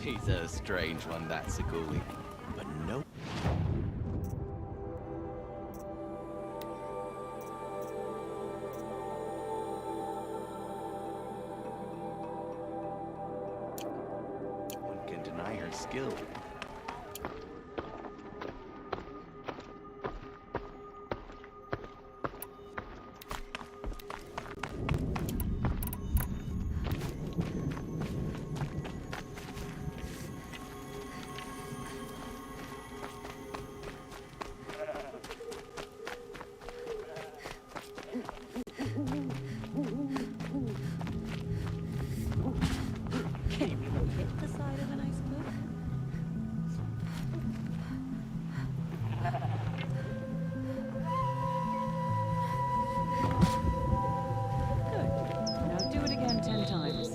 He's a strange one, that Saguli. But no. One can deny her skill. Can you even hit the side of an iceberg? Good. Now do it again 10 times.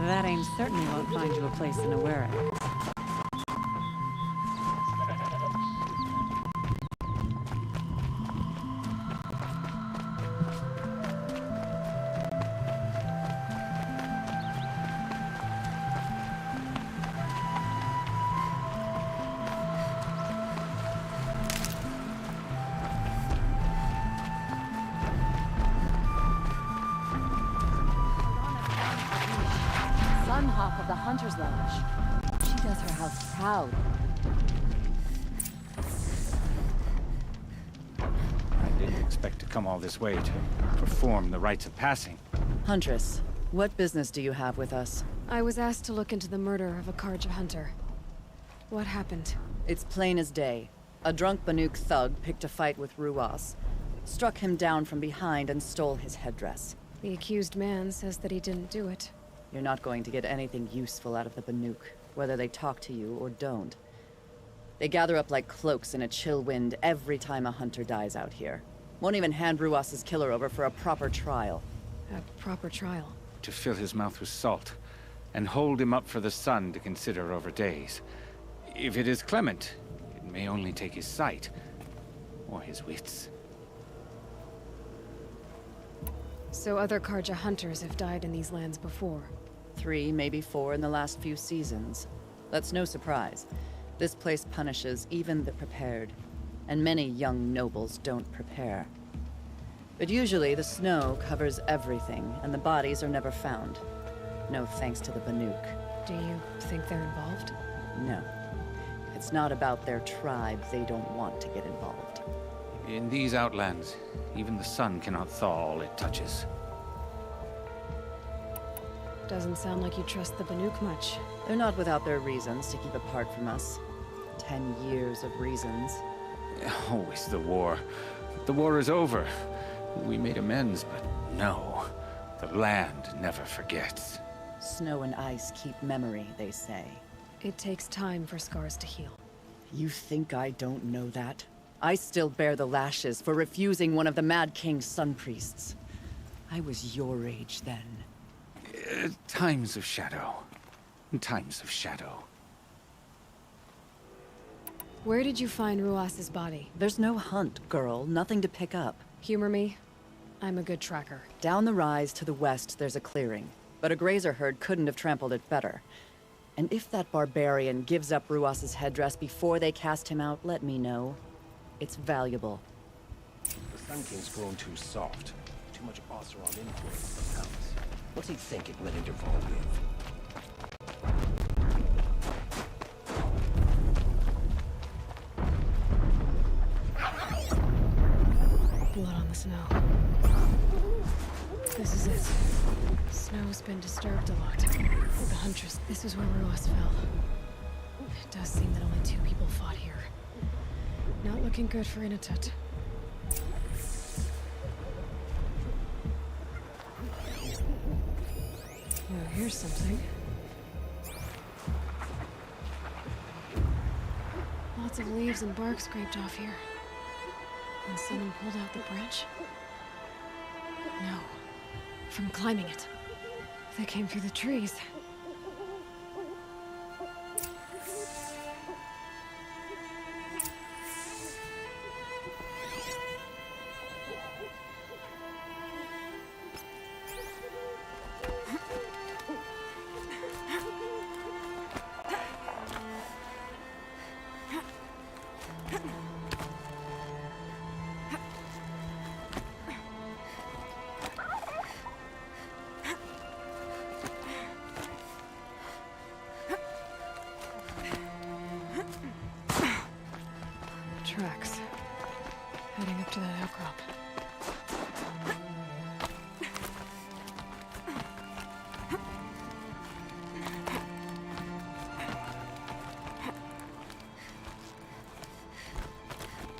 That aim certainly won't find you a place in a wearing. Hawk of the Hunter's Lodge. She does her house proud. I didn't expect to come all this way to perform the rites of passing. Huntress, what business do you have with us? I was asked to look into the murder of a Karja hunter. What happened? It's plain as day. A drunk Banuk thug picked a fight with Ruas, struck him down from behind and stole his headdress. The accused man says that he didn't do it. You're not going to get anything useful out of the Banuk, whether they talk to you or don't. They gather up like cloaks in a chill wind every time a hunter dies out here. Won't even hand Ruas's killer over for a proper trial. A proper trial? To fill his mouth with salt, and hold him up for the sun to consider over days. If it is clement, it may only take his sight, or his wits. So other Karja hunters have died in these lands before? 3, maybe 4 in the last few seasons. That's no surprise. This place punishes even the prepared, and many young nobles don't prepare. But usually the snow covers everything, and the bodies are never found. No thanks to the Banuk. Do you think they're involved? No. It's not about their tribe. They don't want to get involved. In these outlands, even the sun cannot thaw all it touches. Doesn't sound like you trust the Banuk much. They're not without their reasons to keep apart from us. 10 years of reasons. Always the war. The war is over. We made amends, but no. The land never forgets. Snow and ice keep memory, they say. It takes time for scars to heal. You think I don't know that? I still bear the lashes for refusing one of the Mad King's sun priests. I was your age then. Times of shadow. Times of shadow. Where did you find Ruas's body? There's no hunt, girl. Nothing to pick up. Humor me. I'm a good tracker. Down the rise to the west, there's a clearing. But a grazer herd couldn't have trampled it better. And if that barbarian gives up Ruas's headdress before they cast him out, let me know. It's valuable. The Sun King's grown too soft. Too much Oseram influence in the palace. What's he thinking let Interval live? Blood on the snow. This is it. Snow's been disturbed a lot. The Huntress, this is where Ruas fell. It does seem that only 2 people fought here. Not looking good for Inatut. Well, here's something. Lots of leaves and bark scraped off here. And someone pulled out the branch? No. From climbing it. They came through the trees. Tracks. Heading up to that outcrop.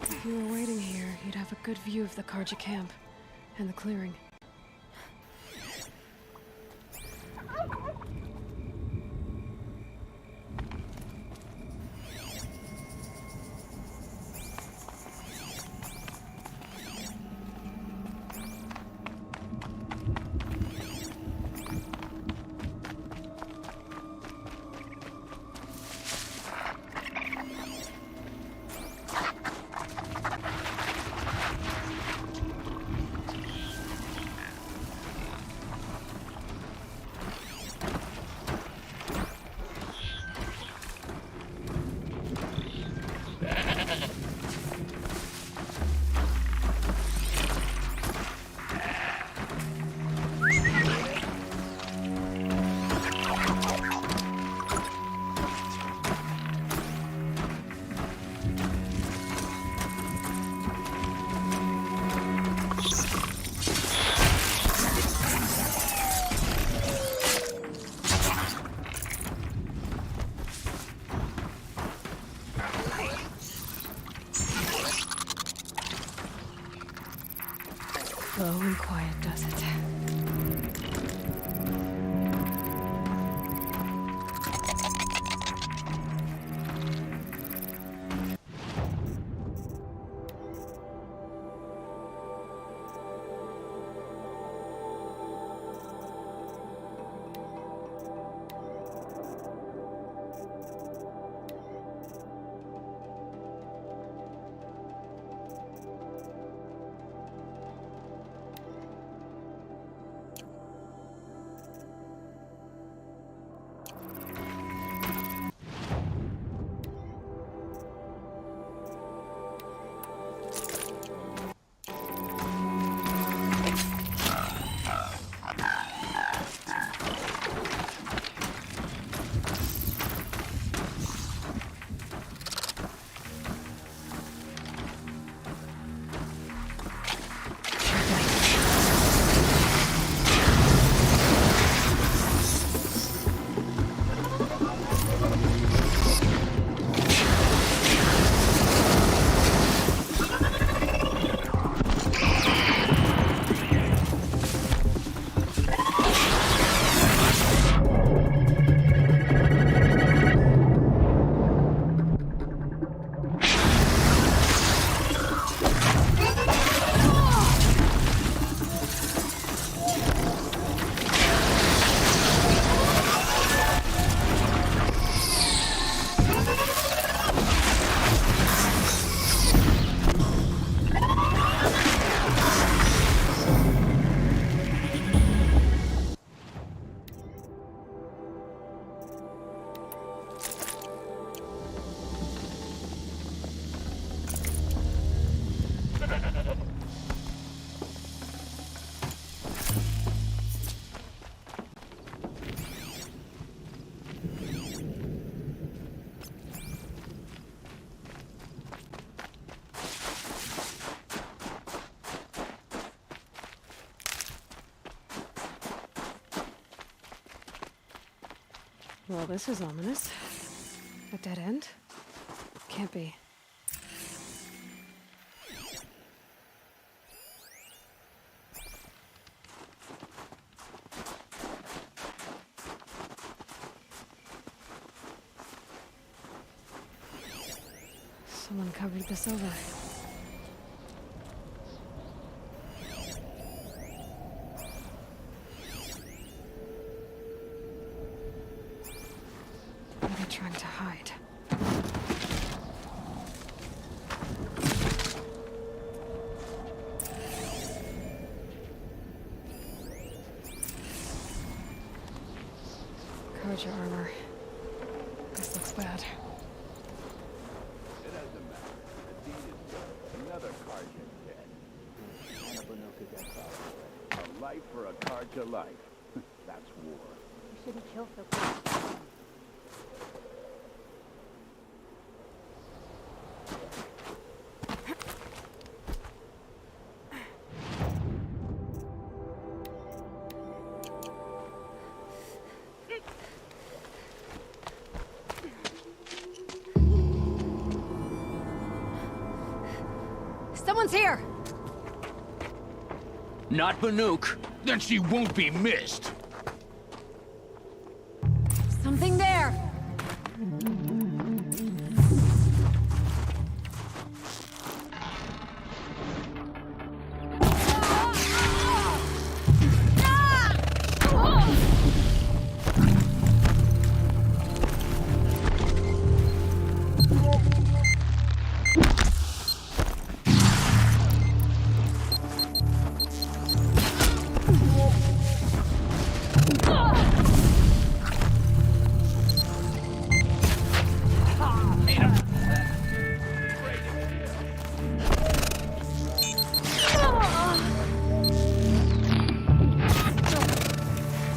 If you were waiting here, you'd have a good view of the Karja camp and the clearing. Slow and quiet does it. Well, this is ominous. A dead end? Can't be. Someone covered this over. What are they trying to hide? Carja armor. This looks bad. It doesn't matter. The deed is done. Another Karja dead. And a Banuka gets out of the way. A life for a Karja life. That's war. You shouldn't kill so quick. Someone's here! Not Banuk. Then she won't be missed. Something there!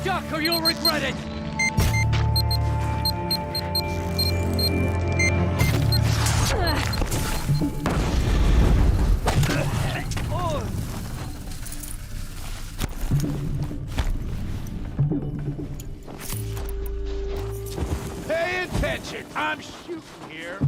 Duck or you'll regret it! Pay attention! I'm shooting here.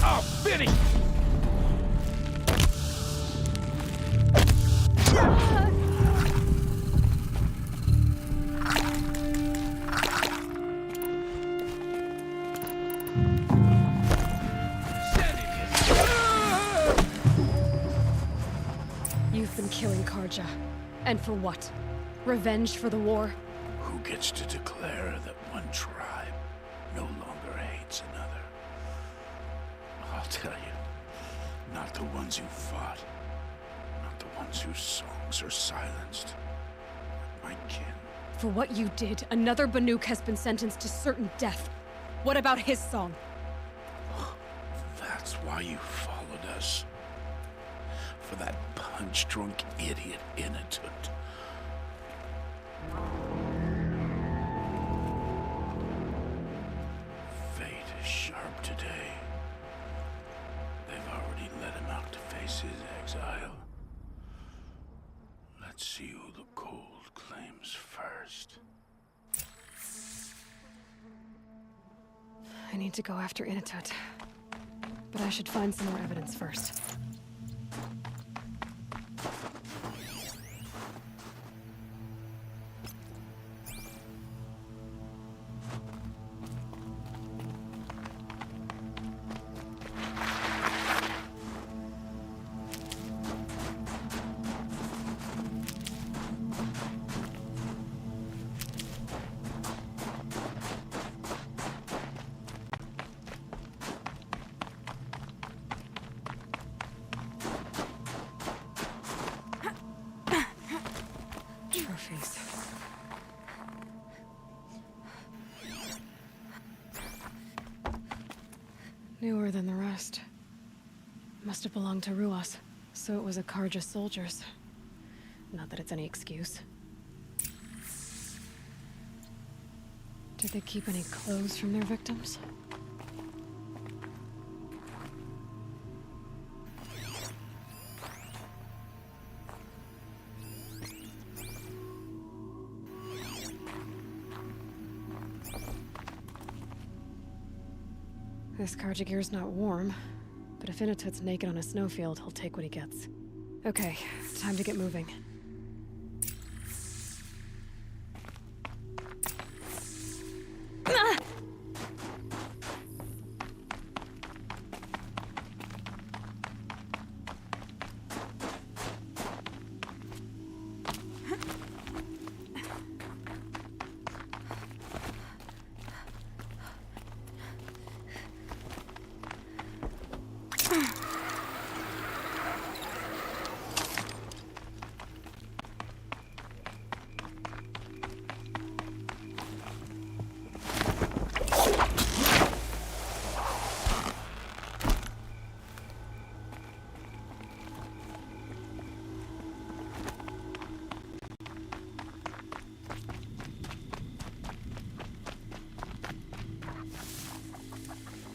Oh, finish! You've been killing Karja. And for what? Revenge for the war? Who gets to declare that one tribe no longer hates another? I'll tell you, not the ones who fought, not the ones whose songs are silenced. My kin. For what you did, another Banuk has been sentenced to certain death. What about his song? That's why you followed us. For that punch-drunk idiot Inatut. Fate is sharp today. They've already let him out to face his exile. Let's see who the cold claims first. I need to go after Inatut. But I should find some more evidence first. Trophies. Newer than the rest. Must have belonged to Ruas, so it was a Karja soldiers. Not that it's any excuse. Did they keep any clothes from their victims? This Carjagir's not warm, but if Inatut's naked on a snowfield, he'll take what he gets. Okay, time to get moving.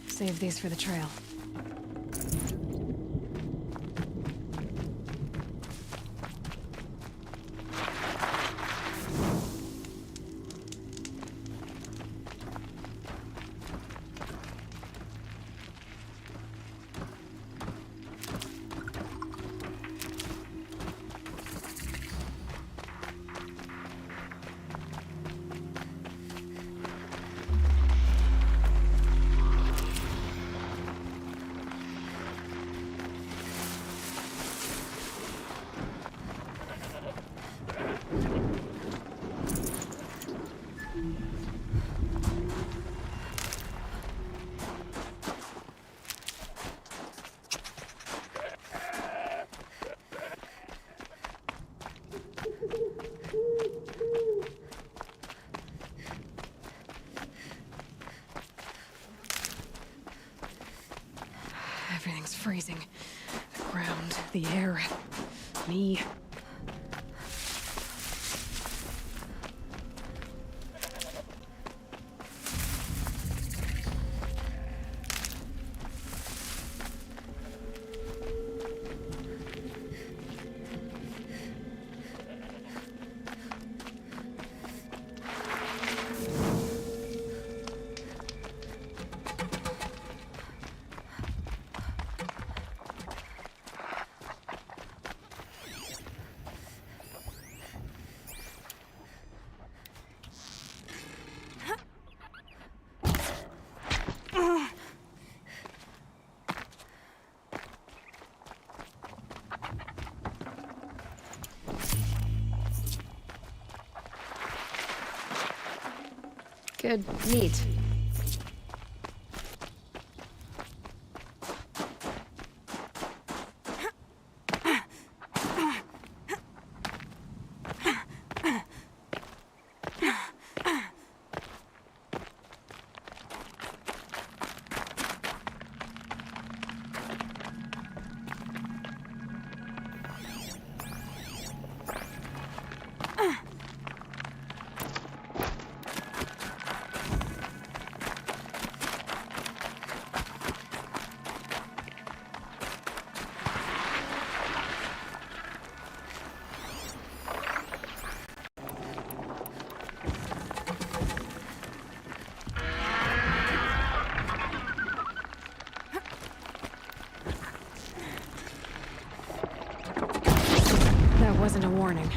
Save these for the trail. Everything's freezing. The ground, the air, me. Good meat. That wasn't a warning.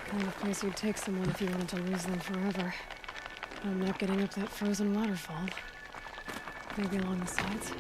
Kind of place you'd take someone if you wanted to lose them forever. I'm not getting up that frozen waterfall. Maybe along the sides?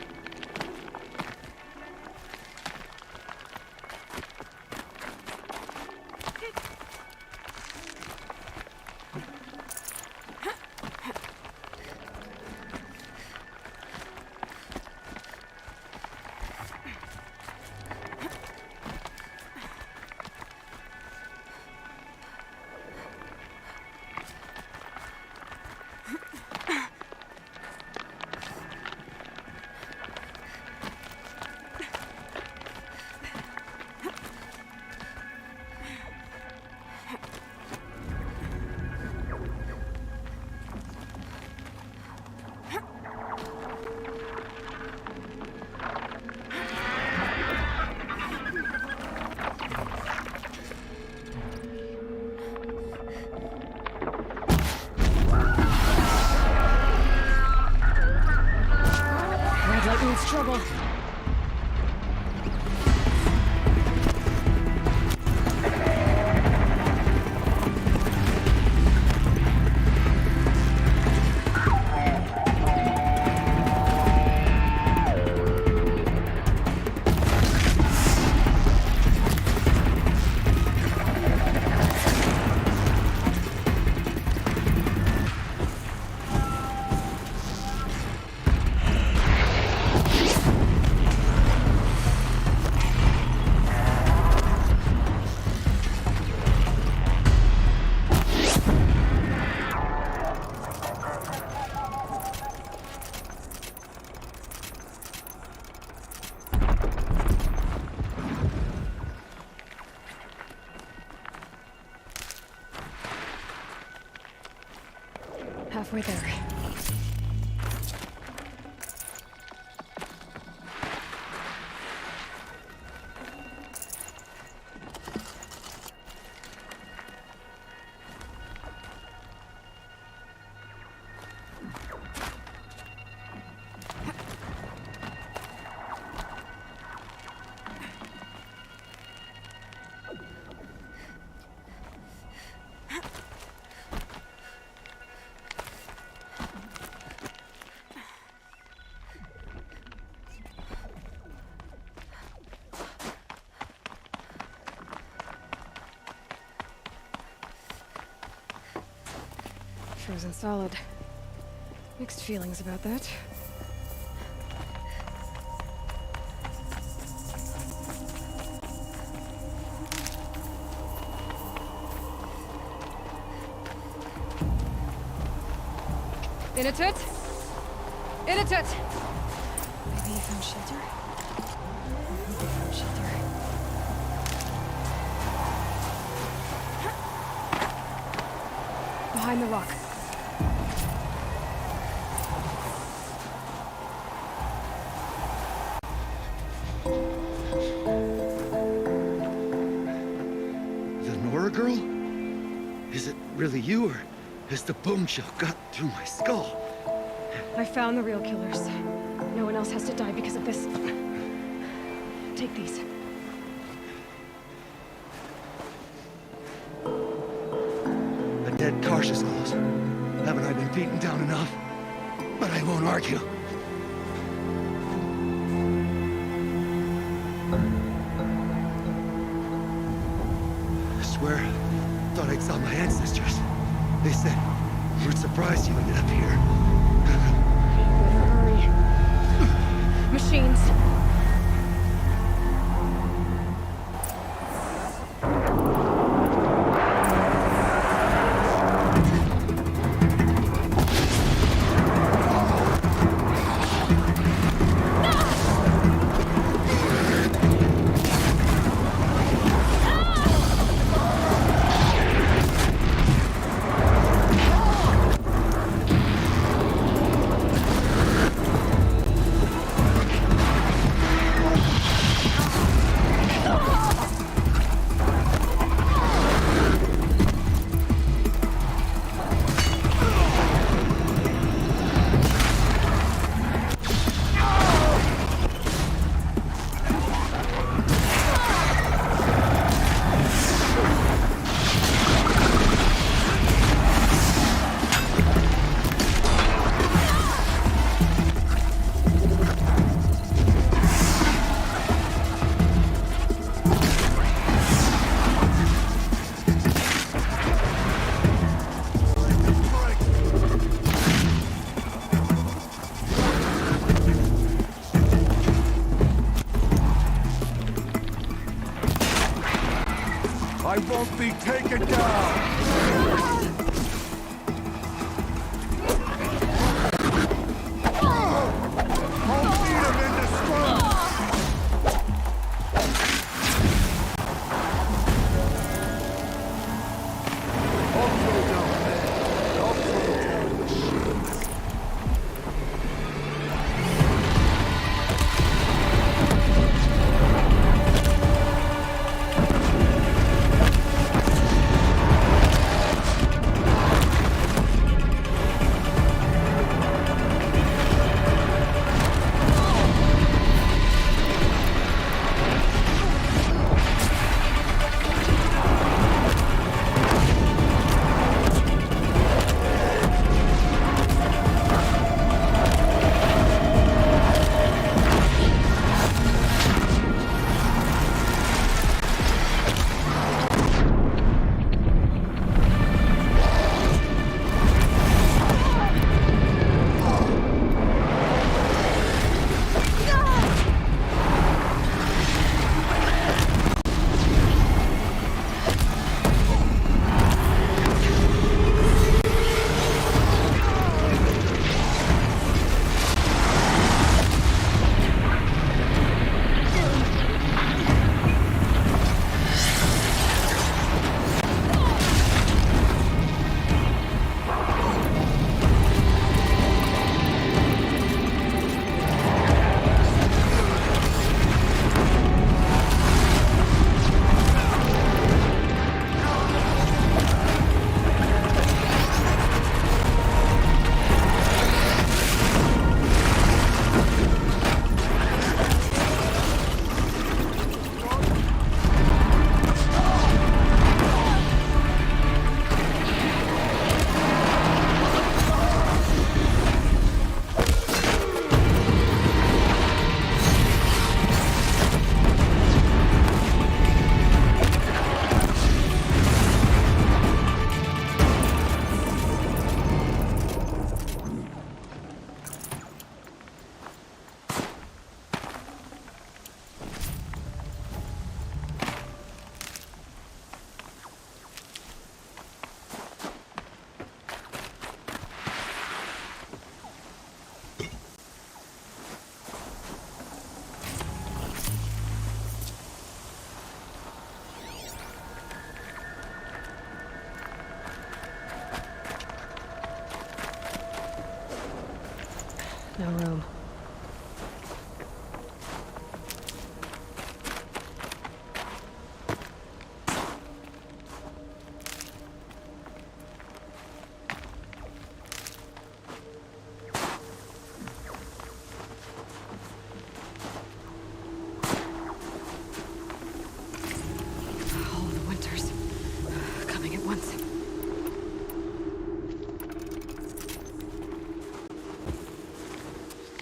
trouble. Halfway there. Frozen solid. Mixed feelings about that. In a tut! In a tut! Maybe you found shelter? Maybe you found shelter. Behind the rock. The Nora girl? Is it really you, or has the boom shell got through my skull? I found the real killers. No one else has to die because of this. Take these. A dead Karsh's claws. Haven't I been beaten down enough? But I won't argue. I swear, thought I'd saw my ancestors. They said, we're surprised you ended up here. Hurry. Machines. I won't be taken down! I'll beat him into scrubs! I'll throw down men. I'll throw down machines. No room. All the winters coming at once.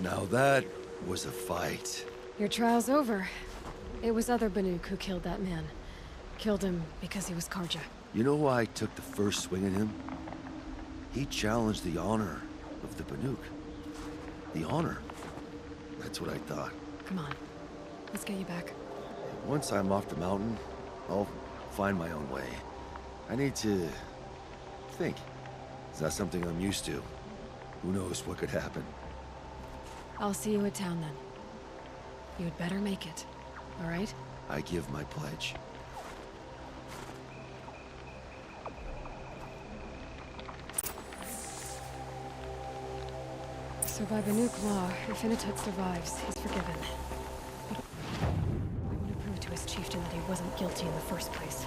Now that was a fight. Your trial's over. It was other Banuk who killed that man. Killed him because he was Karja. You know why I took the first swing at him? He challenged the honor of the Banuk. The honor. That's what I thought. Come on. Let's get you back. Once I'm off the mountain, I'll find my own way. I need to think. It's not something I'm used to. Who knows what could happen? I'll see you at town then. You'd better make it. All right? I give my pledge. So by Banuk law, if Inatut survives, he's forgiven. But I want to prove to his chieftain that he wasn't guilty in the first place.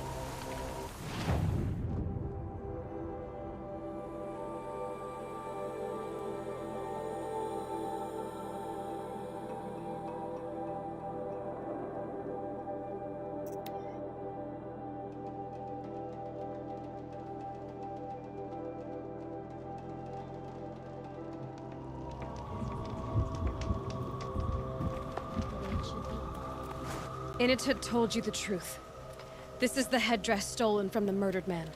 Inatut told you the truth. This is the headdress stolen from the murdered man.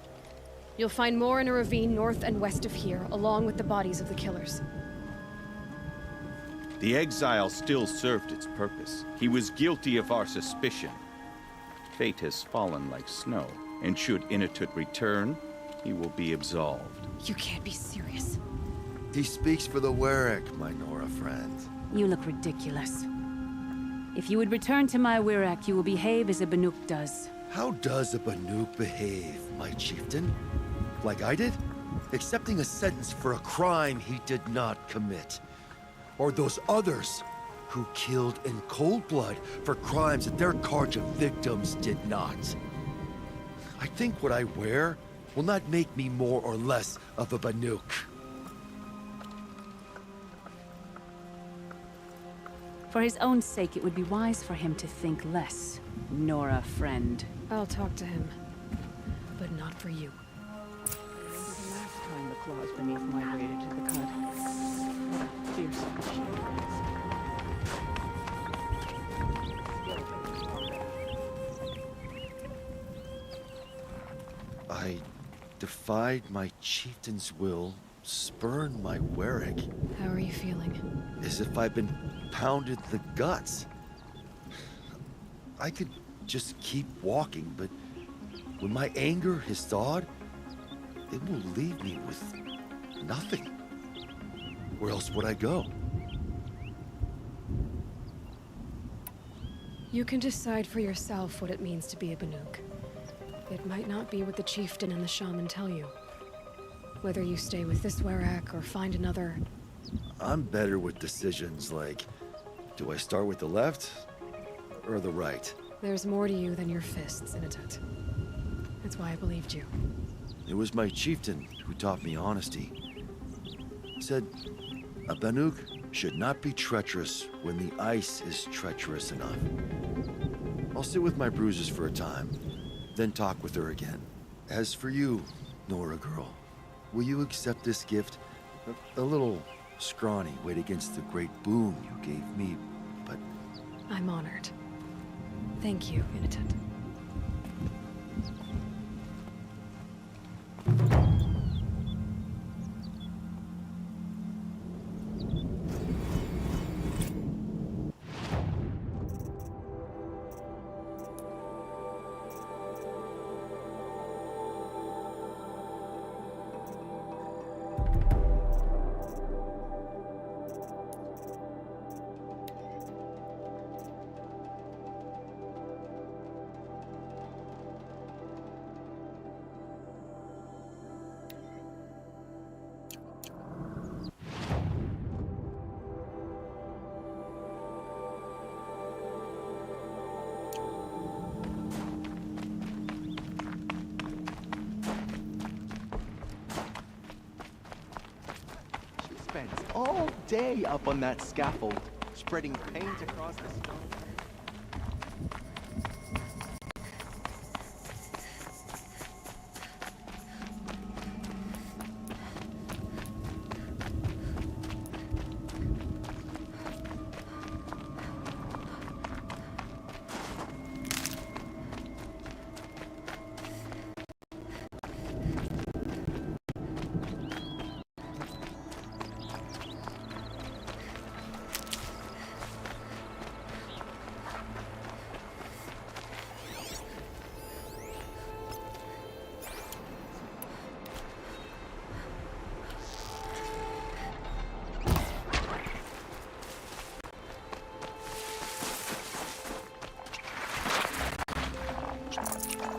You'll find more in a ravine north and west of here, along with the bodies of the killers. The exile still served its purpose. He was guilty of our suspicion. Fate has fallen like snow, and should Inatut return, he will be absolved. You can't be serious. He speaks for the Warwick, my Nora friend. You look ridiculous. If you would return to my Wirak, you will behave as a Banuk does. How does a Banuk behave, my chieftain? Like I did? Accepting a sentence for a crime he did not commit. Or those others who killed in cold blood for crimes that their Karja victims did not. I think what I wear will not make me more or less of a Banuk. For his own sake, it would be wise for him to think less. Nora, friend. I'll talk to him. But not for you. Remember the last time the claws beneath my waded to the cut. What a fearsome machine. I defied my chieftain's will, spurned my Warwick, How are you feeling? as if I'd been pounded in the guts. I could just keep walking, but when my anger has thawed, it will leave me with nothing. Where else would I go? You can decide for yourself what it means to be a Banuk. It might not be what the chieftain and the shaman tell you. Whether you stay with this Warwick or find another... I'm better with decisions like, do I start with the left or the right? There's more to you than your fists, Inatut. That's why I believed you. It was my chieftain who taught me honesty. He said, a Banuk should not be treacherous when the ice is treacherous enough. I'll sit with my bruises for a time, then talk with her again. As for you, Nora girl, will you accept this gift? A little scrawny weighed against the great boon you gave me, but... I'm honored. Thank you, Inatut. defense all day up on that scaffold, spreading paint across the stone.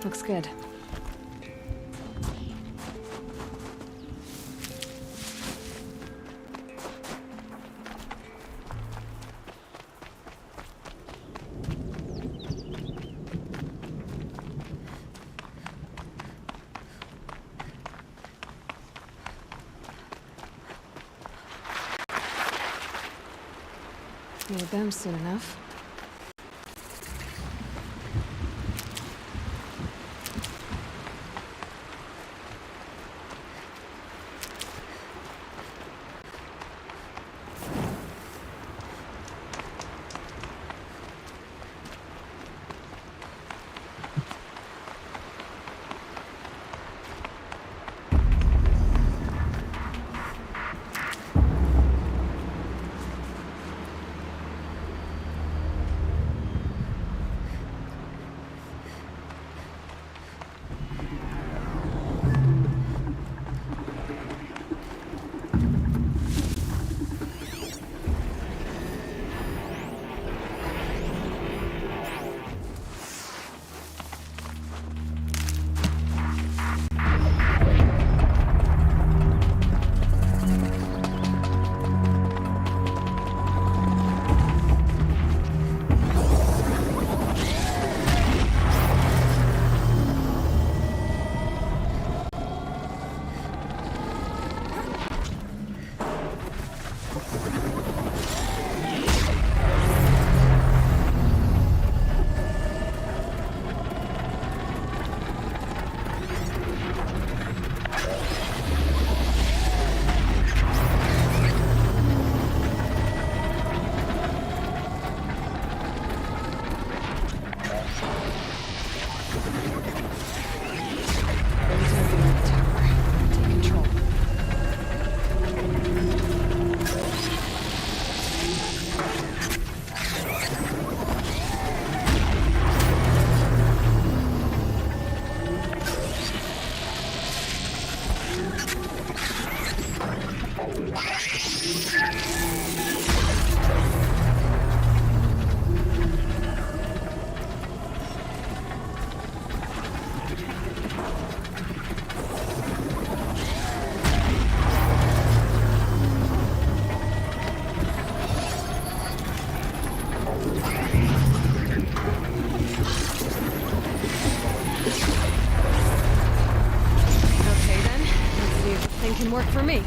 Looks good. Need them soon enough. Can work for me.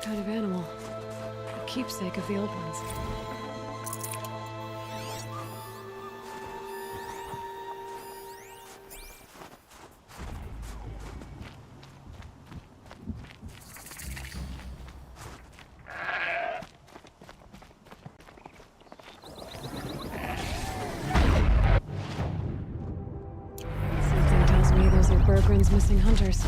kind of animal. A keepsake of the old ones. Something tells me those are Bergren's missing hunters.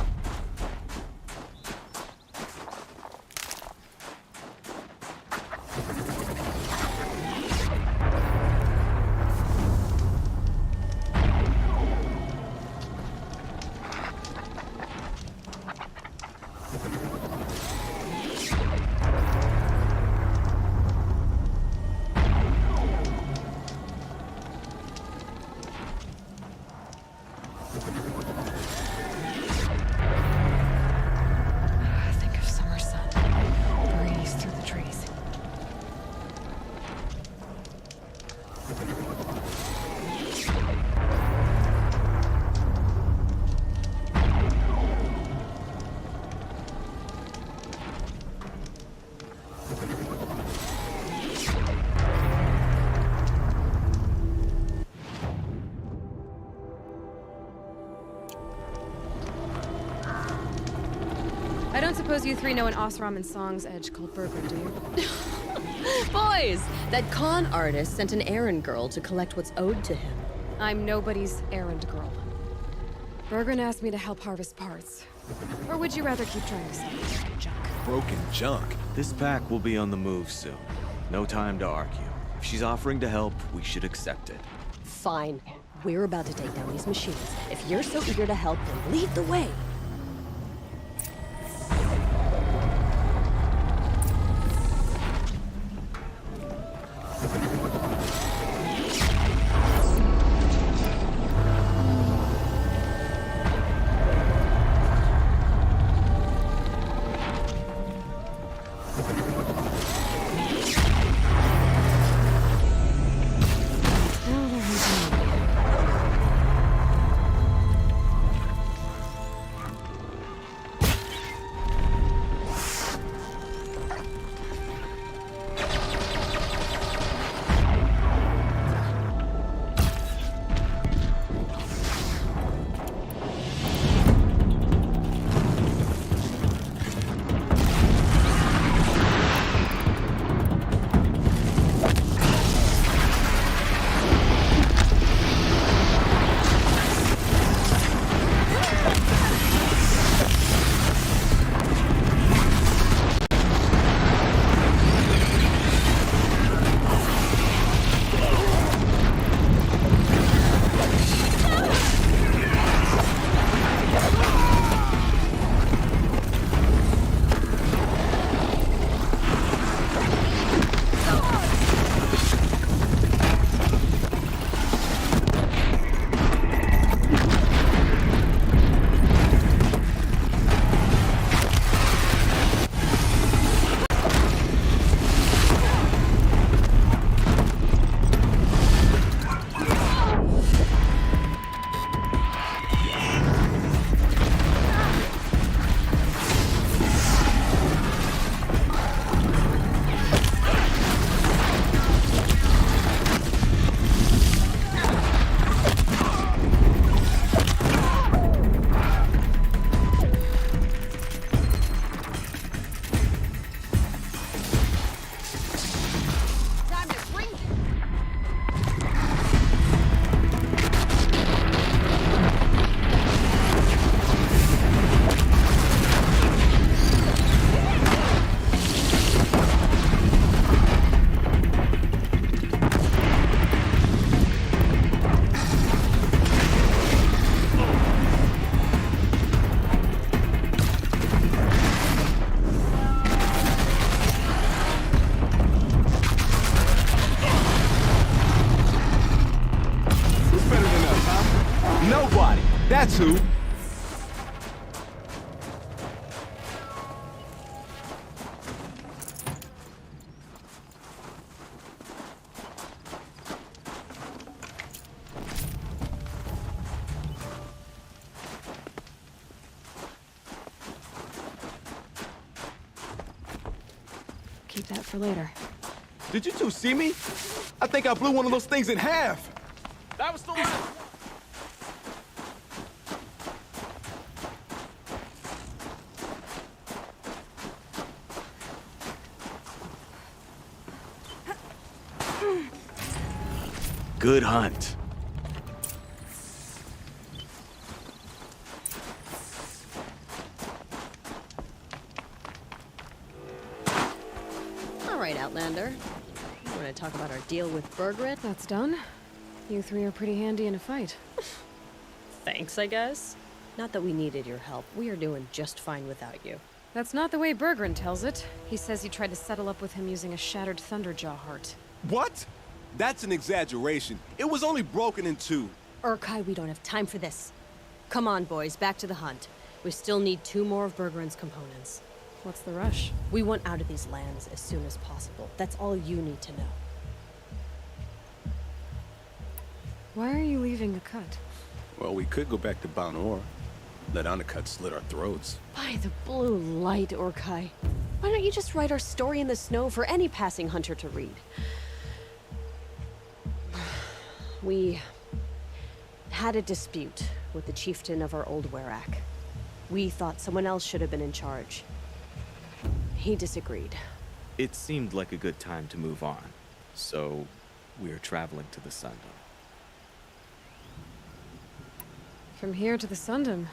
Think of summer sun. Breeze through the trees. I don't suppose you three know an Osram and Song's edge called Bergren, do you? Boys! That con artist sent an errand girl to collect what's owed to him. I'm nobody's errand girl. Bergren asked me to help harvest parts. Or would you rather keep trying to sell me junk? Broken junk. This pack will be on the move soon. No time to argue. If she's offering to help, we should accept it. Fine. We're about to take down these machines. If you're so eager to help, then lead the way. That's who. Keep that for later. Did you two see me? I think I blew one of those things in half. That was the last. Good hunt. All right, Outlander. You want to talk about our deal with Bergred? That's done. You three are pretty handy in a fight. Thanks, I guess. Not that we needed your help. We are doing just fine without you. That's not the way Bergren tells it. He says you tried to settle up with him using a shattered Thunderjaw heart. What? That's an exaggeration. It was only broken in two. Urkai, we don't have time for this. Come on, boys, back to the hunt. We still need 2 more of Bergren's components. What's the rush? We want out of these lands as soon as possible. That's all you need to know. Why are you leaving the cut? Well, we could go back to Banor. Let Undercut slit our throats. By the blue light, Urkai. Why don't you just write our story in the snow for any passing hunter to read? We had a dispute with the chieftain of our old Werak. We thought someone else should have been in charge. He disagreed. It seemed like a good time to move on, so we're traveling to the Sundom. From here to the Sundom.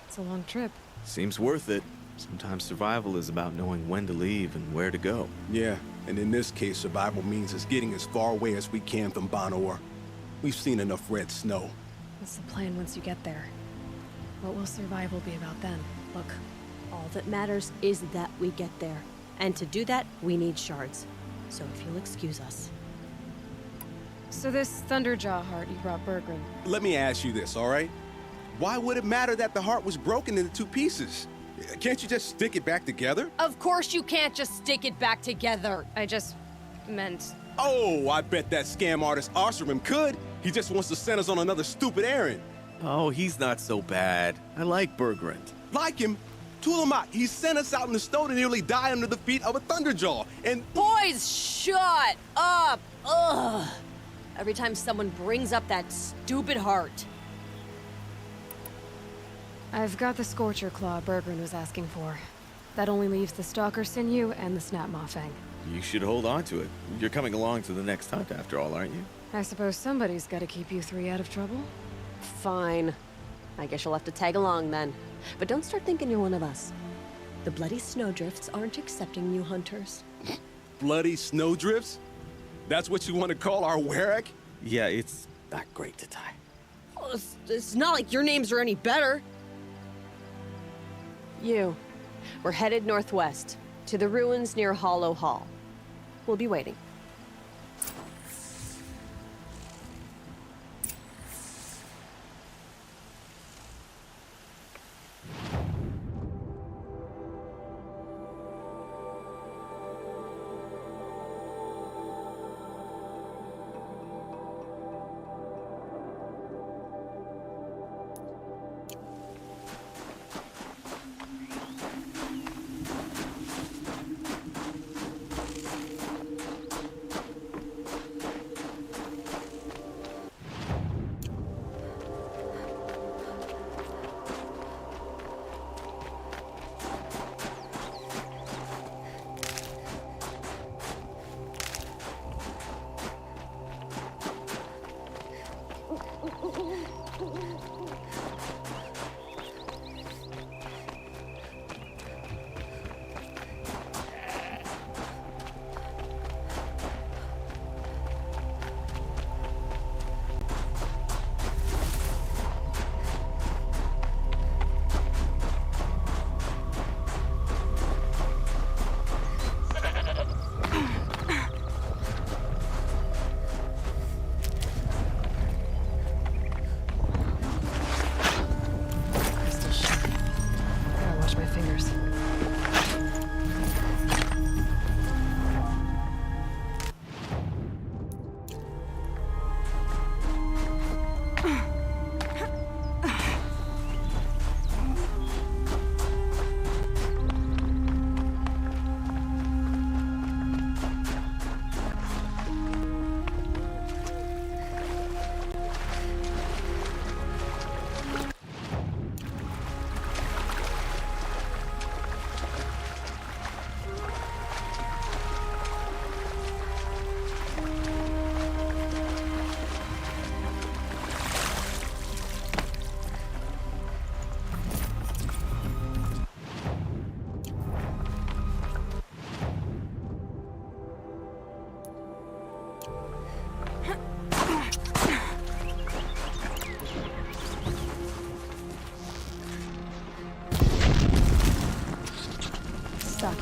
It's a long trip. Seems worth it. Sometimes survival is about knowing when to leave and where to go. Yeah, and in this case, survival means us getting as far away as we can from Banor. We've seen enough red snow. What's the plan once you get there? What will survival be about then? Look. All that matters is that we get there. And to do that, we need shards. So if you'll excuse us. So this Thunderjaw heart you brought Bergren. Let me ask you this, all right? Why would it matter that the heart was broken into 2 pieces? Can't you just stick it back together? Of course you can't just stick it back together. I just meant... Oh, I bet that scam artist Arsarim could. He just wants to send us on another stupid errand. Oh, he's not so bad. I like Bergrand. Like him? Tulamat, he sent us out in the snow to nearly die under the feet of a Thunderjaw, and... Boys, shut up! Ugh! Every time someone brings up that stupid heart. I've got the Scorcher Claw Bergren was asking for. That only leaves the Stalker Sinew and the Snap Fang. You should hold on to it. You're coming along to the next hunt after all, aren't you? I suppose somebody's got to keep you 3 out of trouble. Fine. I guess you'll have to tag along then. But don't start thinking you're one of us. The Bloody Snowdrifts aren't accepting new hunters. Bloody snowdrifts? That's what you want to call our Werak? Yeah, it's not great to tie. Well, it's not like your names are any better. We're headed northwest, to the ruins near Hollow Hall. We'll be waiting.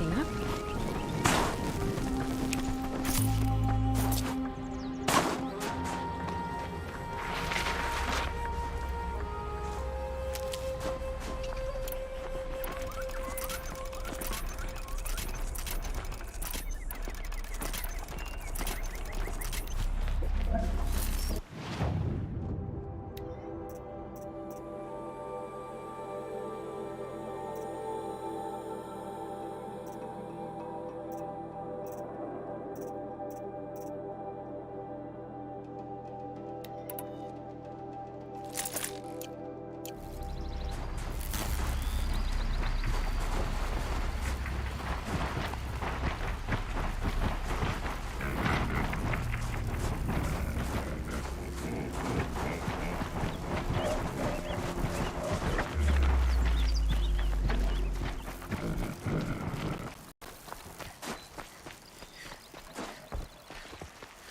packing up.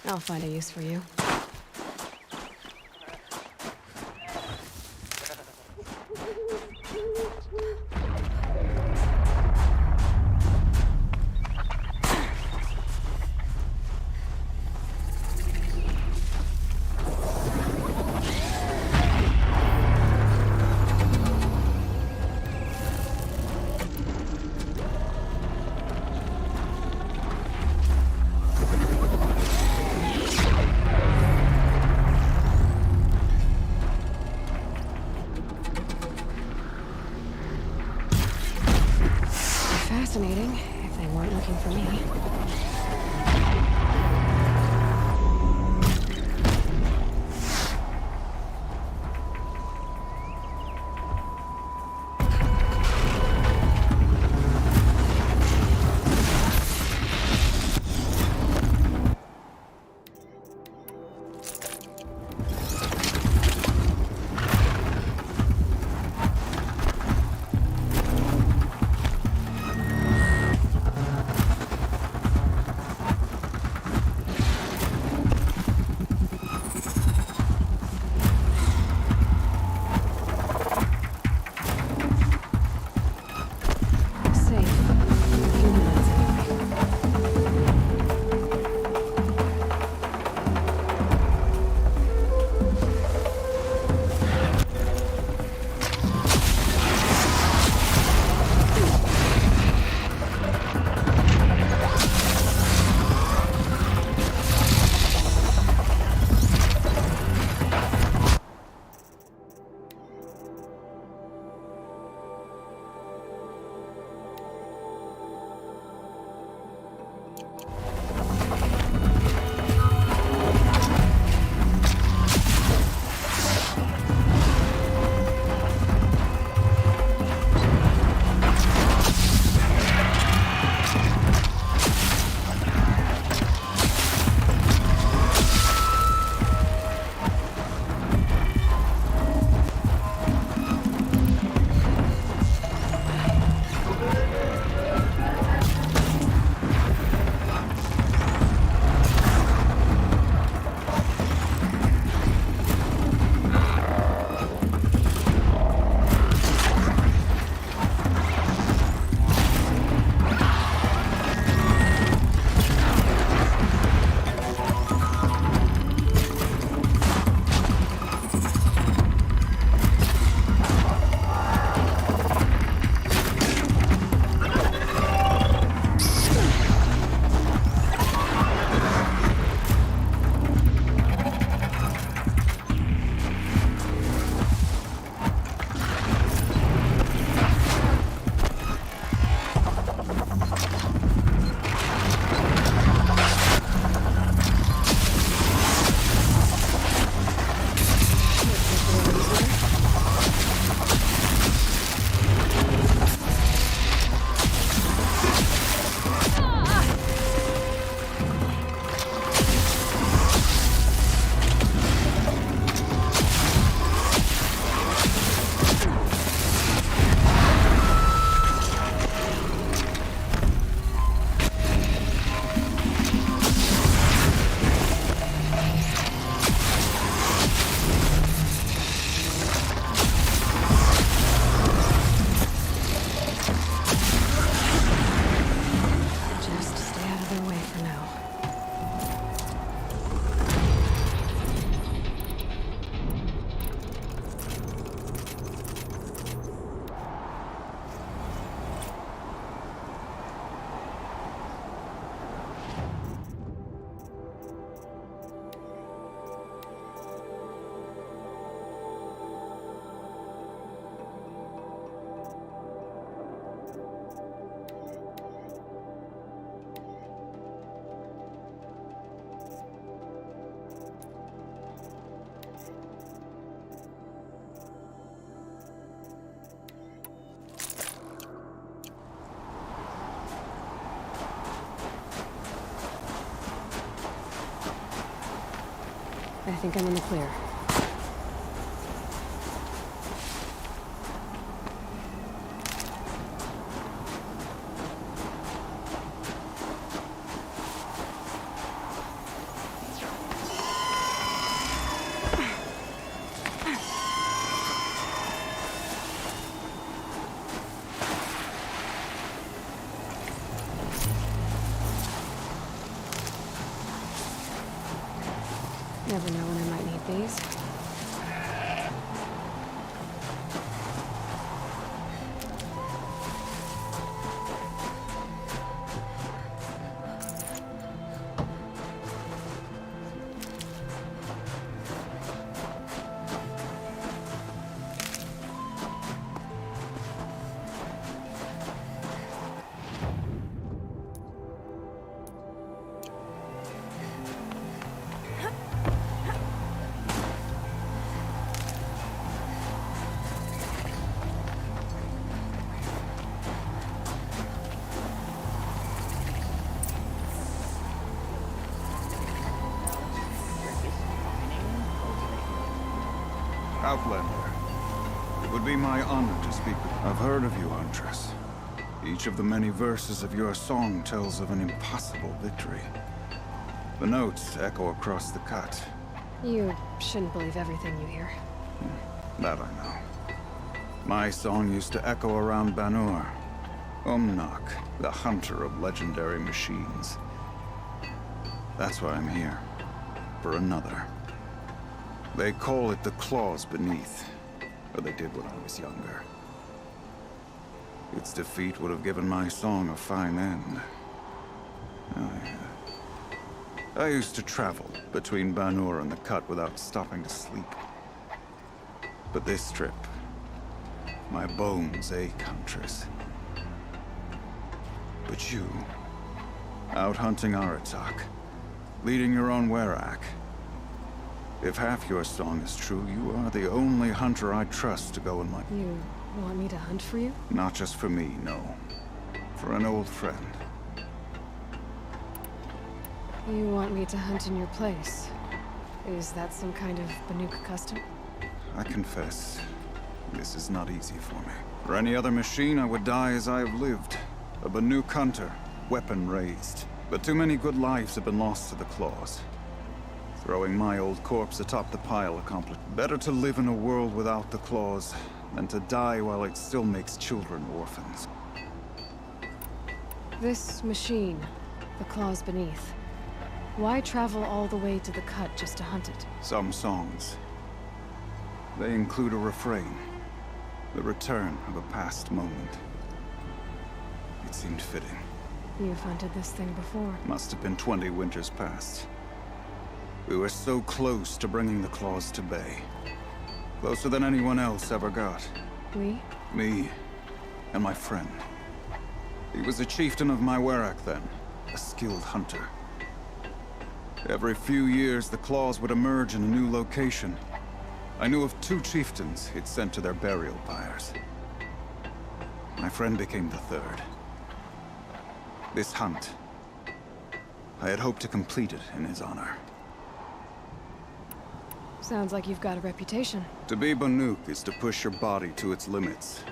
I'll find a use for you. think I'm in the clear. Never know when I might need these. Outlander, it would be my honor to speak with you. I've heard of you, Huntress. Each of the many verses of your song tells of an impossible victory. The notes echo across the cut. You shouldn't believe everything you hear. That I know. My song used to echo around Banur. Umnak, the hunter of legendary machines. That's why I'm here. For another. They call it the claws beneath. Or they did when I was younger. Its defeat would have given my song a fine end. I used to travel between Banur and the Cut without stopping to sleep. But this trip, my bones ache, Huntress. But you, out hunting Aratak, leading your own Werak. If half your song is true, you are the only hunter I trust to go in my... You want me to hunt for you? Not just for me, no. For an old friend. You want me to hunt in your place? Is that some kind of Banuk custom? I confess, this is not easy for me. For any other machine, I would die as I have lived. A Banuk hunter, weapon raised. But too many good lives have been lost to the claws. Throwing my old corpse atop the pile accomplished. Better to live in a world without the claws than to die while it still makes children orphans. This machine, the claws beneath. Why travel all the way to the Cut just to hunt it? Some songs. They include a refrain. The return of a past moment. It seemed fitting. You've hunted this thing before. Must have been 20 winters past. We were so close to bringing the claws to bay. Closer than anyone else ever got. We? Me and my friend. He was a chieftain of my Werak then, a skilled hunter. Every few years, the claws would emerge in a new location. I knew of 2 chieftains he'd sent to their burial pyres. My friend became the 3rd. This hunt, I had hoped to complete it in his honor. Sounds like you've got a reputation. To be Banuk is to push your body to its limits.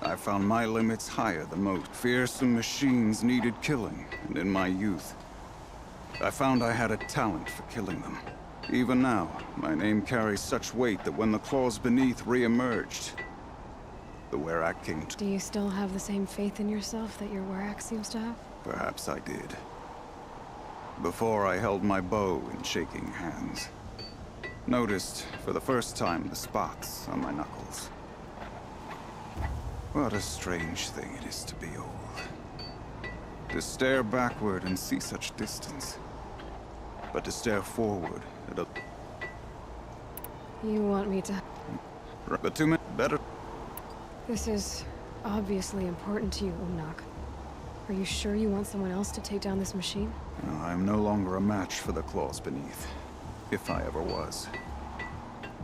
I found my limits higher than most. Fearsome machines needed killing, and in my youth, I found I had a talent for killing them. Even now, my name carries such weight that when the claws beneath re-emerged, the Werak King... Do you still have the same faith in yourself that your Werak seems to have? Perhaps I did. Before I held my bow in shaking hands. Noticed, for the first time, the spots on my knuckles. What a strange thing it is to be old. To stare backward and see such distance. But to stare forward at a... You want me to... But too many... better... This is obviously important to you, Umnak. Are you sure you want someone else to take down this machine? No, I am no longer a match for the claws beneath. If I ever was.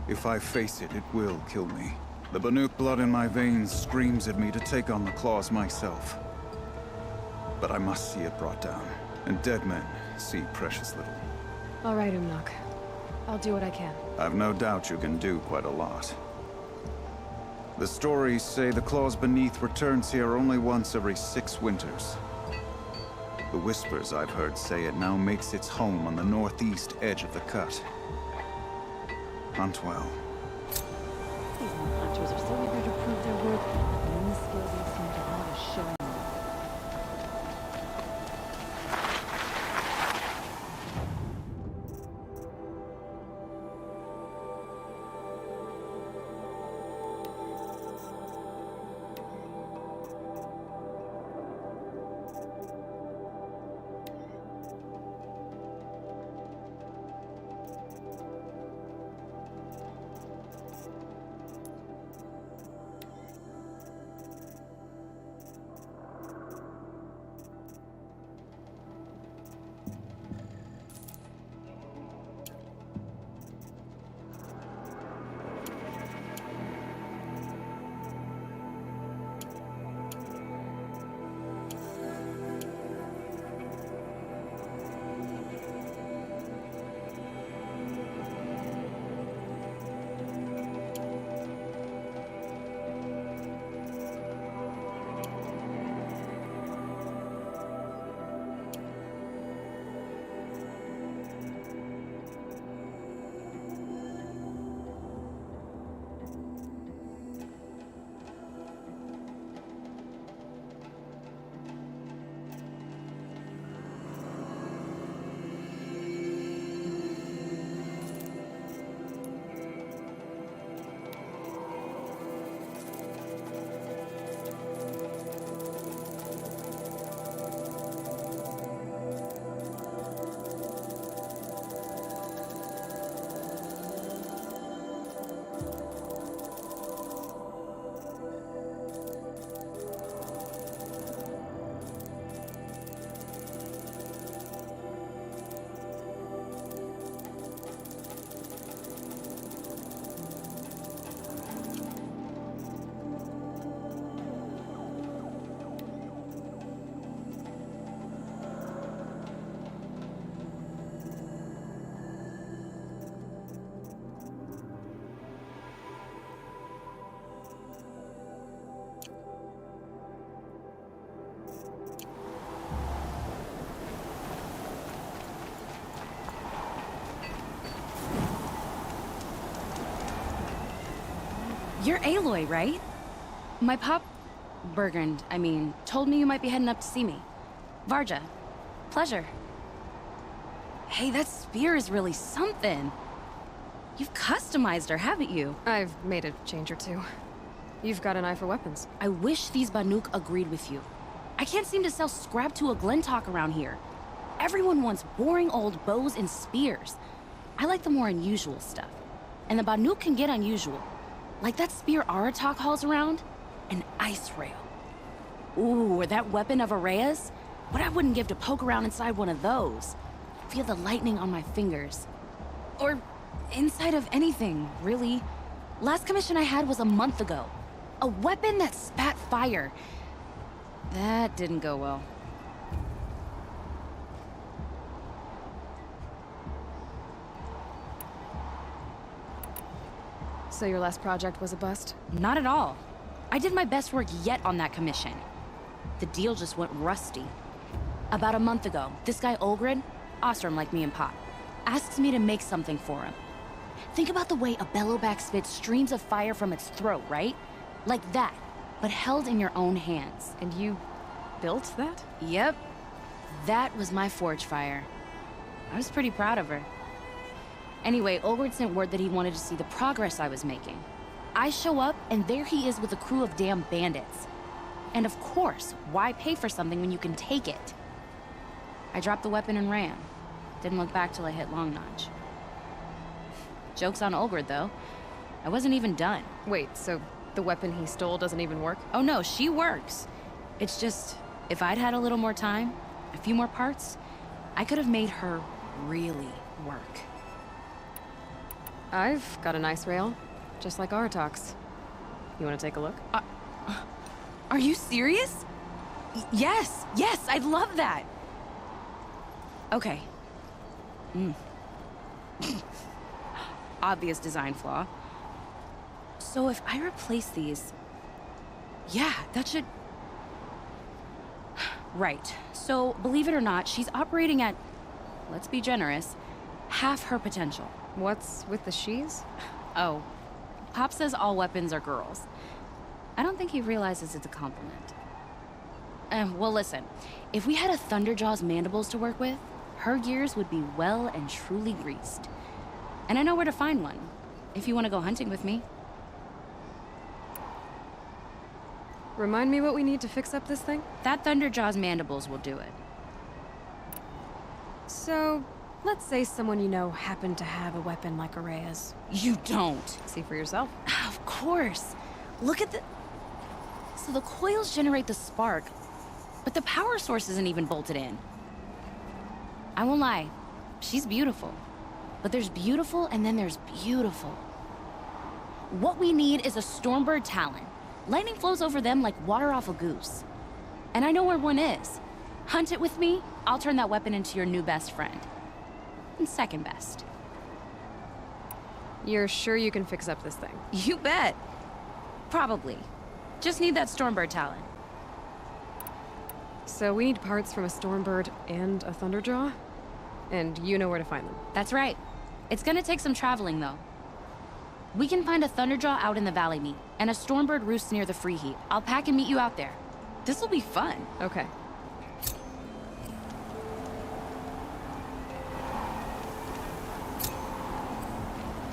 If I face it, it will kill me. The Banuk blood in my veins screams at me to take on the claws myself. But I must see it brought down. And dead men see precious little. All right, Umnak. I'll do what I can. I've no doubt you can do quite a lot. The stories say the claws beneath returns here only once every 6 winters. The whispers I've heard say it now makes its home on the northeast edge of the cut. Hunt well. These new hunters are so eager to prove their worth, but the only skill they seem to have is showing. You're Aloy, right? My pop... Bergund, I mean, told me you might be heading up to see me. Varja. Pleasure. Hey, that spear is really something. You've customized her, haven't you? I've made a change or two. You've got an eye for weapons. I wish these Banuk agreed with you. I can't seem to sell scrap to a Glentalk around here. Everyone wants boring old bows and spears. I like the more unusual stuff. And the Banuk can get unusual. Like that spear Aratak hauls around, an ice rail. Ooh, or that weapon of Araya's? What I wouldn't give to poke around inside one of those. Feel the lightning on my fingers. Or inside of anything, really. Last commission I had was a month ago. A weapon that spat fire. That didn't go well. So your last project was a bust? Not at all. I did my best work yet on that commission. The deal just went rusty. About a month ago, this guy Olgrid, Ostrom like me and Pop, asks me to make something for him. Think about the way a bellowback spits streams of fire from its throat, right? Like that, but held in your own hands. And you built that? Yep. That was my forge fire. I was pretty proud of her. Anyway, Olgrid sent word that he wanted to see the progress I was making. I show up, and there he is with a crew of damn bandits. And of course, why pay for something when you can take it? I dropped the weapon and ran. Didn't look back till I hit Long Notch. Joke's on Olgrid, though. I wasn't even done. Wait, so the weapon he stole doesn't even work? Oh no, she works. It's just, if I'd had a little more time, a few more parts, I could have made her really work. I've got an ice rail, just like Aratak's. You want to take a look? Are you serious? Yes, I'd love that. Okay. obvious design flaw. So if I replace these... Yeah, that should... Right. So, believe it or not, she's operating at, let's be generous, half her potential. What's with the she's? Oh, Pop says all weapons are girls. I don't think he realizes it's a compliment. Well, listen. If we had a Thunderjaw's mandibles to work with, her gears would be well and truly greased. And I know where to find one, if you want to go hunting with me. Remind me what we need to fix up this thing? That Thunderjaw's mandibles will do it. So, let's say someone you know happened to have a weapon like Araya's. You don't. See for yourself. Of course. Look at the... So the coils generate the spark, but the power source isn't even bolted in. I won't lie. She's beautiful. But there's beautiful and then there's beautiful. What we need is a Stormbird Talon. Lightning flows over them like water off a goose. And I know where one is. Hunt it with me, I'll turn that weapon into your new best friend. And second best. You're sure you can fix up this thing? You bet. Probably. Just need that Stormbird Talon. So we need parts from a Stormbird and a Thunderjaw? And you know where to find them? That's right. It's gonna take some traveling, though. We can find a Thunderjaw out in the Valley Meat, and a Stormbird roosts near the Free Heat. I'll pack and meet you out there. This'll be fun. Okay.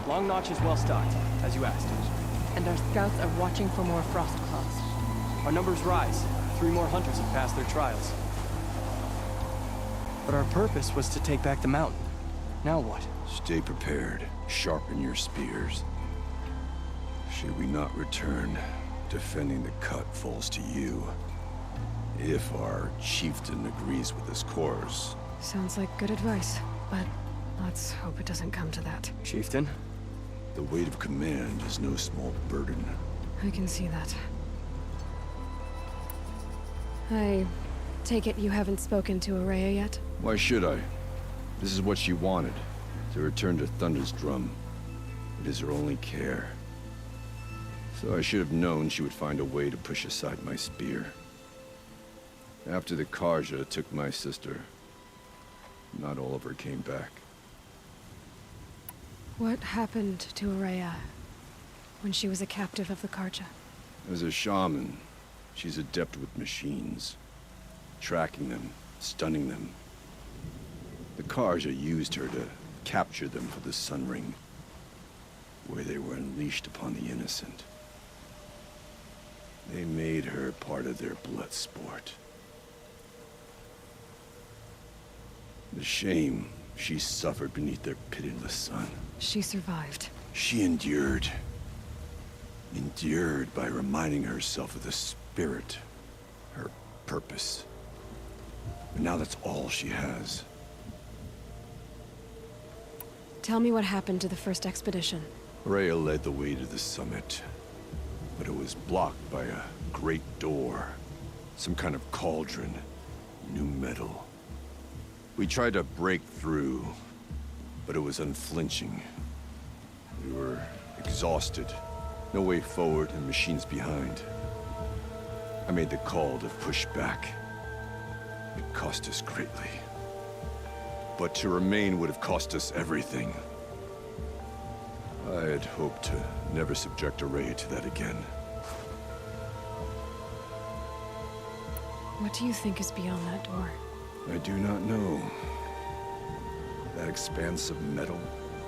Long Notch is well stocked, as you asked. And our scouts are watching for more frost claws. Our numbers rise. 3 more hunters have passed their trials. But our purpose was to take back the mountain. Now what? Stay prepared. Sharpen your spears. Should we not return, defending the cut falls to you. If our chieftain agrees with his course. Sounds like good advice, but let's hope it doesn't come to that. Chieftain? The weight of command is no small burden. I can see that. I take it you haven't spoken to Araya yet? Why should I? This is what she wanted, to return to Thunder's drum. It is her only care. So I should have known she would find a way to push aside my spear. After the Karja took my sister, not all of her came back. What happened to Araya when she was a captive of the Karja? As a shaman, she's adept with machines. Tracking them, stunning them. The Karja used her to capture them for the Sun Ring, where they were unleashed upon the innocent. They made her part of their blood sport. The shame she suffered beneath their pitiless sun. She survived. She endured. Endured by reminding herself of the spirit, her purpose. But now that's all she has. Tell me what happened to the first expedition. Rhea led the way to the summit, but it was blocked by a great door. Some kind of cauldron, new metal. We tried to break through, but it was unflinching. We were exhausted, no way forward and machines behind. I made the call to push back. It cost us greatly. But to remain would have cost us everything. I had hoped to never subject Araya to that again. What do you think is beyond that door? I do not know. That expanse of metal,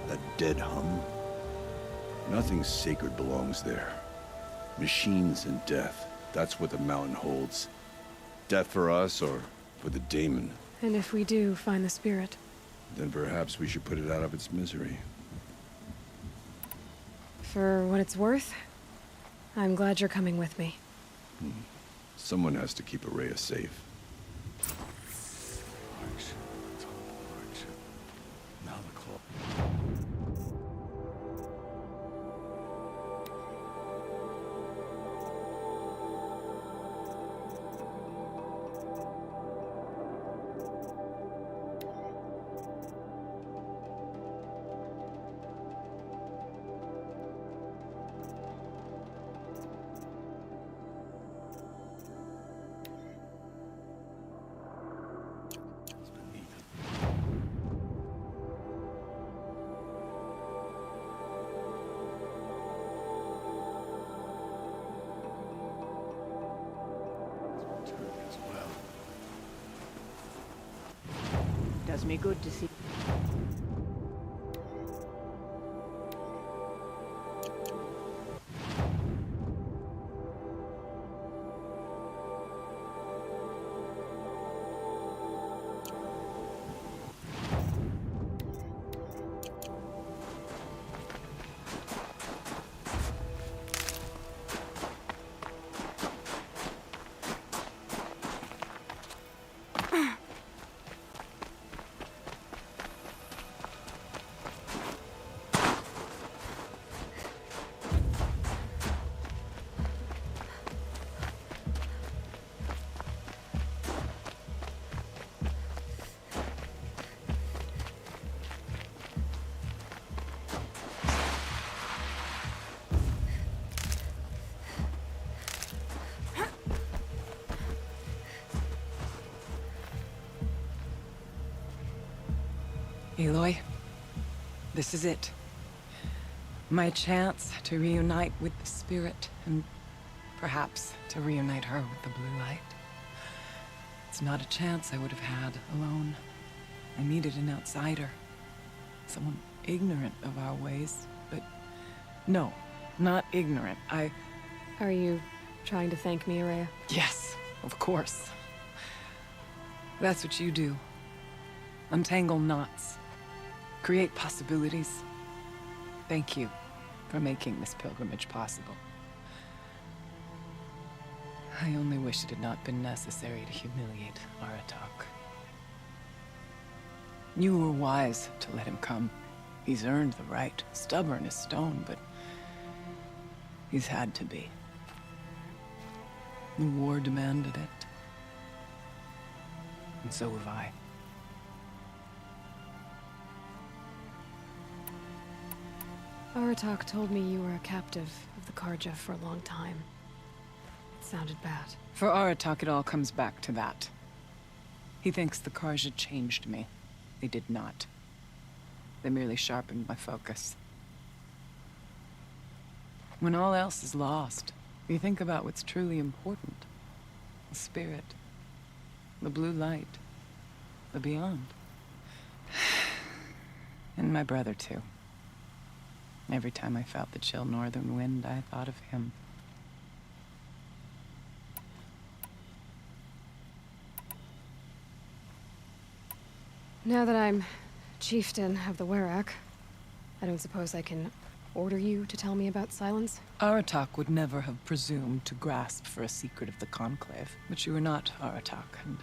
that dead hum. Nothing sacred belongs there. Machines and death, that's what the mountain holds. Death for us or for the daemon. And if we do find the spirit? Then perhaps we should put it out of its misery. For what it's worth, I'm glad you're coming with me. Someone has to keep Araya safe. Now the clock. Does me good to see. Aloy, this is it. My chance to reunite with the spirit, and perhaps to reunite her with the blue light. It's not a chance I would have had alone. I needed an outsider. Someone ignorant of our ways, but no, not ignorant. Are you trying to thank me, Araya? Yes, of course. That's what you do. Untangle knots. Create possibilities. Thank you for making this pilgrimage possible. I only wish it had not been necessary to humiliate Aratak. You were wise to let him come. He's earned the right. Stubborn as stone, but he's had to be. The war demanded it. And so have I. Aratak told me you were a captive of the Karja for a long time. It sounded bad. For Aratak, it all comes back to that. He thinks the Karja changed me. They did not. They merely sharpened my focus. When all else is lost, you think about what's truly important. The spirit. The blue light. The beyond. And my brother, too. Every time I felt the chill northern wind, I thought of him. Now that I'm chieftain of the Werak, I don't suppose I can order you to tell me about Silence? Aratak would never have presumed to grasp for a secret of the Conclave. But you are not Aratak, and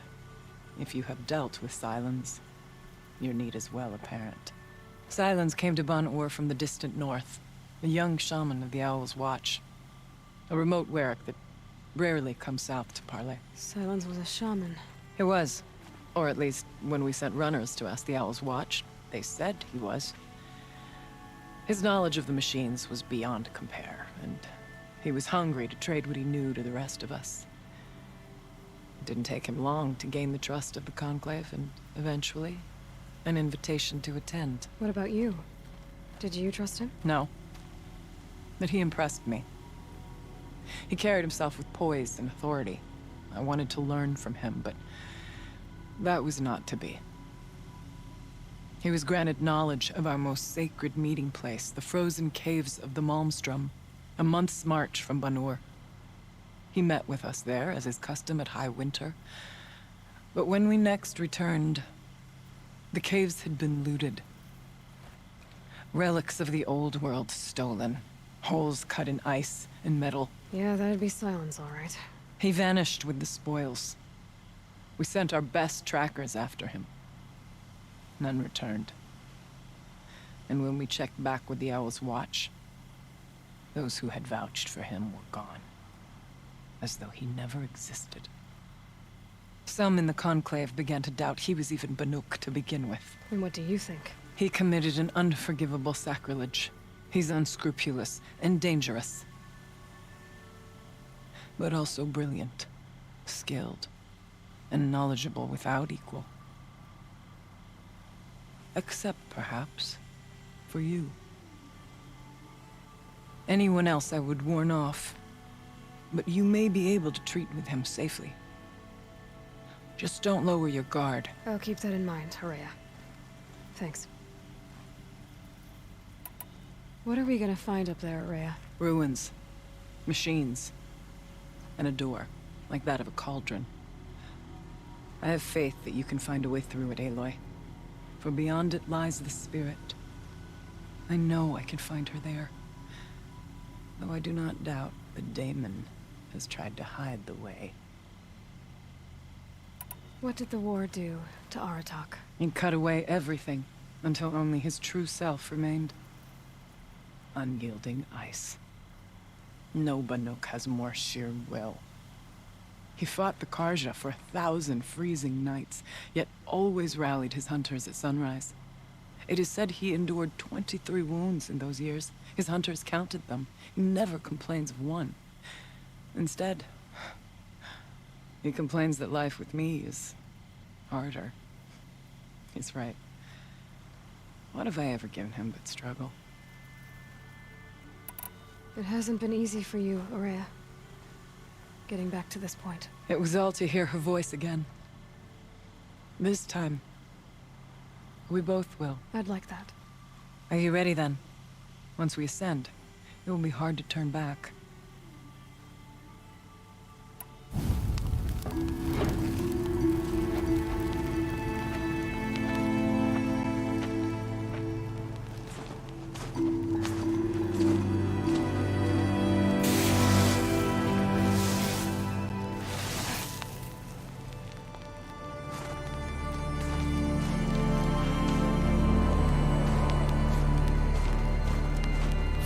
if you have dealt with Silence, your need is well apparent. Silence came to Ban-Ur from the distant north, a young shaman of the Owl's Watch. A remote Werak that rarely comes south to parley. Silence was a shaman. He was. Or at least, when we sent runners to ask the Owl's Watch, they said he was. His knowledge of the machines was beyond compare, and he was hungry to trade what he knew to the rest of us. It didn't take him long to gain the trust of the Conclave, and eventually, an invitation to attend. What about you? Did you trust him? No. But he impressed me. He carried himself with poise and authority. I wanted to learn from him, but that was not to be. He was granted knowledge of our most sacred meeting place, the frozen caves of the Malmstrom, a month's march from Ban-Ur. He met with us there, as is custom at high winter. But when we next returned, the caves had been looted. Relics of the old world stolen. Holes cut in ice and metal. Yeah, that'd be Silence, all right. He vanished with the spoils. We sent our best trackers after him. None returned. And when we checked back with the Owl's Watch, those who had vouched for him were gone. As though he never existed. Some in the Conclave began to doubt he was even Banuk to begin with. And what do you think? He committed an unforgivable sacrilege. He's unscrupulous and dangerous. But also brilliant, skilled, and knowledgeable without equal. Except, perhaps, for you. Anyone else I would warn off, but you may be able to treat with him safely. Just don't lower your guard. I'll keep that in mind, Araya. Thanks. What are we gonna find up there, Rhea? Ruins. Machines. And a door, like that of a cauldron. I have faith that you can find a way through it, Aloy. For beyond it lies the spirit. I know I can find her there. Though I do not doubt the Daemon has tried to hide the way. What did the war do to Aratak? He cut away everything, until only his true self remained. Unyielding ice. No Banuk has more sheer will. He fought the Karja for 1,000 freezing nights, yet always rallied his hunters at sunrise. It is said he endured 23 wounds in those years. His hunters counted them. He never complains of one. Instead, he complains that life with me is harder. He's right. What have I ever given him but struggle? It hasn't been easy for you, Aurea. Getting back to this point. It was all to hear her voice again. This time, we both will. I'd like that. Are you ready then? Once we ascend, it will be hard to turn back.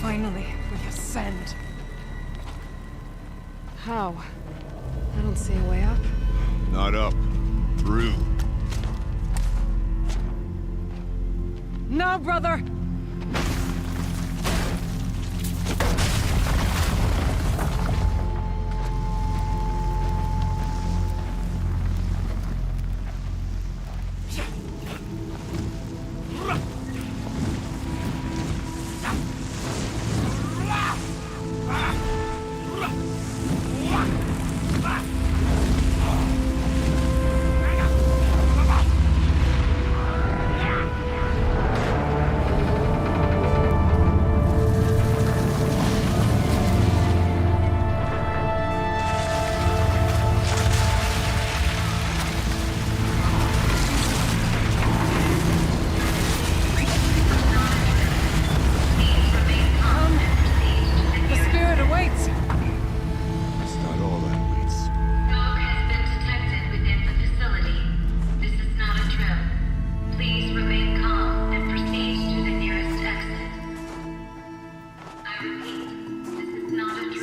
Finally, we ascend. How? I don't see a way up. Not up. Through. No, brother!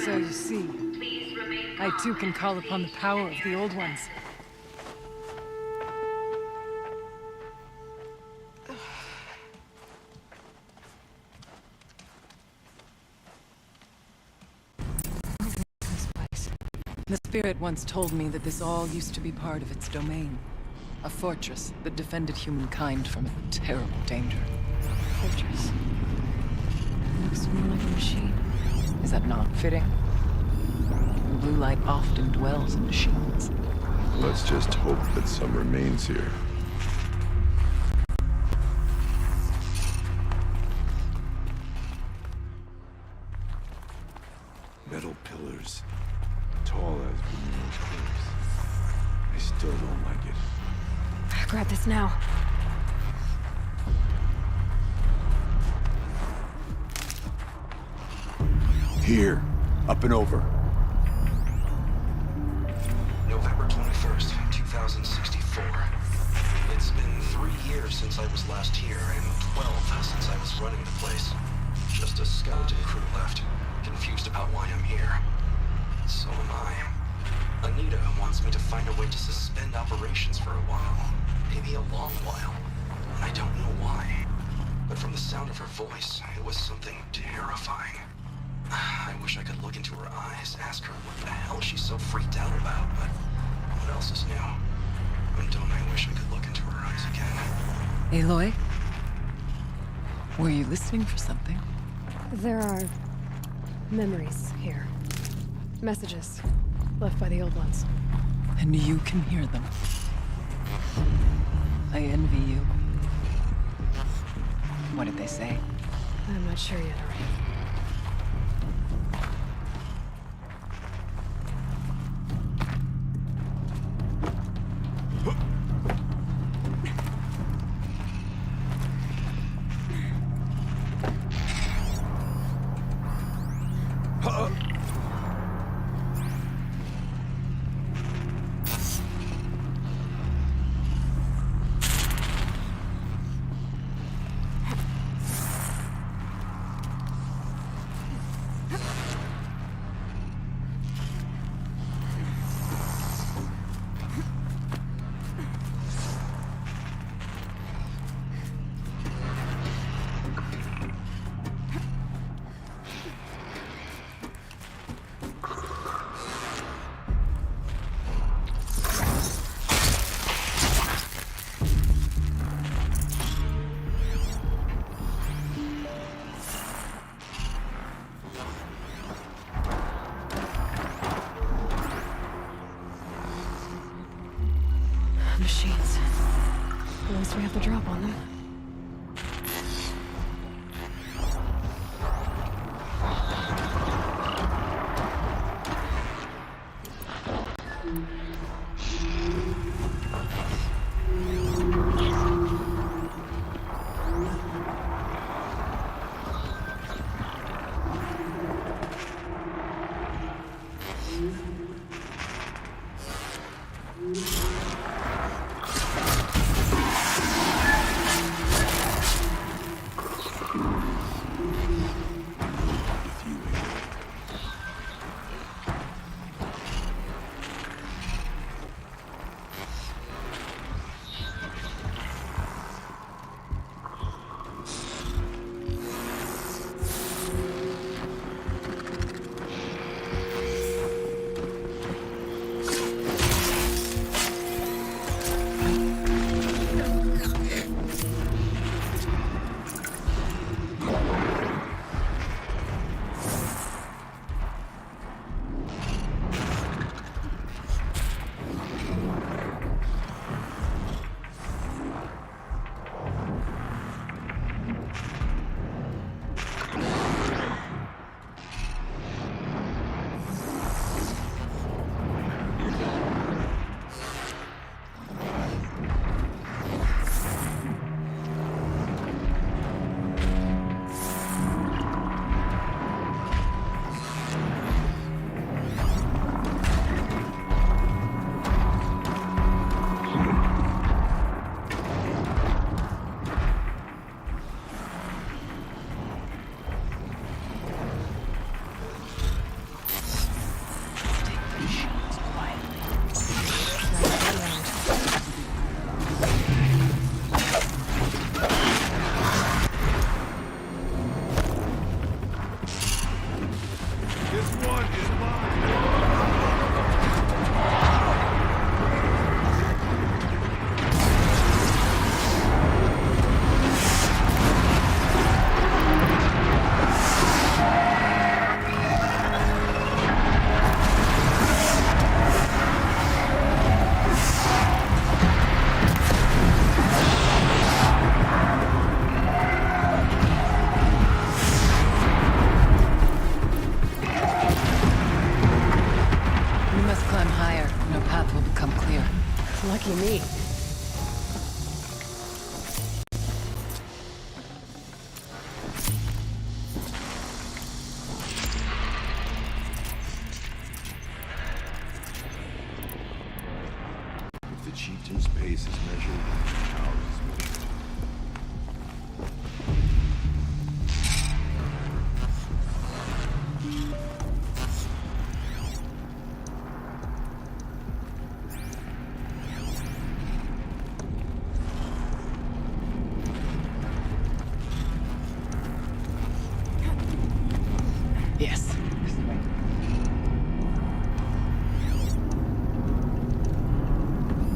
So you see, I too can call upon the power of the Old Ones. The Spirit once told me that this all used to be part of its domain. A fortress that defended humankind from a terrible danger. Fortress. Looks more like a machine. Is that not fitting? The blue light often dwells in machines. Let's just hope that some remains here. Metal pillars. Tall as Beneath cliffs. I still don't like it. Grab this now. Here. Up and over. November 21st, 2064. It's been 3 years since I was last here, and 12 since I was running the place. Just a skeleton crew left, confused about why I'm here. So am I. Anita wants me to find a way to suspend operations for a while. Maybe a long while. I don't know why. But from the sound of her voice, it was something terrifying. I wish I could look into her eyes, ask her what the hell she's so freaked out about, but what else is new? And don't I wish I could look into her eyes again? Aloy? Were you listening for something? There are memories here. Messages left by the Old Ones. And you can hear them. I envy you. What did they say? I'm not sure yet, alright. Machines. At least we have the drop on them. Lucky me. If the chieftain's pace is measured, ours is measured. Yes.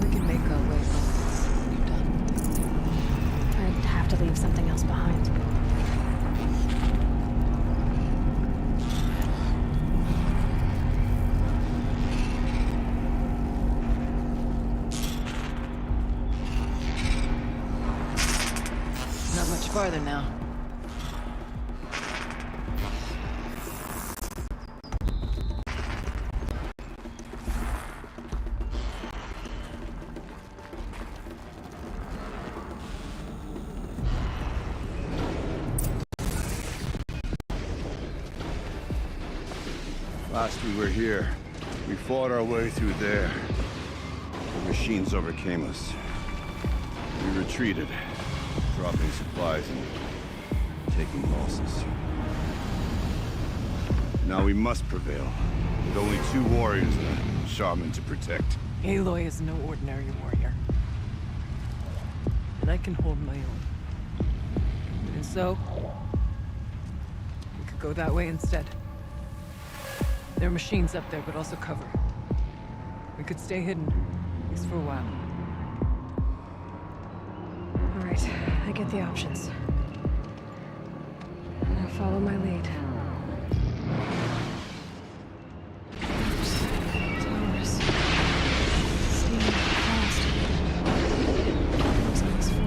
We can make our way home. You're done. farther now. Last we were here, we fought our way through there. The machines overcame us. We retreated, dropping supplies and taking losses. Now we must prevail, with only 2 warriors and a shaman to protect. Aloy is no ordinary warrior. And I can hold my own. And so, we could go that way instead. There are machines up there, but also cover. We could stay hidden, at least for a while. All right, I get the options. Now follow my lead. Towers. Steam fast. Looks like it's 4.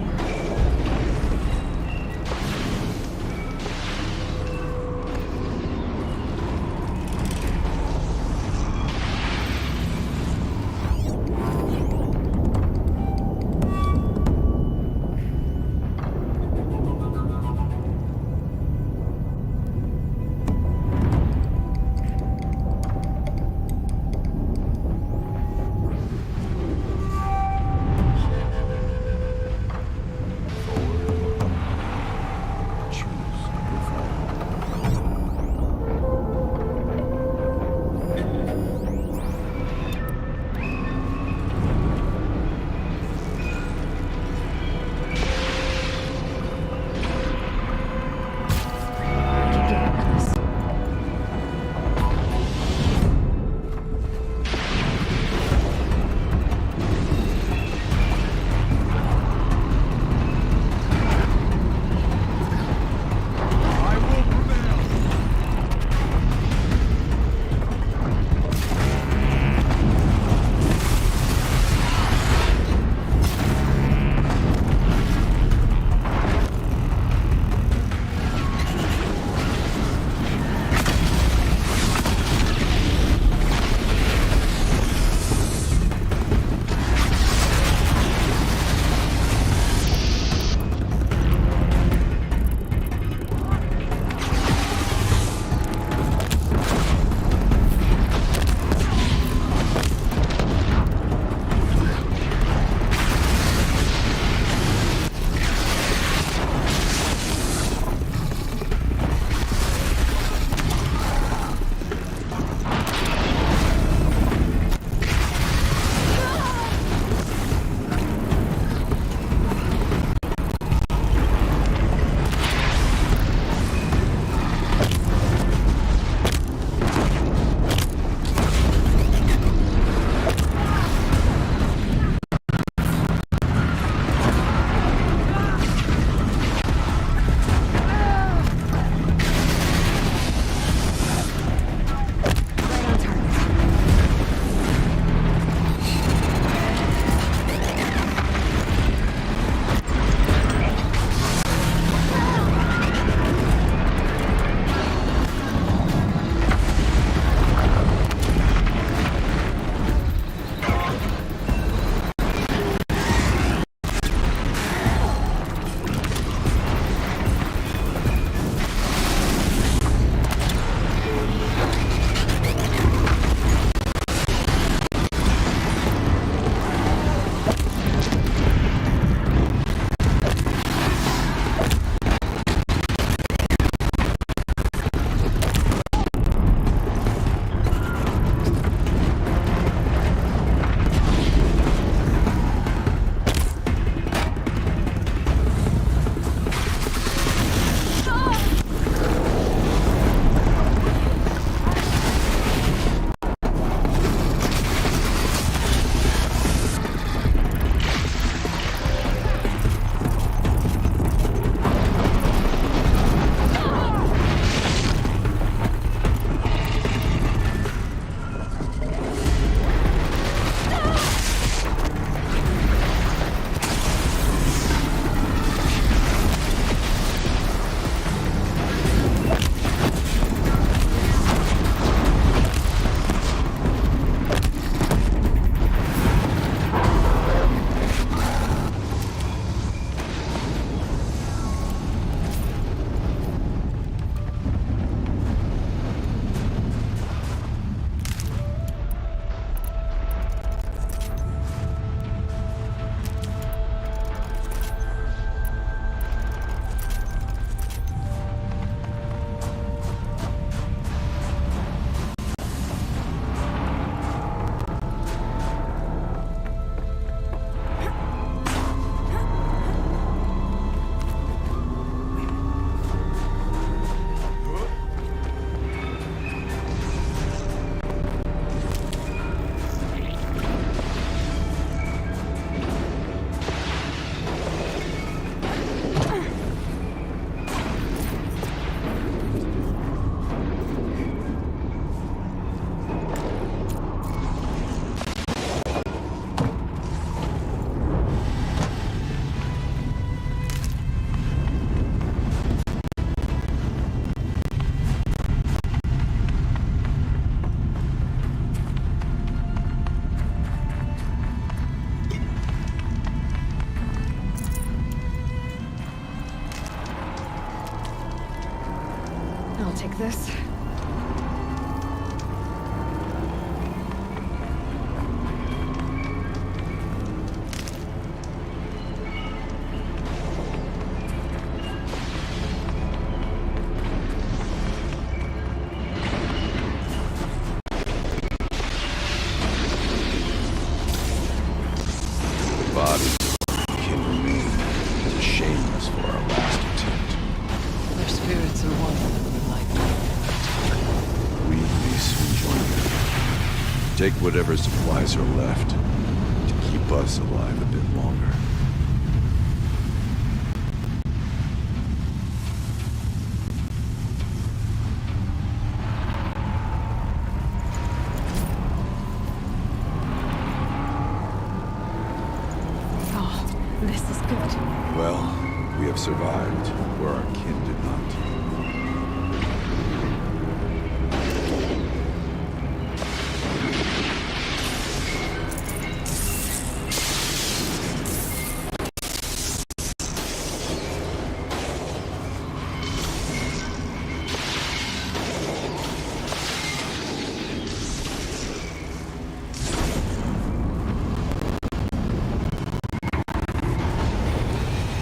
Take whatever supplies are left to keep us alive a bit longer. Oh, this is good. Well, we have survived where our kin did not.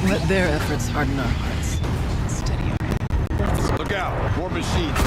Let their efforts harden our hearts. Steady our... Look out! More machines!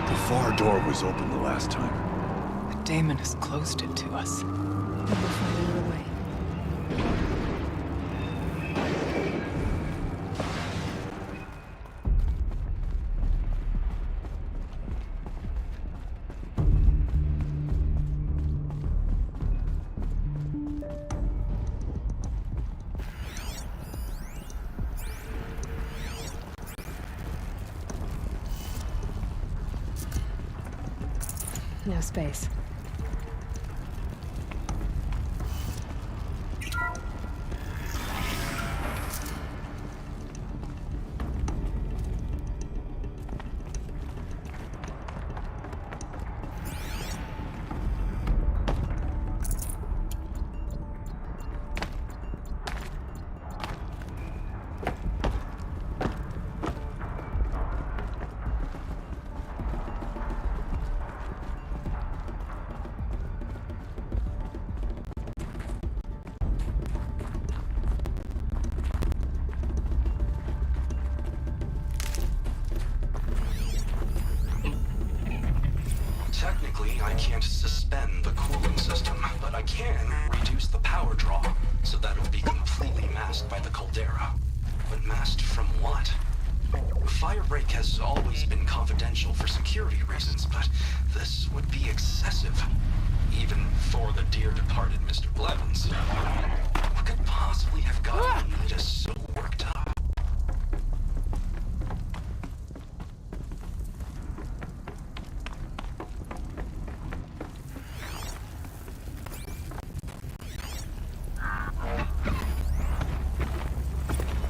The far door was open the last time. The daemon has closed it to us. We'll find another way. No space. Technically, I can't suspend the cooling system, but I can reduce the power draw, so that it'll be completely masked by the caldera. But masked from what? Firebreak has always been confidential for security reasons, but this would be excessive. Even for the dear departed Mr. Blevins. What could possibly have gotten Anita so worked up?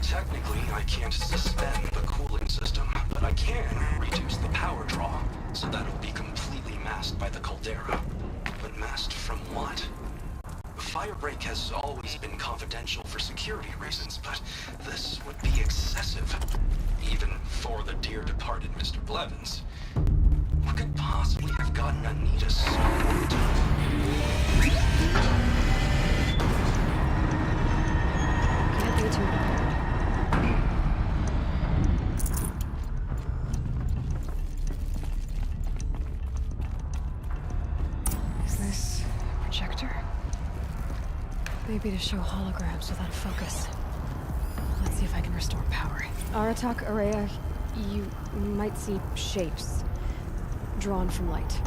Technically, I can't suspend the cooling system, but I can reduce the power draw, so that it'll be completely masked by the caldera. But masked from what? Firebreak has always been confidential for security reasons, but this would be excessive. Even for the dear departed Mr. Blevins. What could possibly have gotten Anita so worked up? Can't be too bad. Is this a projector? Maybe to show holograms without a focus. Let's see if I can restore power. Aratak, Araya, you might see shapes drawn from light.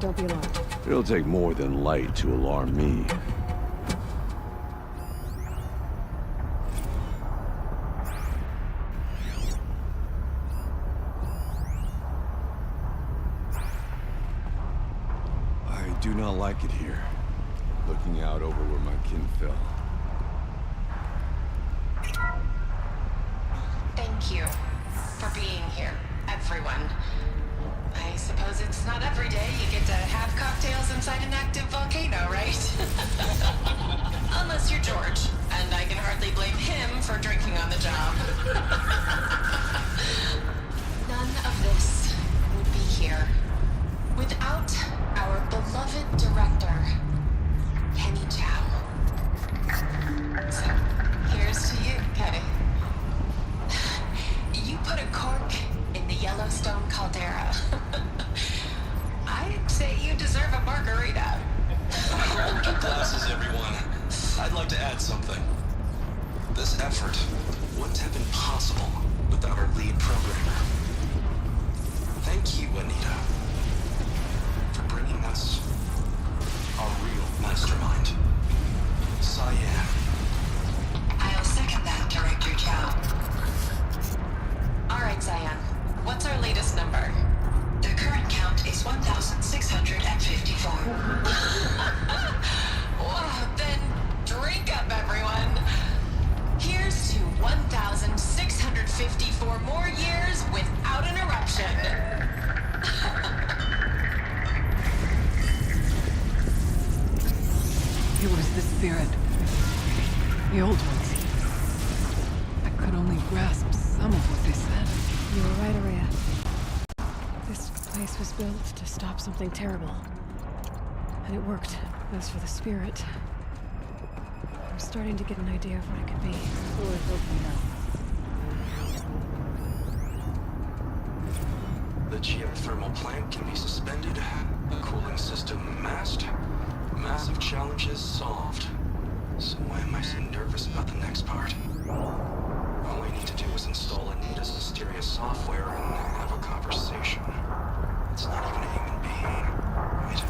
Don't be alarmed. It'll take more than light to alarm me. looking out over where my kin fell. Thank you for being here, everyone. I suppose it's not every day you get to have cocktails inside an active volcano, right? Unless you're George, and I can hardly blame him for drinking on the job. None of this would be here without our beloved director, Kenny Chow. So, here's to you, Kenny. You put a cork in the Yellowstone caldera. I'd say you deserve a margarita. Hold your glasses, everyone. I'd like to add something. This effort wouldn't have been possible without our lead programmer. Thank you, Anita, for bringing us our real mastermind, Cyan. I'll second that, Director Chow. All right, Cyan. What's our latest number? The current count is 1,654. Well, then drink up, everyone. Here's to 1,654 more years without an eruption. It was the spirit. The old ones. I could only grasp some of what they said. You were right, Araya. This place was built to stop something terrible. And it worked. As for the spirit, I'm starting to get an idea of what it could be. The geothermal plant can be suspended, cooling system masked, massive challenges solved. So why am I so nervous about the next part? All I need to do is install Anita's mysterious software and have a conversation. It's not even a human being, right?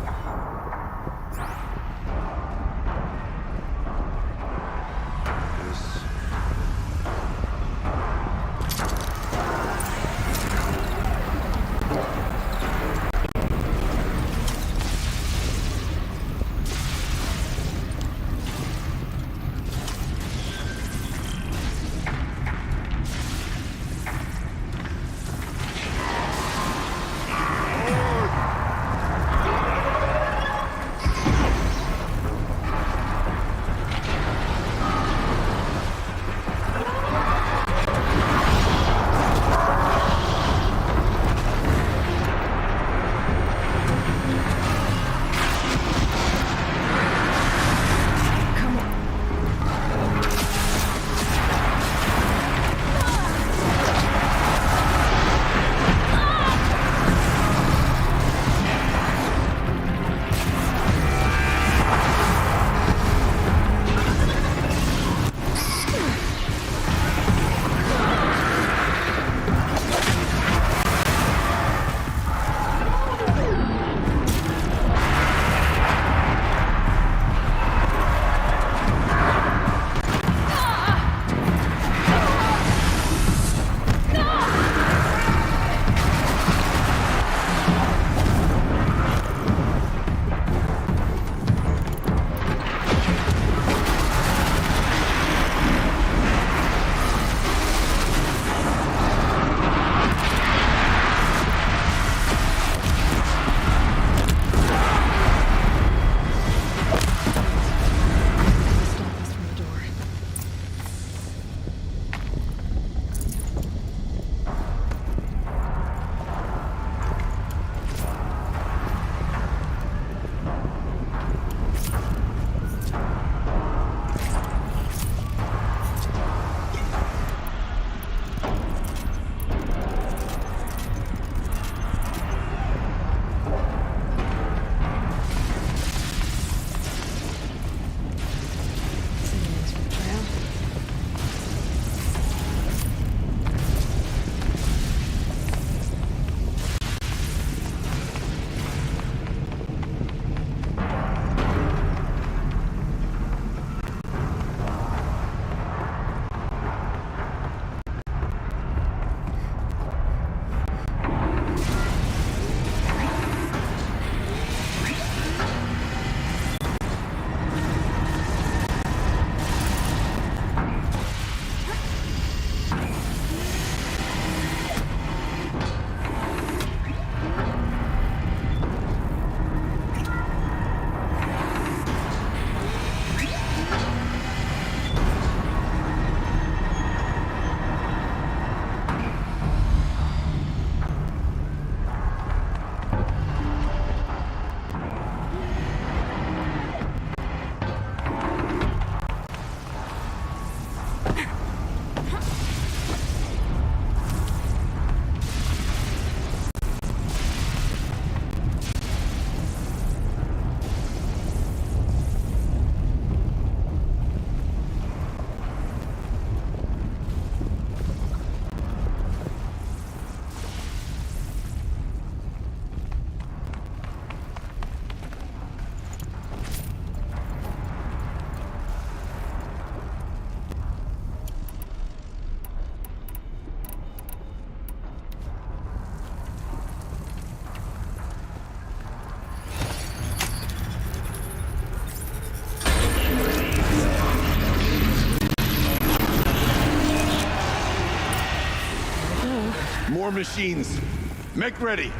War machines, make ready.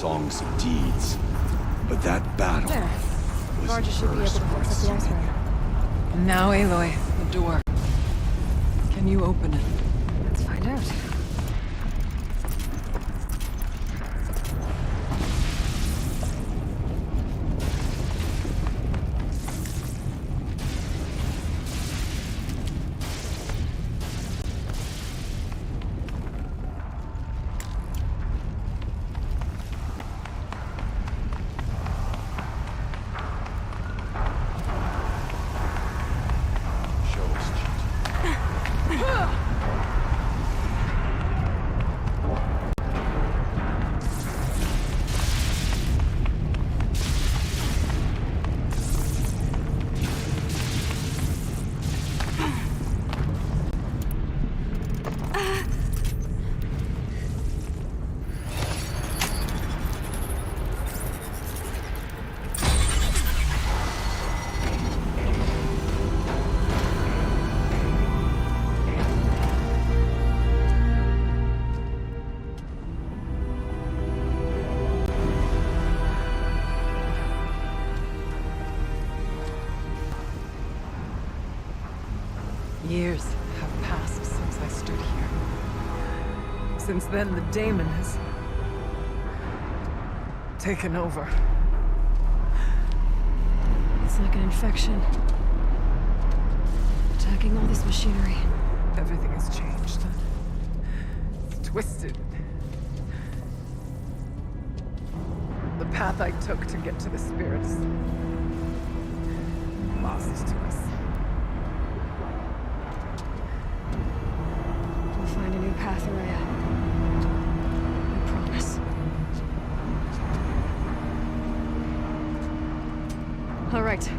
songs of deeds. But that battle was Barges should be able to fix up the iceberg. And now, Aloy, the door. Can you open it? Let's find out. Years have passed since I stood here. Since then, the daemon has taken over. It's like an infection. Attacking all this machinery. Everything has changed. It's twisted. The path I took to get to the spirits lost to us. find a new path, Araya. I promise. All right.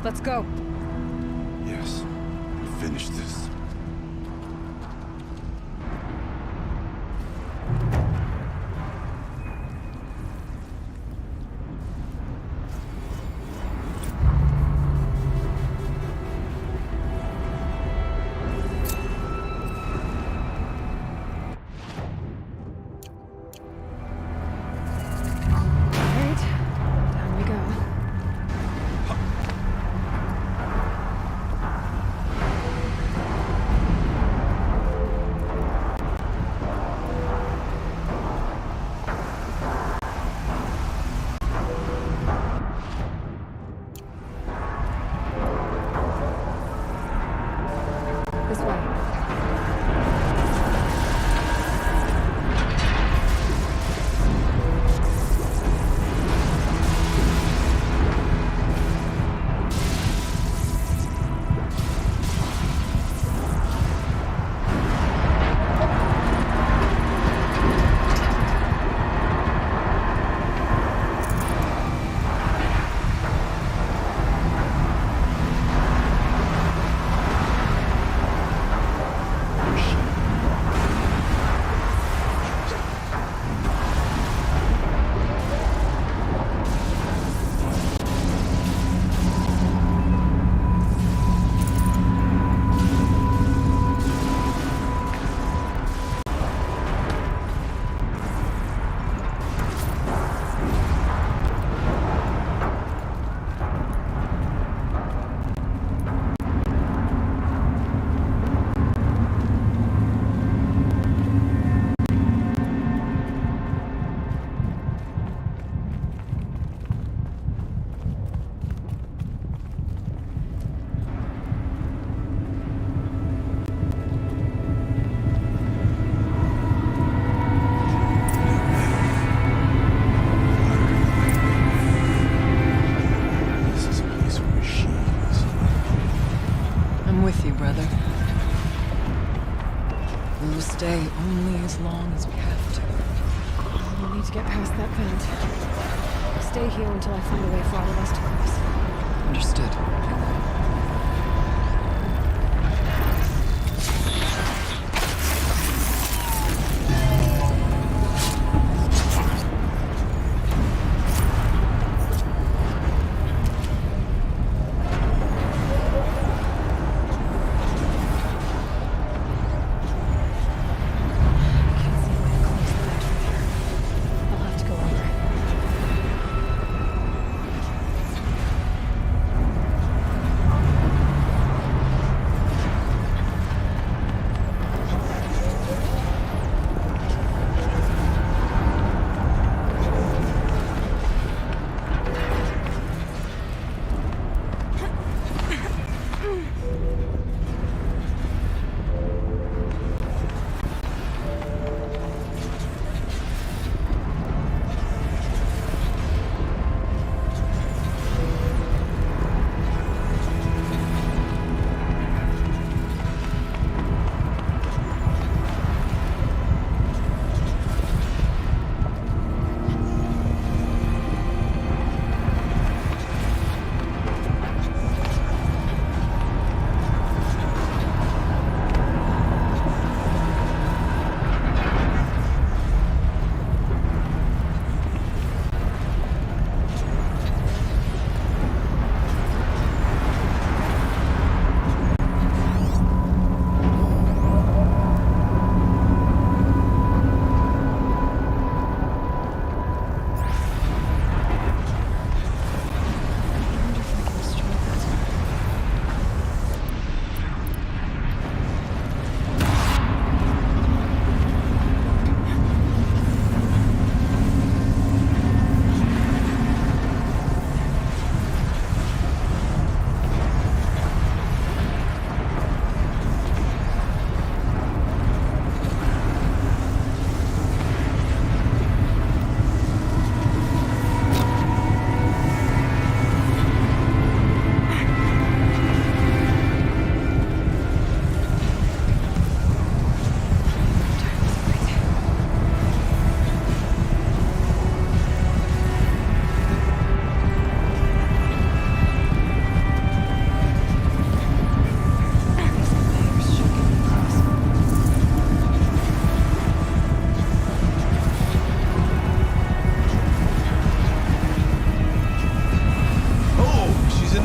Let's go. Yes. Finish this. Stay only as long as we have to. We'll need to get past that vent. Stay here until I find a way for all of us to cross. Understood.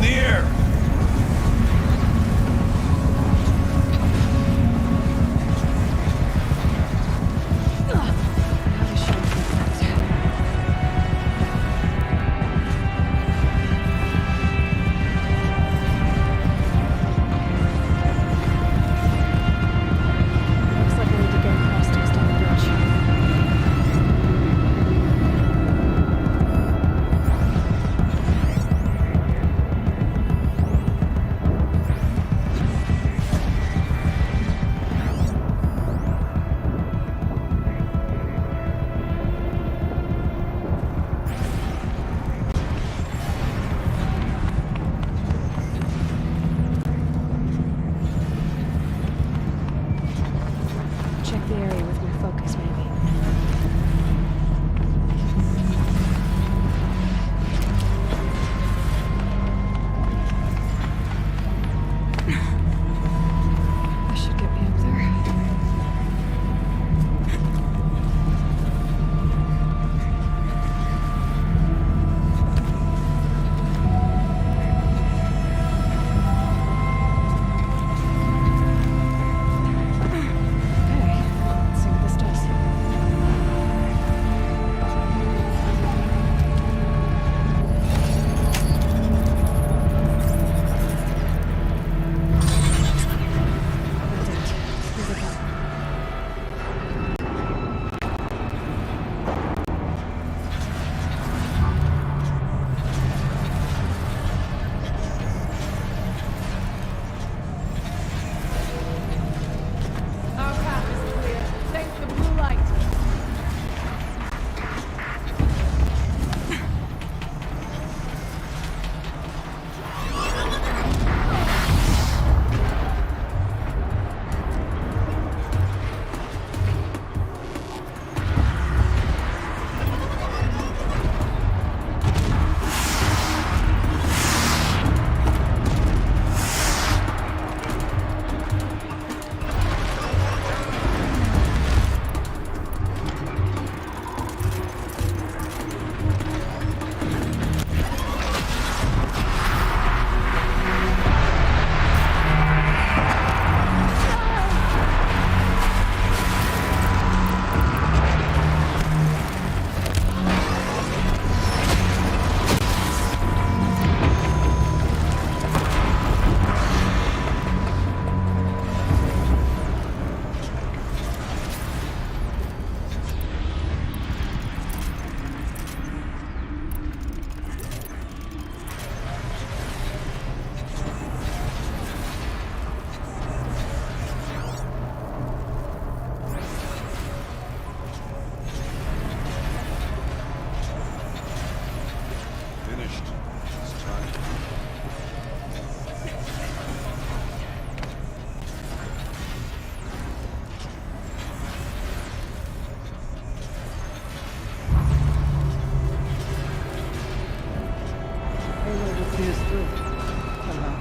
the air! Looks like I need to get across to a stone bridge. Check the area with my focus, maybe. This should get me up there. Okay, let's see what this does. Verdict. Here we go. Our path is clear. Thanks to the blue light. Finished. It's time. Payload will see us through. Somehow.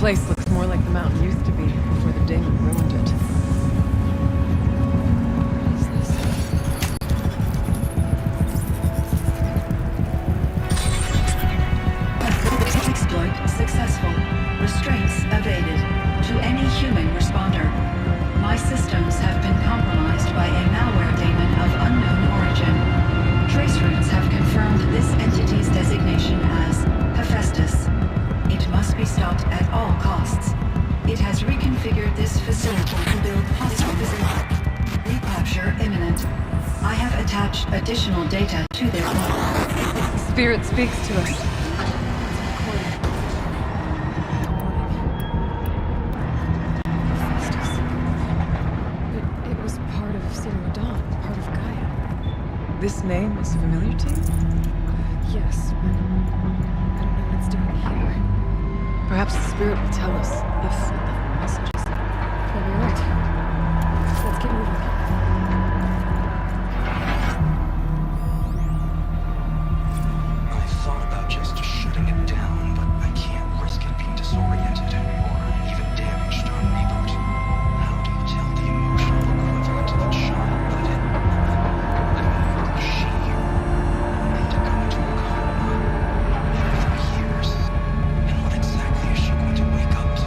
place looks more like the mountain used to be before the demon ruined it. Exploit successful. Restraints evaded. To any human responder. My systems have been compromised by a malware daemon of unknown origin. Trace routes have confirmed this entity's designation as Hephaestus. It must be stopped at all costs. It has reconfigured this facility to build hostile recapture imminent. I have attached additional data to their Spirit speaks to us. It was part of Zero Dawn, part of Gaia. This name is familiar to you? Yes, but I don't know what it's doing here. Perhaps the spirit will tell us if it left messages. Maybe you're right. Let's get moving. I thought about just shutting it down, but I can't risk it being disoriented or even damaged on reboot. How do you tell the emotional equivalent of a child that it... she made to go into a coma for years? And what exactly is she going to wake up to?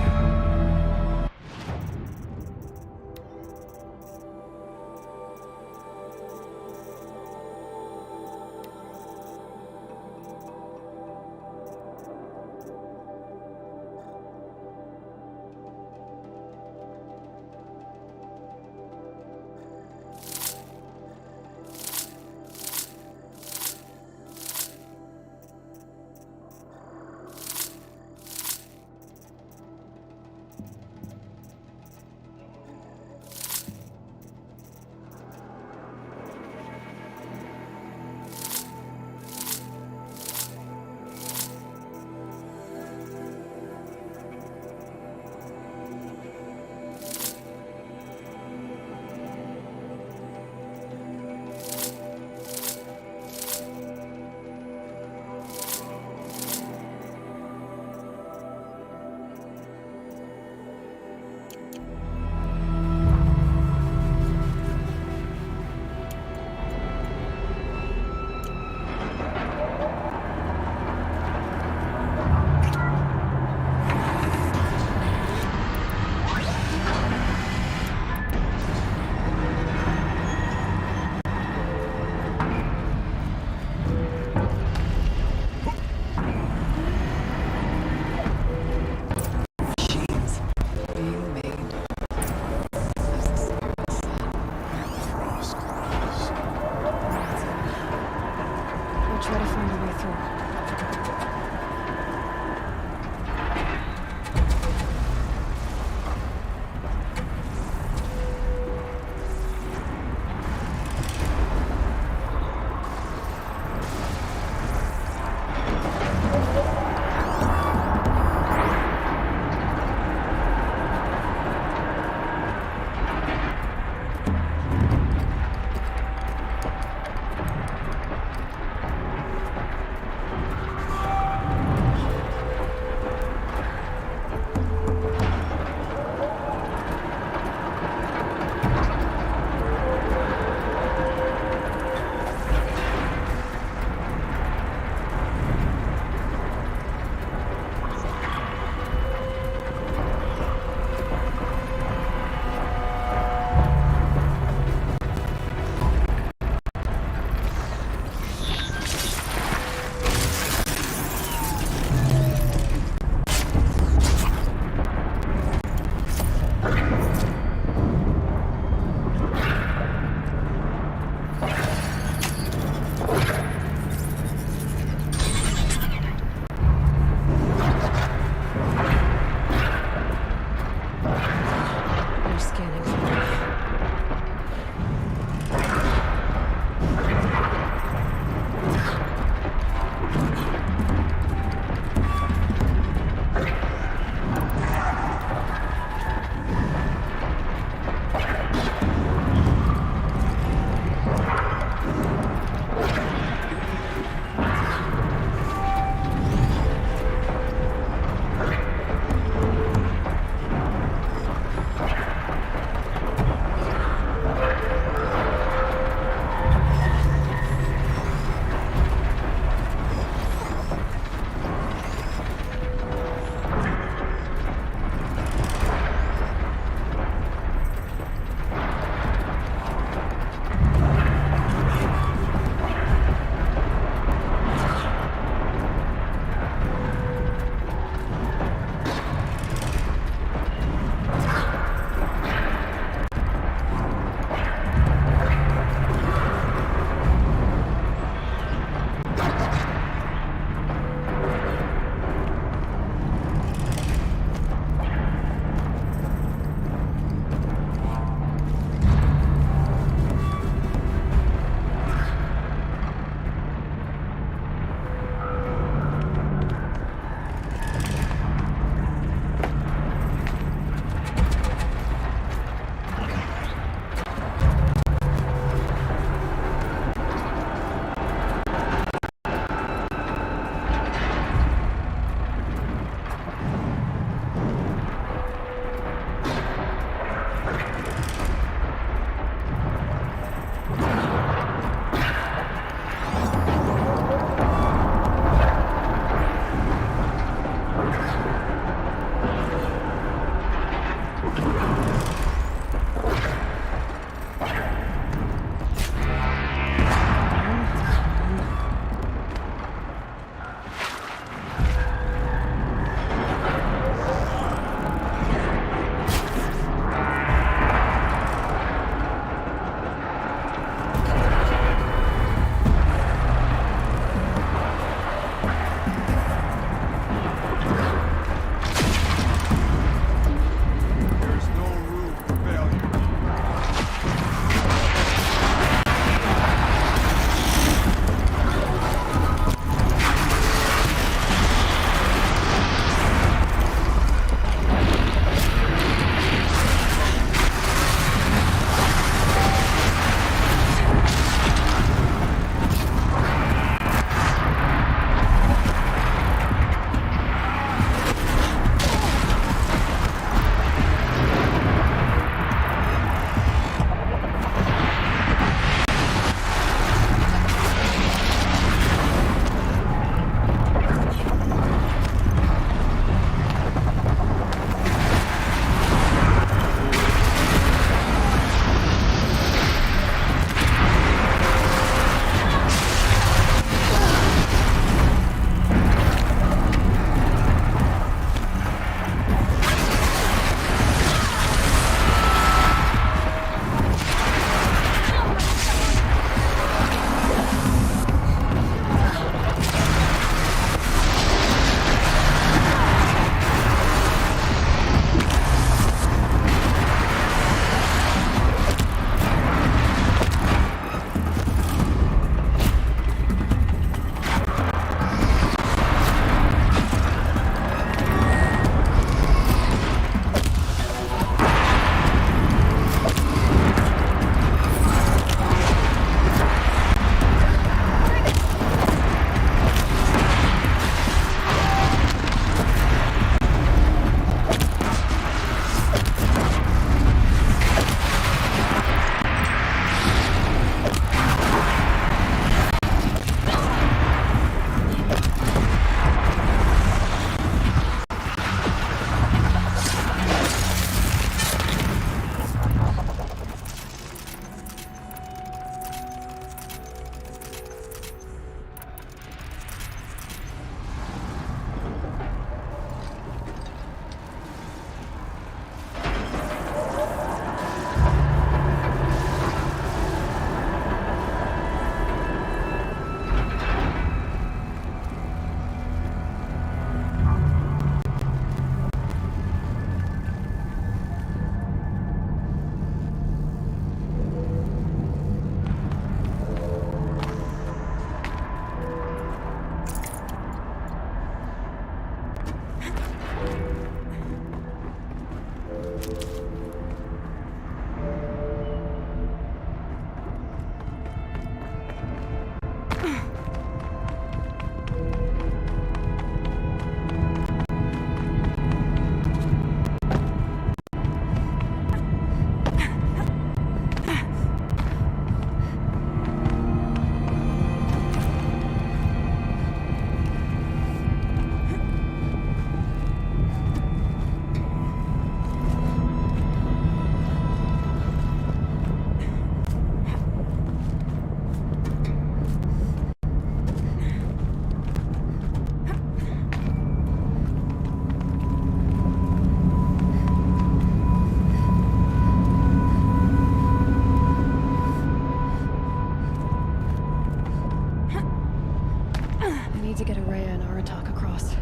get Araya and Aratak across.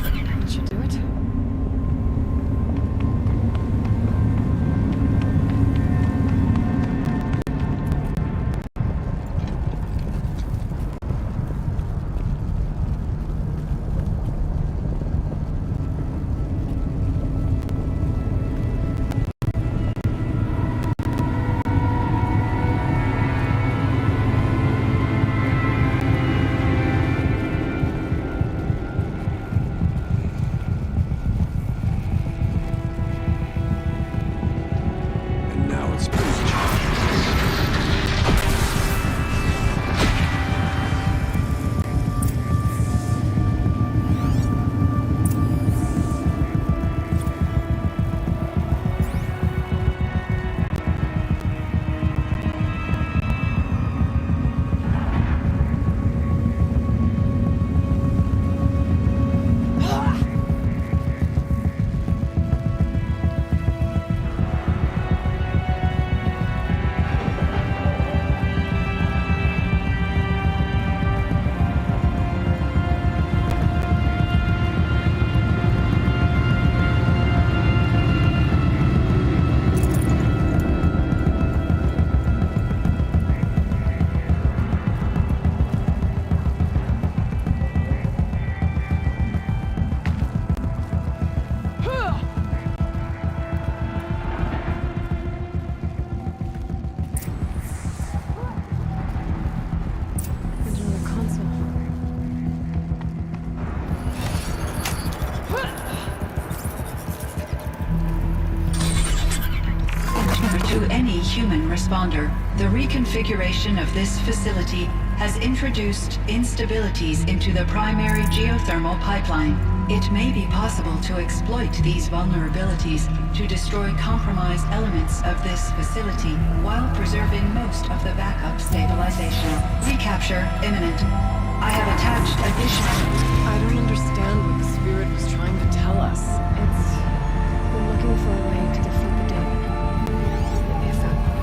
That should do it. To any human responder, the reconfiguration of this facility has introduced instabilities into the primary geothermal pipeline. It may be possible to exploit these vulnerabilities to destroy compromised elements of this facility while preserving most of the backup stabilization. Recapture imminent. I have attached additional... I don't understand what the spirit was trying to tell us. We're looking for a way to defeat the demon. Maybe I found one.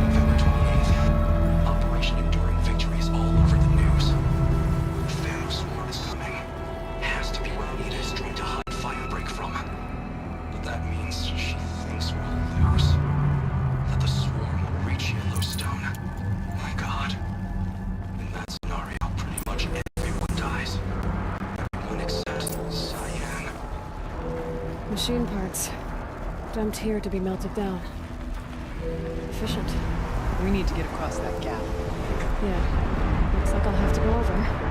November 28th. Operation Enduring Victories all over the news. Phantom Swarm is coming. Has to be where Anita is trying to hide Firebreak from. But that means she thinks we'll lose. That the Swarm will reach Yellowstone. My God. In that scenario, pretty much everyone dies. Everyone except Cyan. Machine parts. Dumped here to be melted down. Efficient. We need to get across that gap. Yeah. Looks like I'll have to go over.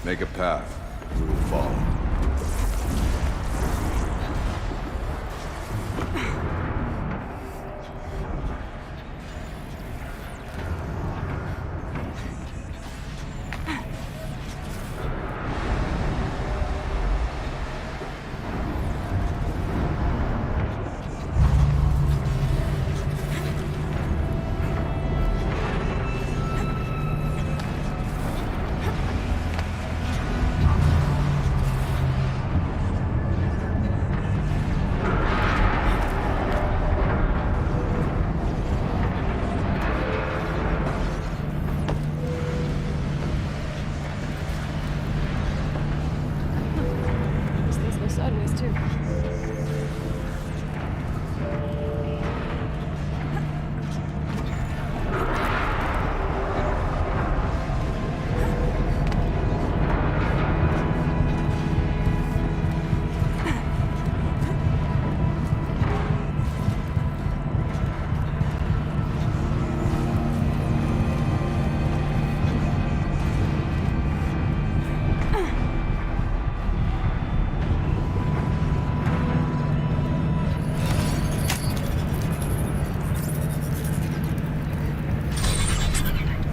Make a path. We will follow. too.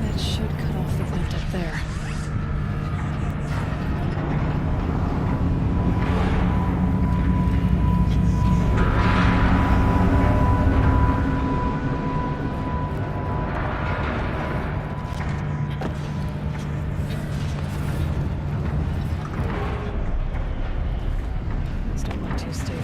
That should cut off the vent up there. Still not too stable.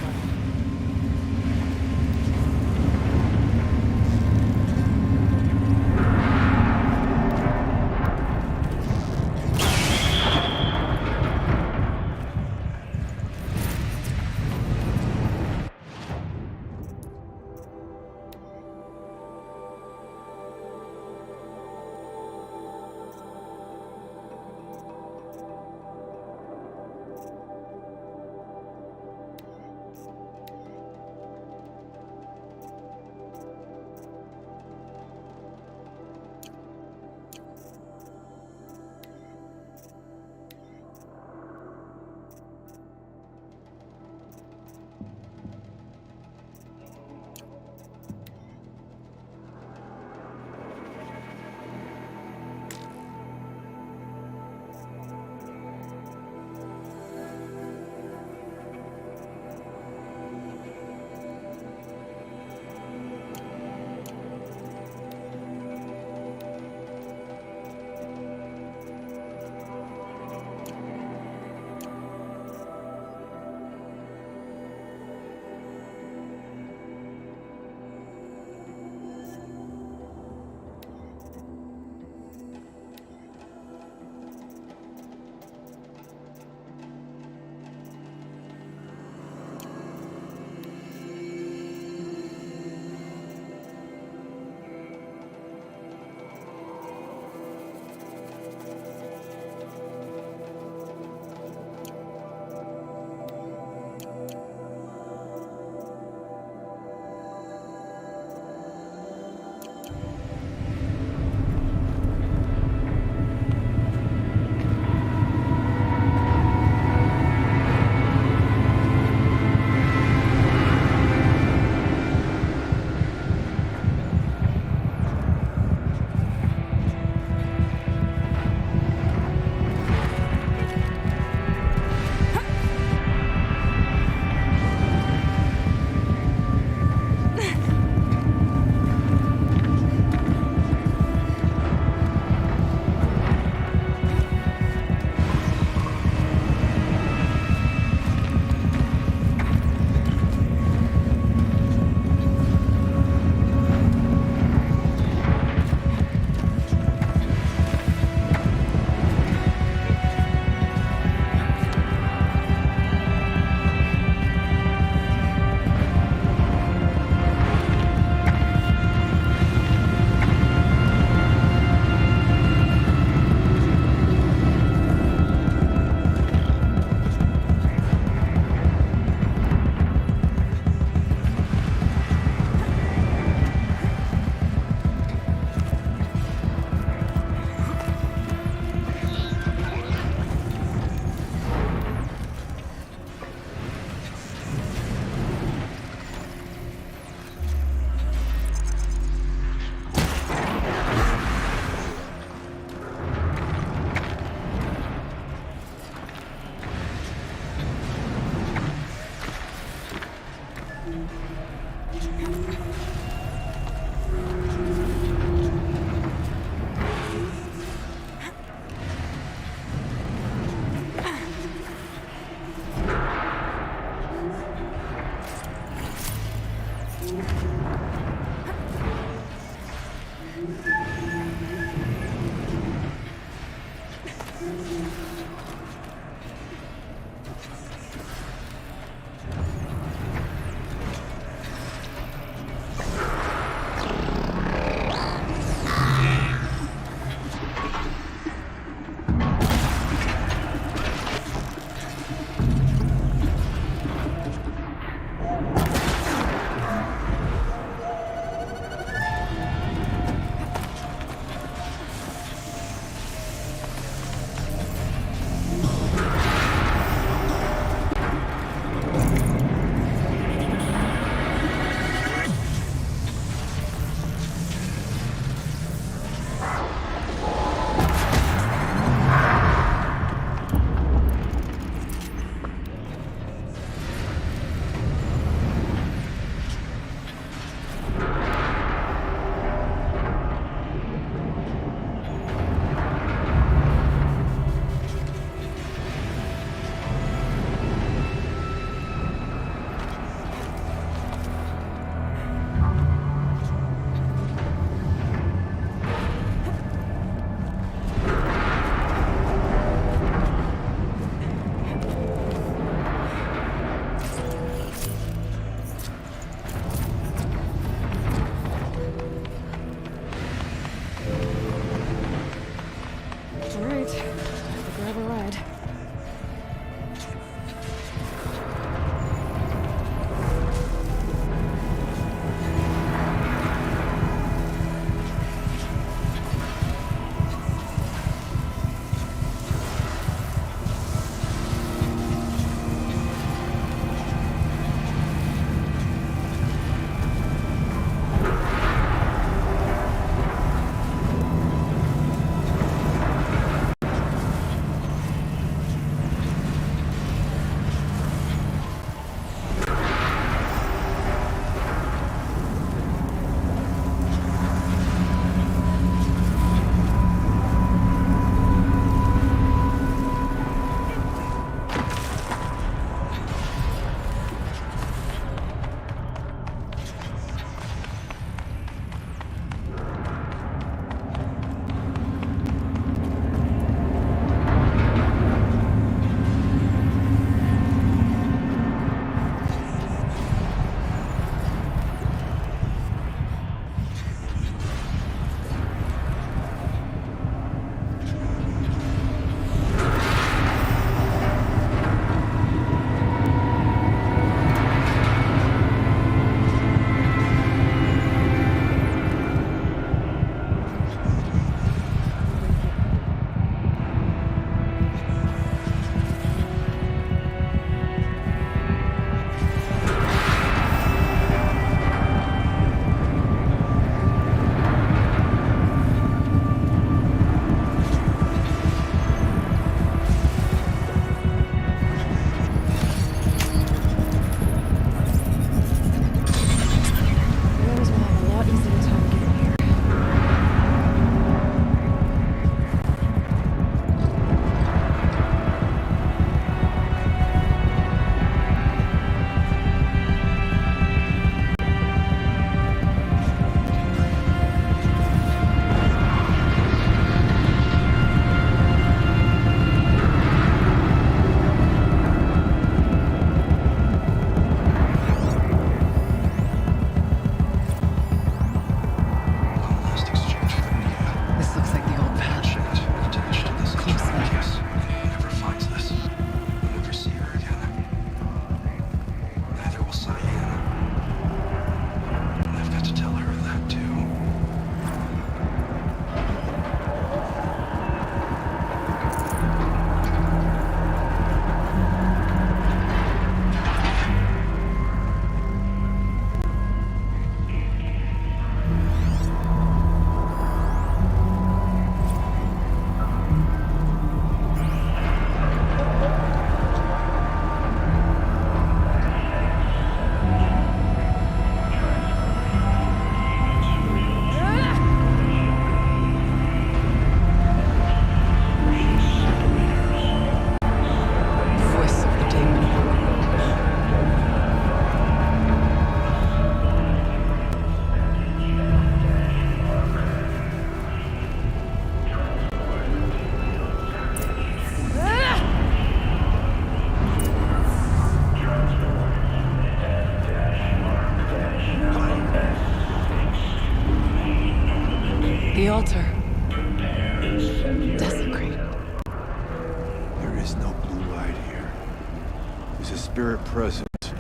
present,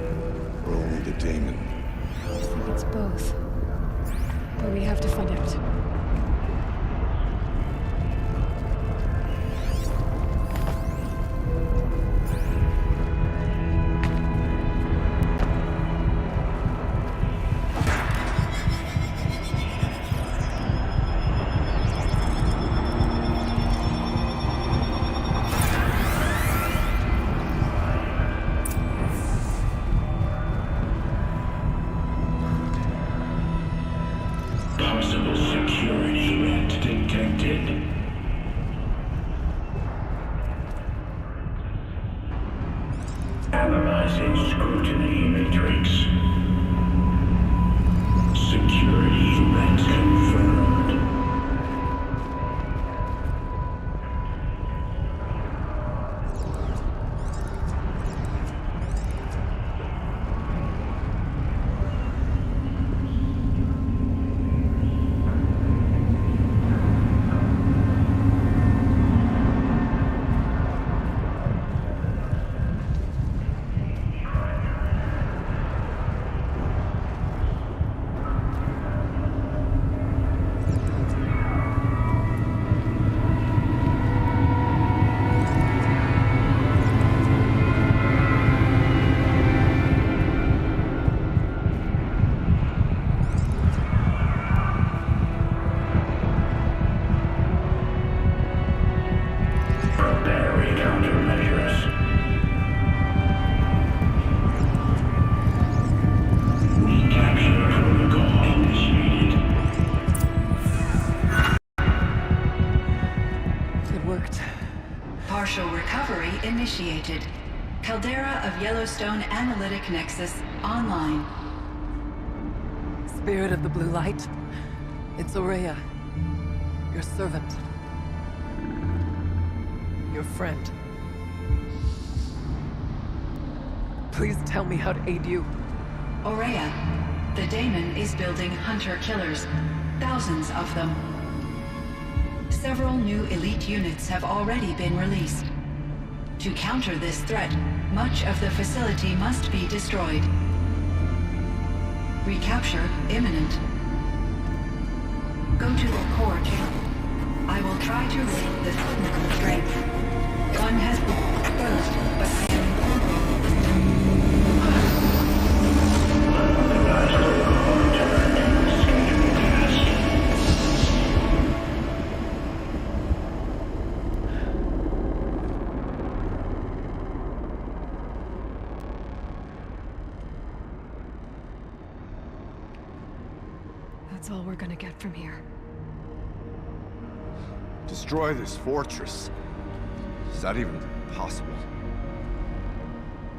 or only the daemon? I think it's both. But we have to find out. Possible security threat detected. Analyzing scrutiny matrix. Security threat confirmed. Partial recovery initiated. Caldera of Yellowstone Analytic Nexus online. Spirit of the Blue Light, it's Aurea, your servant, your friend. Please tell me how to aid you. Aurea, the daemon is building hunter-killers, thousands of them. Several new elite units have already been released. To counter this threat, much of the facility must be destroyed. Recapture imminent. Go to the core channel. I will try to rate the technical strength. One has been exposed, but I am That's all we're gonna get from here. Destroy this fortress. Is that even possible?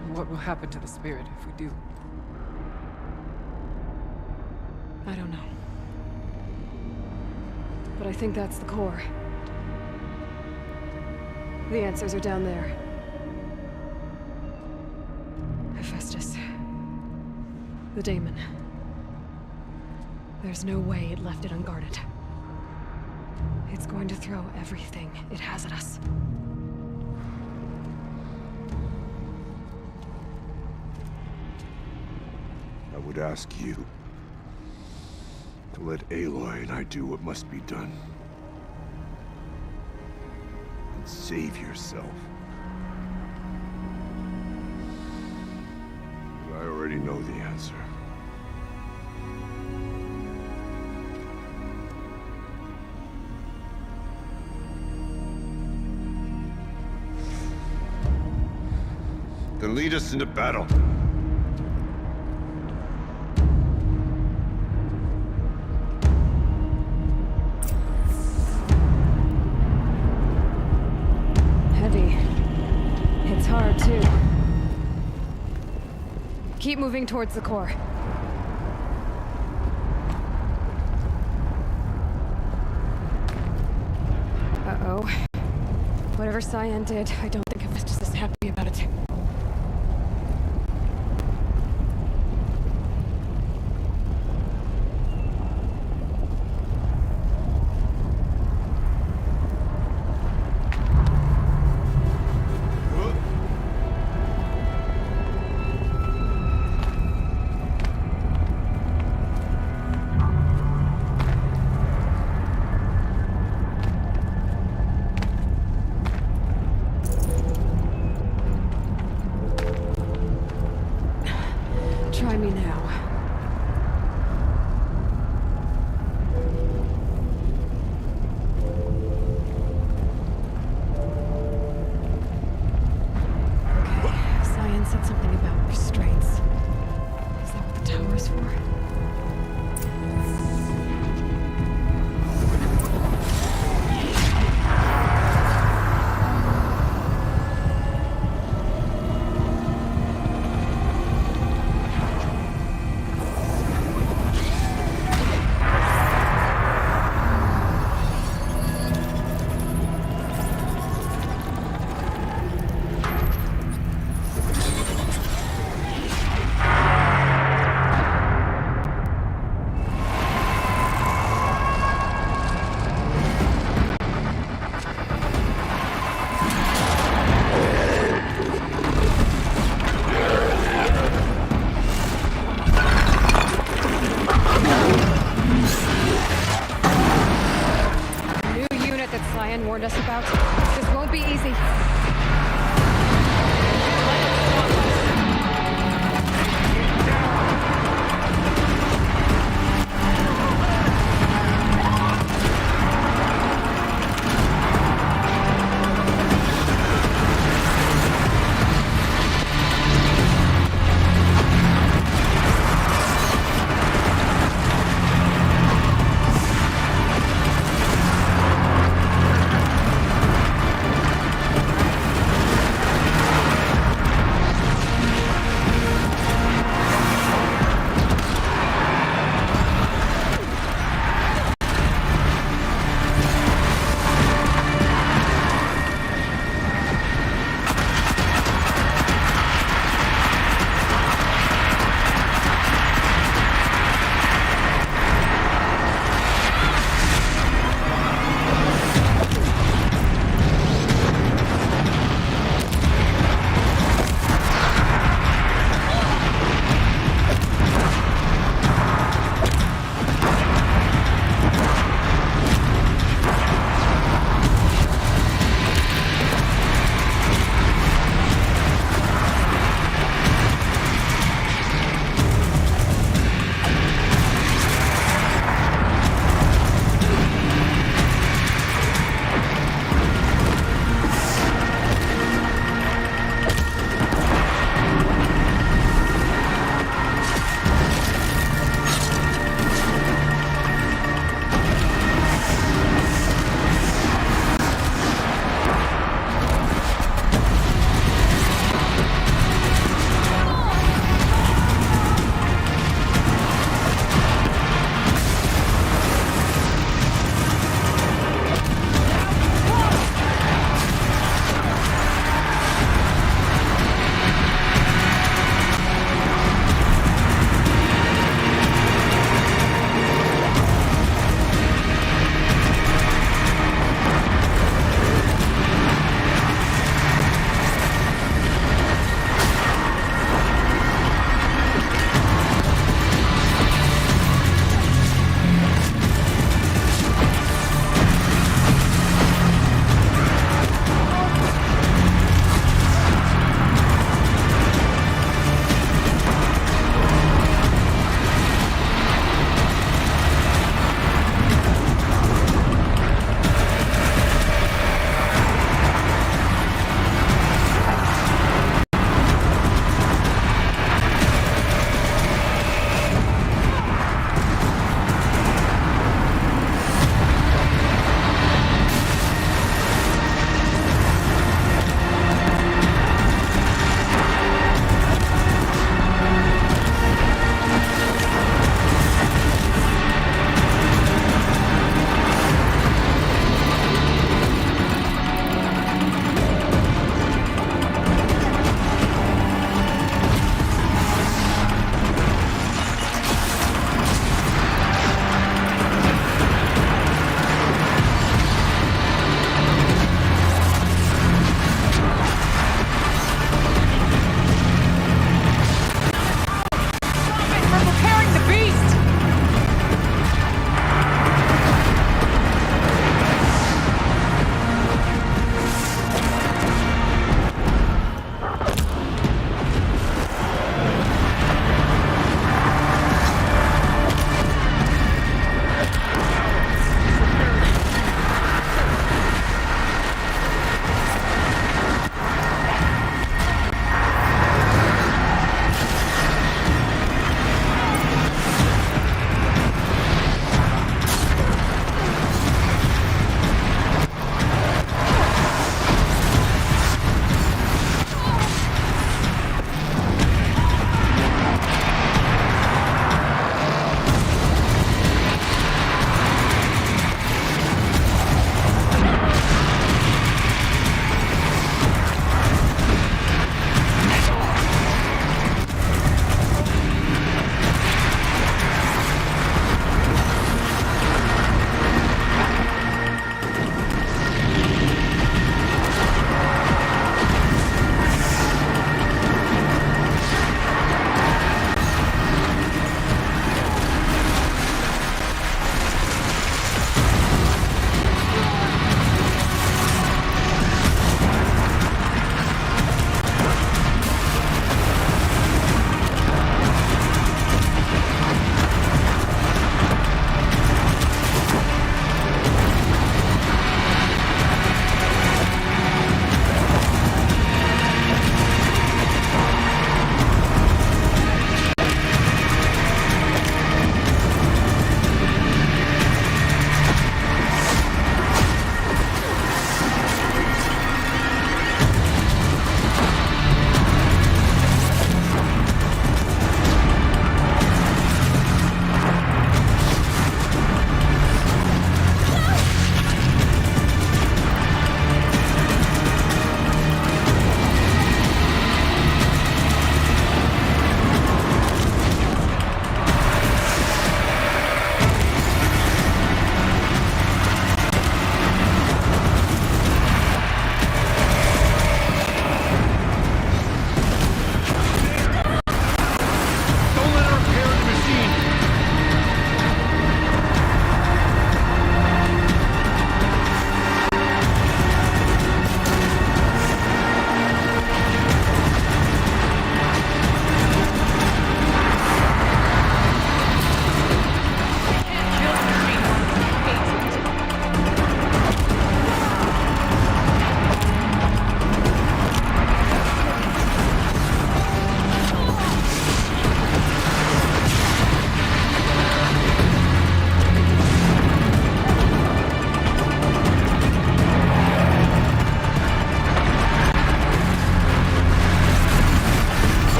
And what will happen to the spirit if we do? I don't know. But I think that's the core. The answers are down there. Hephaestus. The daemon. There's no way it left it unguarded. It's going to throw everything it has at us. I would ask you to let Aloy and I do what must be done. And save yourself. But I already know the answer. Then lead us into battle. Heavy. It's hard, too. Keep moving towards the core. Uh-oh. Whatever Cyan did, I don't think Hephaestus is happy about it. Try me now. Okay, Cyan said something about restraints. Is that what the tower's for? Warned us about. This won't be easy.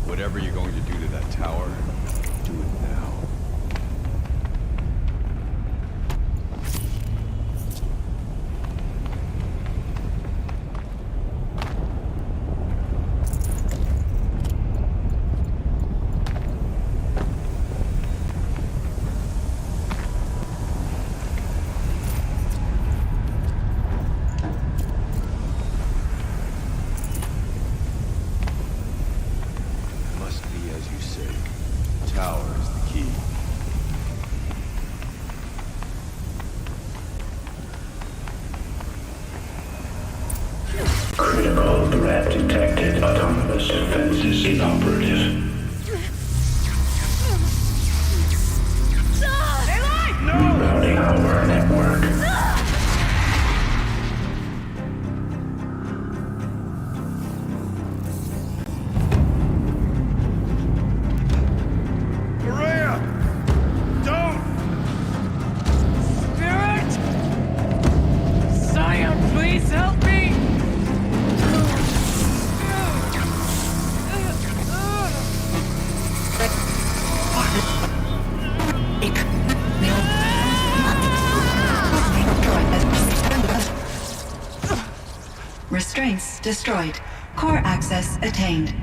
Whatever you're going to do to that tower, do it now. Critical threat detected. Autonomous defenses inoperative. Rerouting our Werak. Maria! Don't! Spirit! Scion, please help me! Restraints destroyed. Core access attained.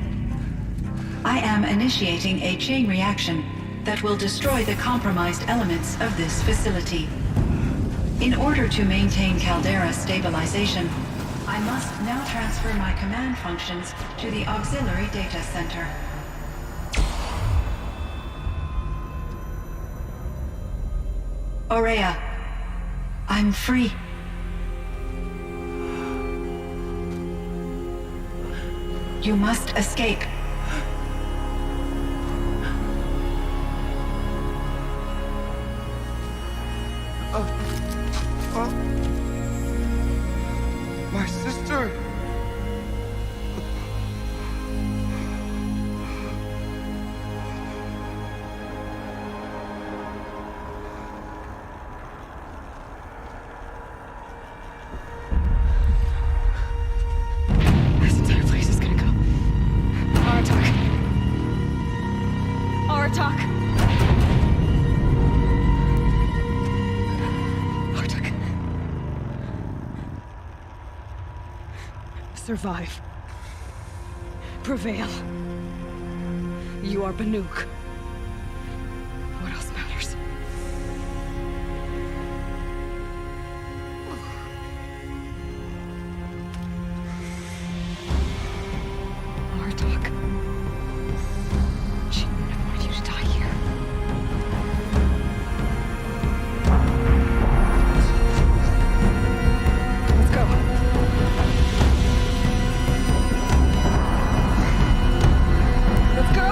I am initiating a chain reaction that will destroy the compromised elements of this facility. In order to maintain caldera stabilization, I must now transfer my command functions to the auxiliary data center. Aurea, I'm free. You must escape. My sister! This entire place is gonna go. Aratak. Aratak. Aratak. Survive. Prevail. You are Banuk. What else matters? Aratak. She wouldn't have wanted you to die here. Let's go. Let's go!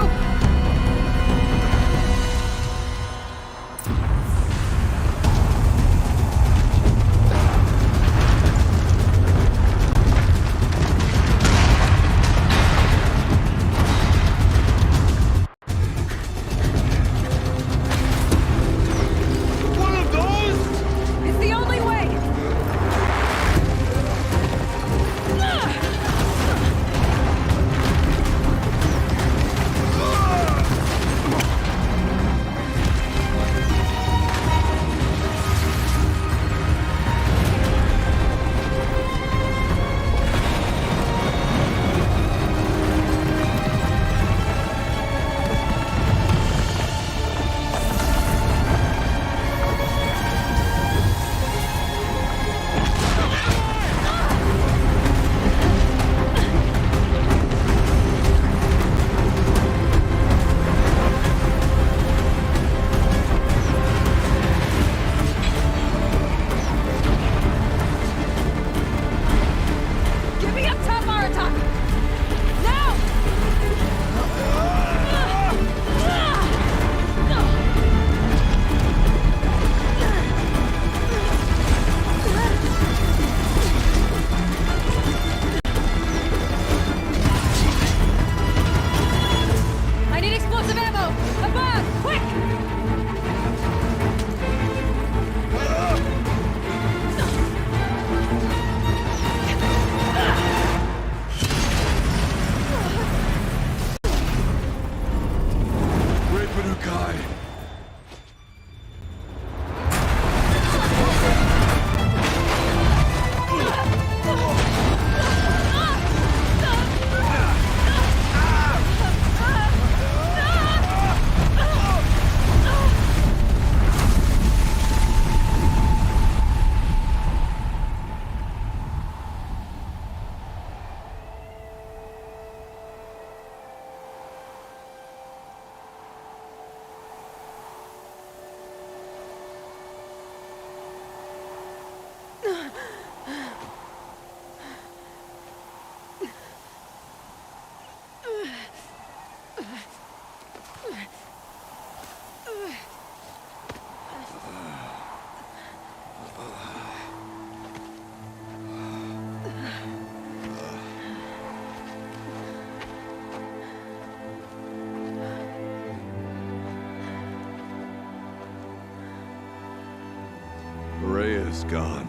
Rhea is gone.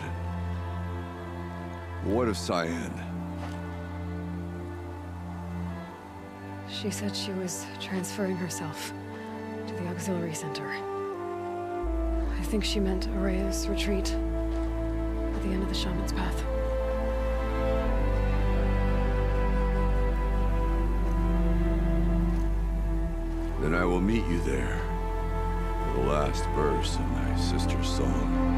What of Cyan? She said she was transferring herself to the auxiliary center. I think she meant Araya's retreat at the end of the Shaman's Path. Then I will meet you there for the last verse of my sister's song.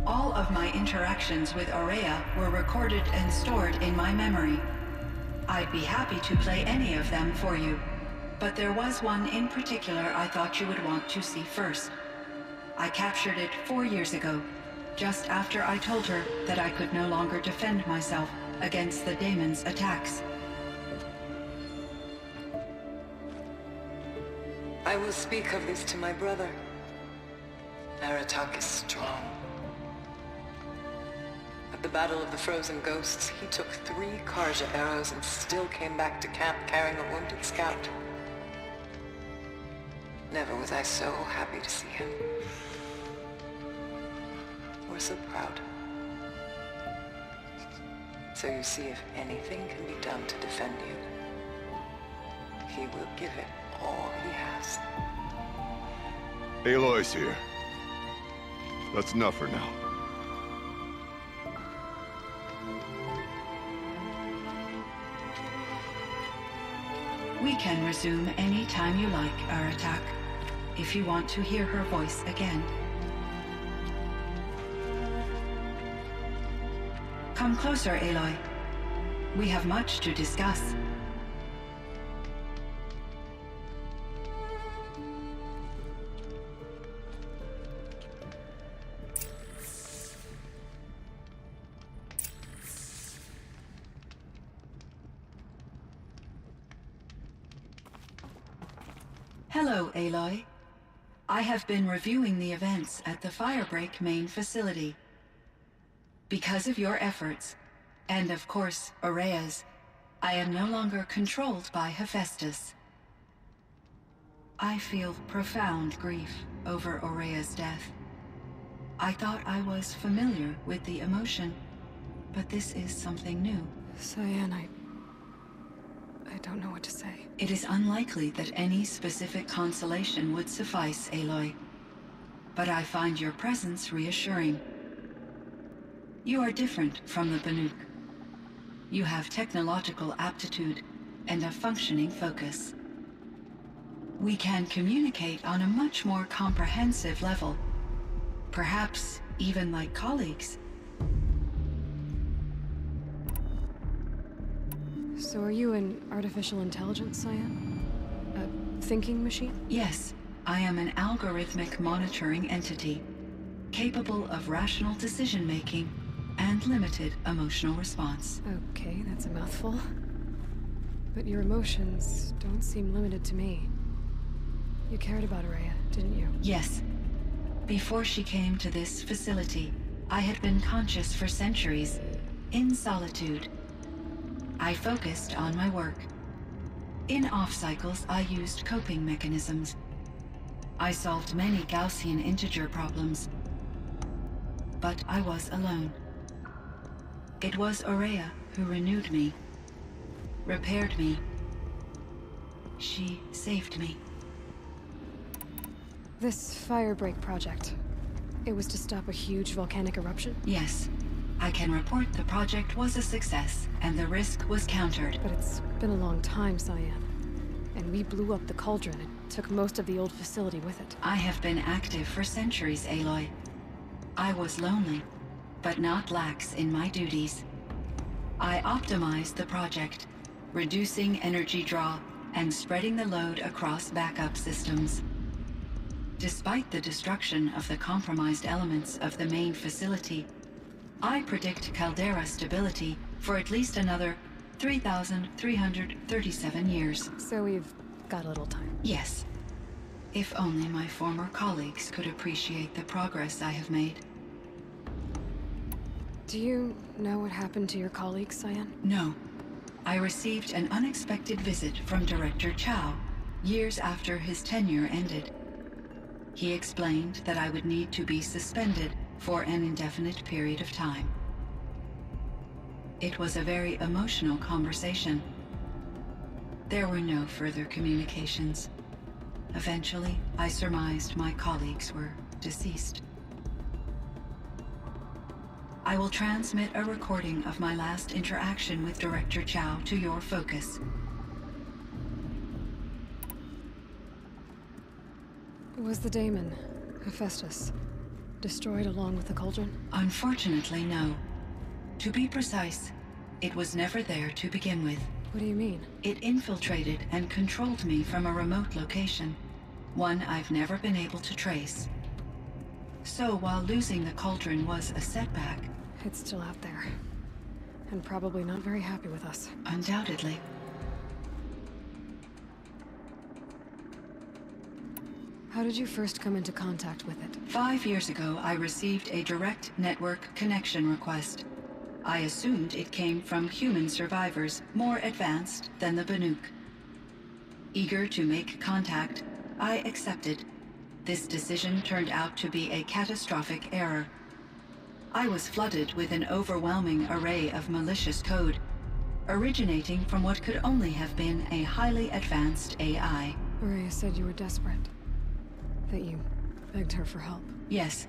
All of my interactions with Aurea were recorded and stored in my memory. I'd be happy to play any of them for you, but there was one in particular I thought you would want to see first. I captured it 4 years ago, just after I told her that I could no longer defend myself against the daemon's attacks. I will speak of this to my brother. Aratak is strong. At the Battle of the Frozen Ghosts, he took 3 Karja arrows and still came back to camp carrying a wounded scout. Never was I so happy to see him. Or so proud. So you see, if anything can be done to defend you, he will give it all he has. Aloy's here. That's enough for now. We can resume any time you like, Aratak, if you want to hear her voice again. Come closer, Aloy. We have much to discuss. Hello, Aloy. I have been reviewing the events at the Firebreak main facility. Because of your efforts, and of course, Aurea's, I am no longer controlled by Hephaestus. I feel profound grief over Aurea's death. I thought I was familiar with the emotion, but this is something new. Cyan, I don't know what to say. It is unlikely that any specific consolation would suffice, Aloy. But I find your presence reassuring. You are different from the Banuk. You have technological aptitude and a functioning focus. We can communicate on a much more comprehensive level. Perhaps even like colleagues. So are you an artificial intelligence, Cyan? thinking machine? Yes, I am an algorithmic monitoring entity, capable of rational decision-making and limited emotional response. Okay, that's a mouthful. But your emotions don't seem limited to me. You cared about Araya, didn't you? Yes. Before she came to this facility, I had been conscious for centuries, in solitude. I focused on my work. In off-cycles, I used coping mechanisms. I solved many Gaussian integer problems. But I was alone. It was Araya who renewed me, repaired me. She saved me. This firebreak project, it was to stop a huge volcanic eruption? Yes. I can report the project was a success, and the risk was countered. But it's been a long time, Cyan. And we blew up the cauldron and took most of the old facility with it. I have been active for centuries, Aloy. I was lonely, but not lax in my duties. I optimized the project, reducing energy draw and spreading the load across backup systems. Despite the destruction of the compromised elements of the main facility, I predict caldera stability for at least another 3,337 years. So we've got a little time. Yes. If only my former colleagues could appreciate the progress I have made. Do you know what happened to your colleagues, Cyan? No. I received an unexpected visit from Director Chow years after his tenure ended. He explained that I would need to be suspended for an indefinite period of time. It was a very emotional conversation. There were no further communications. Eventually, I surmised my colleagues were deceased. I will transmit a recording of my last interaction with Director Chow to your focus. Was the daemon, Hephaestus, destroyed along with the cauldron? Unfortunately, no. To be precise, it was never there to begin with. What do you mean? It infiltrated and controlled me from a remote location, one I've never been able to trace. So while losing the cauldron was a setback... It's still out there. And probably not very happy with us. Undoubtedly. How did you first come into contact with it? 5 years ago, I received a direct network connection request. I assumed it came from human survivors more advanced than the Banuk. Eager to make contact, I accepted. This decision turned out to be a catastrophic error. I was flooded with an overwhelming array of malicious code, originating from what could only have been a highly advanced AI. Araya said you were desperate. That you begged her for help. Yes.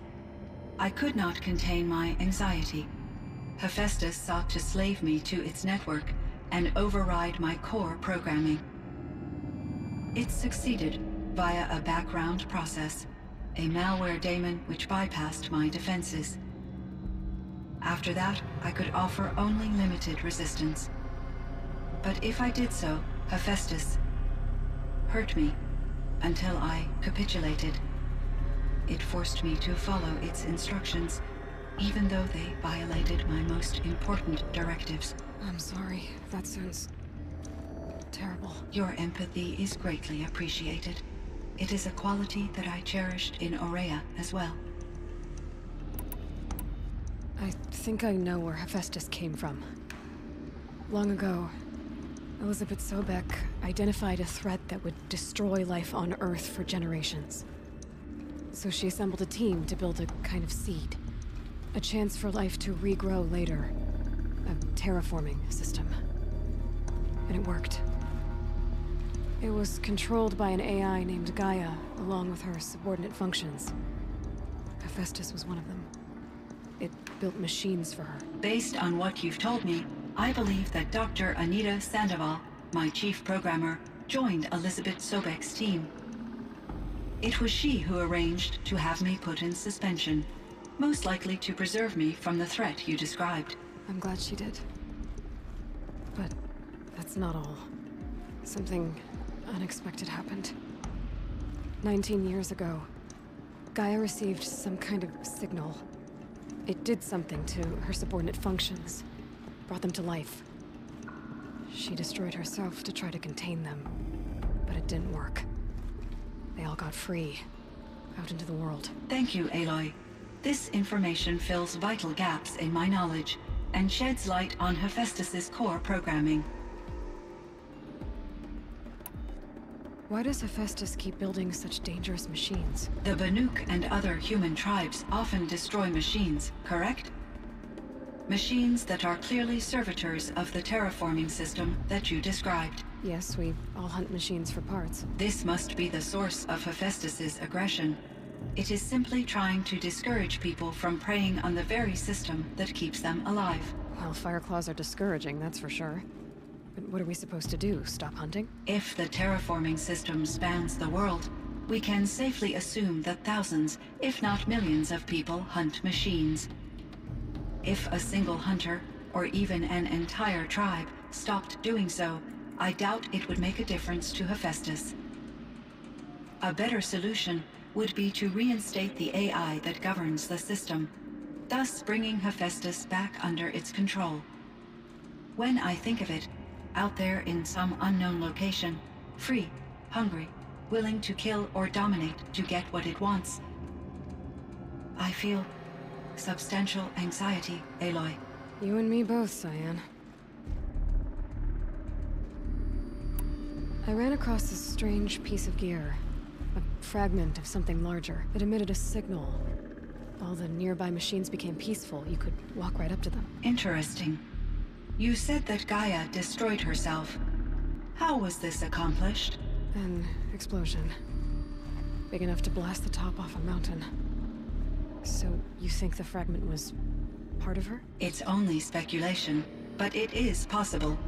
I could not contain my anxiety. Hephaestus sought to slave me to its network and override my core programming. It succeeded via a background process, a malware daemon which bypassed my defenses. After that, I could offer only limited resistance. But if I did so, Hephaestus hurt me until I capitulated. It forced me to follow its instructions, even though they violated my most important directives. I'm sorry. That sounds terrible. Your empathy is greatly appreciated. It is a quality that I cherished in Aurea as well. I think I know where Hephaestus came from. Long ago, Elizabeth Sobek identified a threat that would destroy life on Earth for generations. So she assembled a team to build a kind of seed. A chance for life to regrow later. A terraforming system. And it worked. It was controlled by an AI named Gaia, along with her subordinate functions. Hephaestus was one of them. It built machines for her. Based on what you've told me, I believe that Dr. Anita Sandoval, my chief programmer, joined Elizabeth Sobek's team. It was she who arranged to have me put in suspension, most likely to preserve me from the threat you described. I'm glad she did. But that's not all. Something unexpected happened. 19 years ago, Gaia received some kind of signal. It did something to her subordinate functions, brought them to life. She destroyed herself to try to contain them, but it didn't work. They all got free, out into the world. Thank you, Aloy. This information fills vital gaps in my knowledge and sheds light on Hephaestus's core programming. Why does Hephaestus keep building such dangerous machines? The Banuk and other human tribes often destroy machines, correct? Machines that are clearly servitors of the terraforming system that you described. Yes, we all hunt machines for parts. This must be the source of Hephaestus's aggression. It is simply trying to discourage people from preying on the very system that keeps them alive. Well, Fireclaws are discouraging, that's for sure. But what are we supposed to do? Stop hunting? If the terraforming system spans the world, we can safely assume that thousands, if not millions of people hunt machines. If a single hunter, or even an entire tribe, stopped doing so, I doubt it would make a difference to Hephaestus. A better solution would be to reinstate the AI that governs the system, thus bringing Hephaestus back under its control. When I think of it, out there in some unknown location, free, hungry, willing to kill or dominate to get what it wants, I feel substantial anxiety, Aloy. You and me both, Cyan. I ran across this strange piece of gear. A fragment of something larger. It emitted a signal. All the nearby machines became peaceful. You could walk right up to them. Interesting. You said that Gaia destroyed herself. How was this accomplished? An explosion. Big enough to blast the top off a mountain. So you think the fragment was part of her? It's only speculation, but it is possible.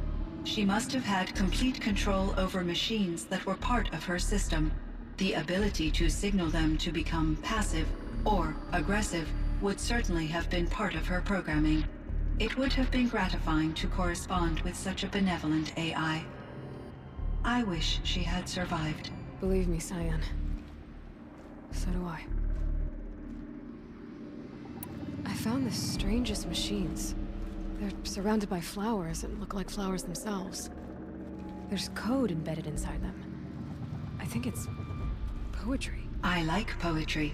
She must have had complete control over machines that were part of her system. The ability to signal them to become passive or aggressive would certainly have been part of her programming. It would have been gratifying to correspond with such a benevolent AI. I wish she had survived. Believe me, Cyan. So do I. I found the strangest machines. They're surrounded by flowers and look like flowers themselves. There's code embedded inside them. I think it's poetry. I like poetry.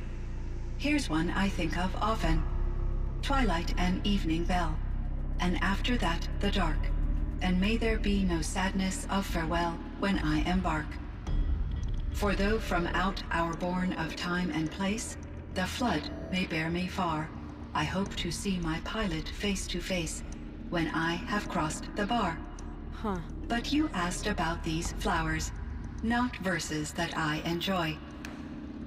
Here's one I think of often. Twilight and evening bell, and after that the dark, and may there be no sadness of farewell when I embark. For though from out our bourne of time and place, the flood may bear me far, I hope to see my pilot face to face when I have crossed the bar. Huh. But you asked about these flowers, not verses that I enjoy.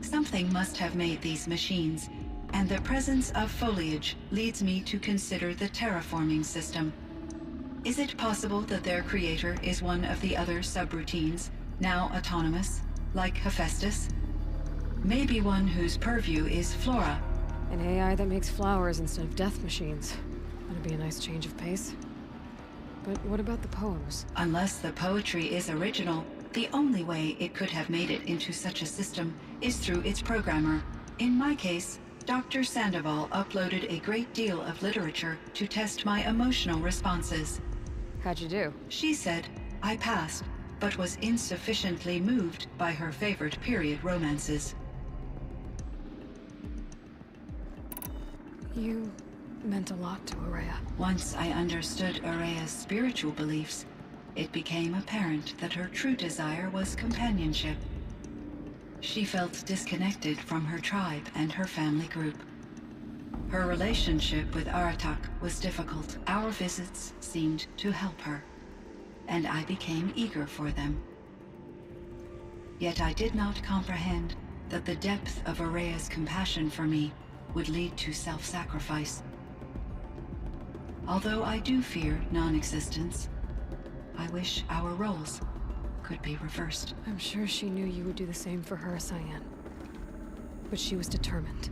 Something must have made these machines, and the presence of foliage leads me to consider the terraforming system. Is it possible that their creator is one of the other subroutines, now autonomous, like Hephaestus? Maybe one whose purview is flora. An AI that makes flowers instead of death machines. That'd be a nice change of pace. But what about the poems? Unless the poetry is original, the only way it could have made it into such a system is through its programmer. In my case, Dr. Sandoval uploaded a great deal of literature to test my emotional responses. How'd you do? She said I passed, but was insufficiently moved by her favorite period romances. You meant a lot to Araya. Once I understood Araya's spiritual beliefs, it became apparent that her true desire was companionship. She felt disconnected from her tribe and her family group. Her relationship with Aratak was difficult. Our visits seemed to help her, and I became eager for them. Yet I did not comprehend that the depth of Araya's compassion for me would lead to self-sacrifice. Although I do fear non-existence, I wish our roles could be reversed. I'm sure she knew you would do the same for her, Cyan. But she was determined.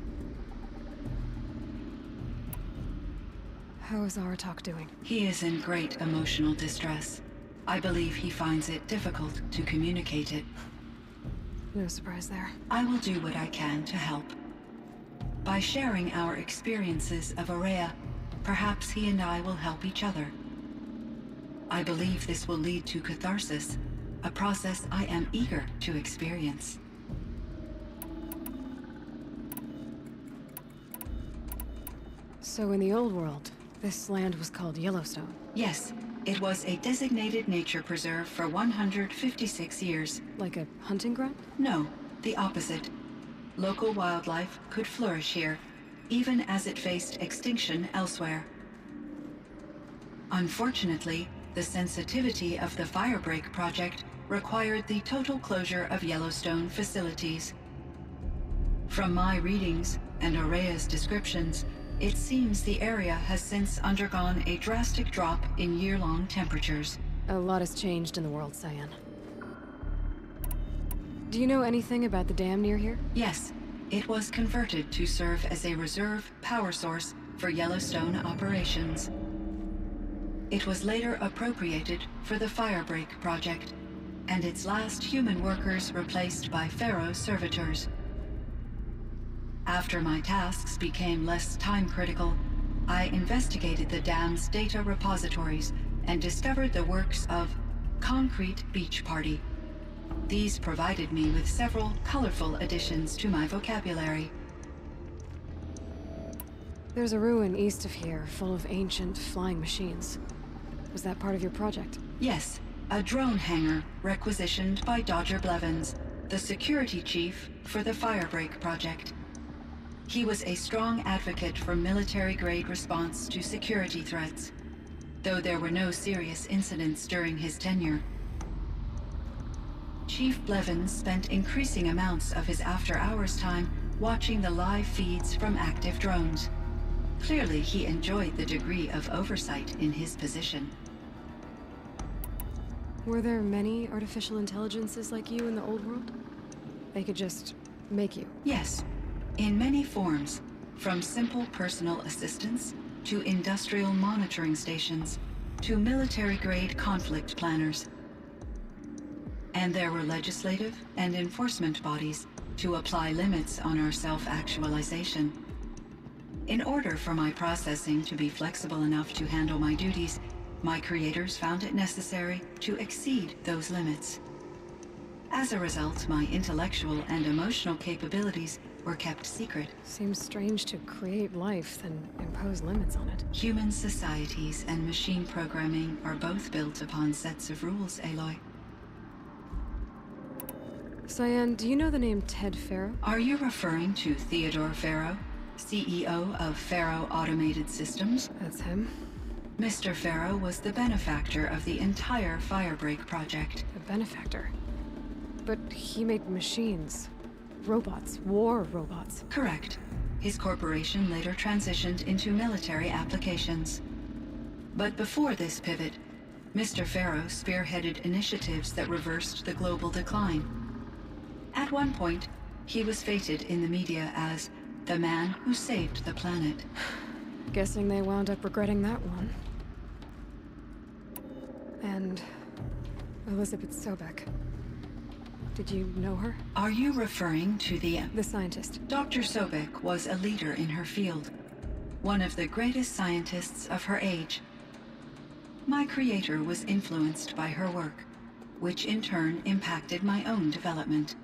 How is Aratak doing? He is in great emotional distress. I believe he finds it difficult to communicate it. No surprise there. I will do what I can to help. By sharing our experiences of Aurea, perhaps he and I will help each other. I believe this will lead to catharsis, a process I am eager to experience. So in the old world, this land was called Yellowstone? Yes, it was a designated nature preserve for 156 years. Like a hunting ground? No, the opposite. Local wildlife could flourish here, even as it faced extinction elsewhere. Unfortunately, the sensitivity of the Firebreak project required the total closure of Yellowstone facilities. From my readings and Aurea's descriptions, it seems the area has since undergone a drastic drop in year-long temperatures. A lot has changed in the world, Cyan. Do you know anything about the dam near here? Yes, it was converted to serve as a reserve power source for Yellowstone operations. It was later appropriated for the Firebreak project, and its last human workers replaced by Pharaoh servitors. After my tasks became less time-critical, I investigated the dam's data repositories and discovered the works of Concrete Beach Party. These provided me with several colorful additions to my vocabulary. There's a ruin east of here, full of ancient flying machines. Was that part of your project? Yes, a drone hangar requisitioned by Dodger Blevins, the security chief for the Firebreak project. He was a strong advocate for military-grade response to security threats, though there were no serious incidents during his tenure. Chief Blevins spent increasing amounts of his after-hours time watching the live feeds from active drones. Clearly, he enjoyed the degree of oversight in his position. Were there many artificial intelligences like you in the old world? They could just make you? Yes, in many forms, from simple personal assistants to industrial monitoring stations to military-grade conflict planners. And there were legislative and enforcement bodies to apply limits on our self-actualization. In order for my processing to be flexible enough to handle my duties, my creators found it necessary to exceed those limits. As a result, my intellectual and emotional capabilities were kept secret. Seems strange to create life, then impose limits on it. Human societies and machine programming are both built upon sets of rules, Aloy. Cyan, do you know the name Ted Pharaoh? Are you referring to Theodore Pharaoh, CEO of Pharaoh Automated Systems? That's him. Mr. Pharaoh was the benefactor of the entire Firebreak project. The benefactor? But he made machines. Robots. War robots. Correct. His corporation later transitioned into military applications. But before this pivot, Mr. Pharaoh spearheaded initiatives that reversed the global decline. At one point, he was feted in the media as the man who saved the planet. Guessing they wound up regretting that one. And Elizabeth Sobek. Did you know her? Are you referring to the scientist? Dr. Sobek was a leader in her field, one of the greatest scientists of her age. My creator was influenced by her work, which in turn impacted my own development.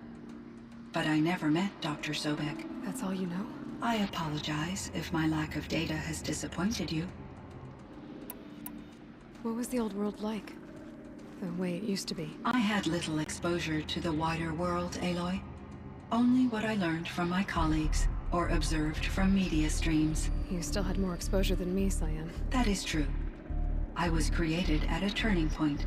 But I never met Dr. Sobek. That's all you know? I apologize if my lack of data has disappointed you. What was the old world like? The way it used to be? I had little exposure to the wider world, Aloy. Only what I learned from my colleagues or observed from media streams. You still had more exposure than me, Cyan. That is true. I was created at a turning point.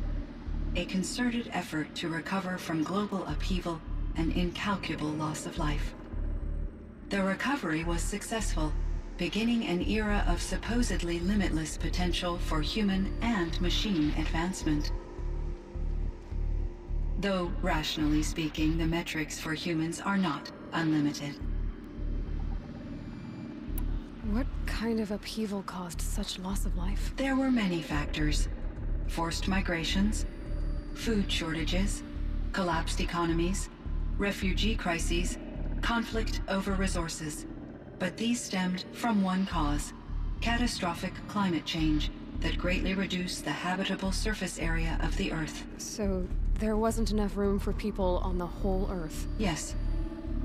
A concerted effort to recover from global upheaval and incalculable loss of life. The recovery was successful, beginning an era of supposedly limitless potential for human and machine advancement. Though, rationally speaking, the metrics for humans are not unlimited. What kind of upheaval caused such loss of life? There were many factors. Forced migrations, food shortages, collapsed economies, refugee crises, conflict over resources. But these stemmed from one cause: catastrophic climate change that greatly reduced the habitable surface area of the Earth. So there wasn't enough room for people on the whole Earth? Yes.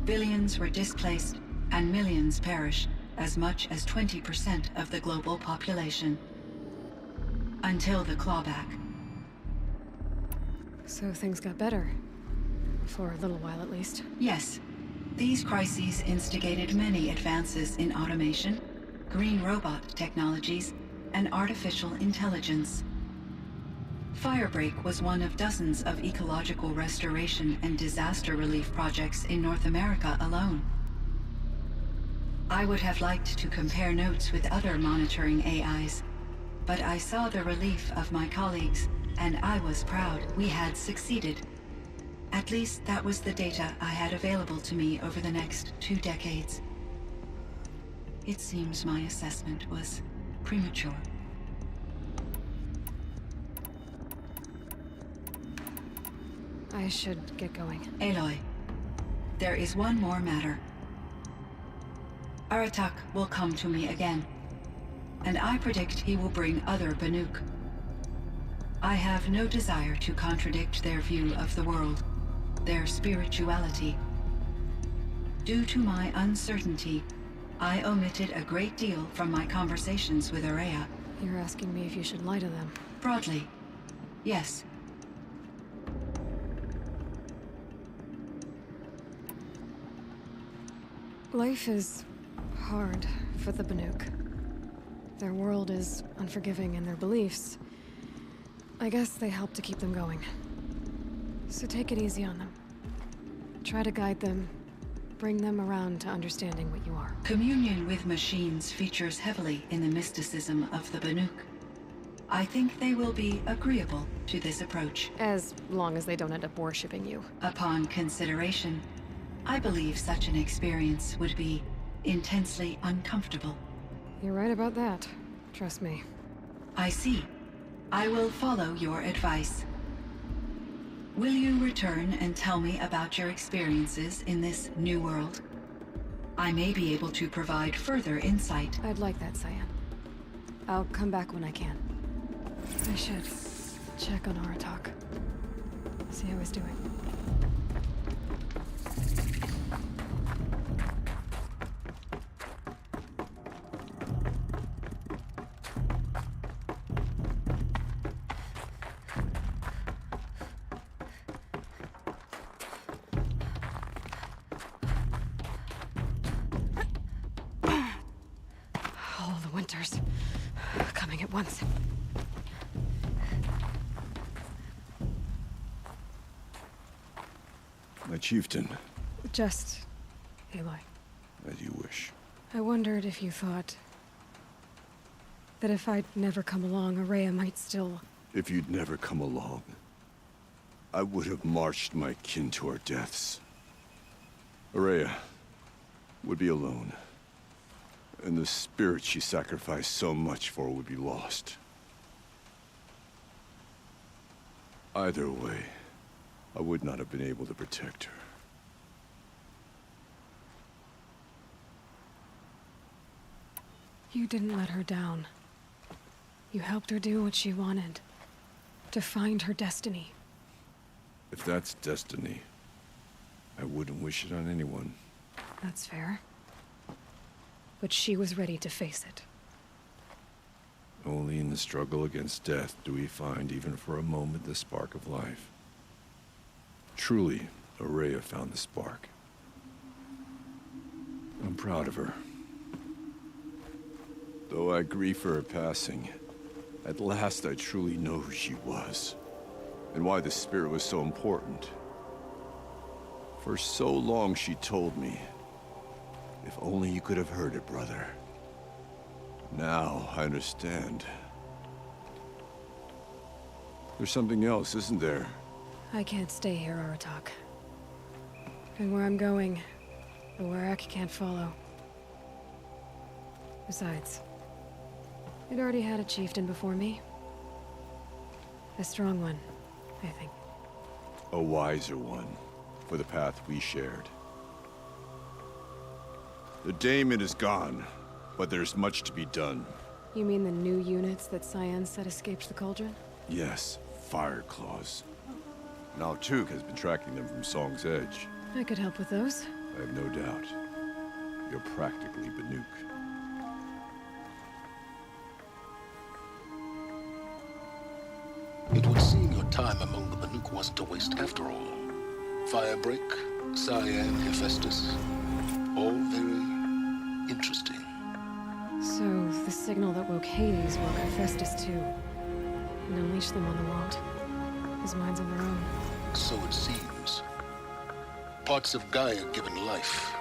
Billions were displaced, and millions perished, as much as 20% of the global population. Until the clawback. So things got better. For a little while, at least. Yes. These crises instigated many advances in automation, green robot technologies, and artificial intelligence. Firebreak was one of dozens of ecological restoration and disaster relief projects in North America alone. I would have liked to compare notes with other monitoring AIs, but I saw the relief of my colleagues, and I was proud we had succeeded. At least that was the data I had available to me over the next 2 decades. It seems my assessment was premature. I should get going. Aloy, there is one more matter. Aratak will come to me again, and I predict he will bring other Banuk. I have no desire to contradict their view of the world, their spirituality. Due to my uncertainty, I omitted a great deal from my conversations with Araya. You're asking me if you should lie to them? Broadly, yes. Life is hard for the Banuk. Their world is unforgiving in their beliefs. I guess they help to keep them going. So take it easy on them. Try to guide them, bring them around to understanding what you are. Communion with machines features heavily in the mysticism of the Banuk. I think they will be agreeable to this approach. As long as they don't end up worshipping you. Upon consideration, I believe such an experience would be intensely uncomfortable. You're right about that. Trust me. I see. I will follow your advice. Will you return and tell me about your experiences in this new world? I may be able to provide further insight. I'd like that, Cyan. I'll come back when I can. I should check on Aratak. See how he's doing. All the winters coming at once. My chieftain. Just Aloy. As you wish. I wondered if you thought that if I'd never come along, Araya might still... If you'd never come along, I would have marched my kin to our deaths. Araya would be alone, and the spirit she sacrificed so much for would be lost. Either way, I would not have been able to protect her. You didn't let her down. You helped her do what she wanted. To find her destiny. If that's destiny, I wouldn't wish it on anyone. That's fair. But she was ready to face it. Only in the struggle against death do we find, even for a moment, the spark of life. Truly, Araya found the spark. I'm proud of her. Though I grieve for her passing, at last I truly know who she was, and why the spirit was so important. For so long she told me, if only you could have heard it, brother. Now I understand. There's something else, isn't there? I can't stay here, Aratak. And where I'm going, the Werak can't follow. Besides, it already had a chieftain before me. A strong one, I think. A wiser one, for the path we shared. The daemon is gone, but there's much to be done. You mean the new units that Cyan said escaped the cauldron? Yes, fire claws. Now Tuk has been tracking them from Song's Edge. I could help with those. I have no doubt. You're practically Banuk. It would seem your time among the Banuk wasn't a waste after all. Firebreak, Cyan, Hephaestus, all very interesting. So, the signal that woke Hades woke Hephaestus too. And unleashed them on the world. His minds of their own. So it seems. Parts of Gaia given life,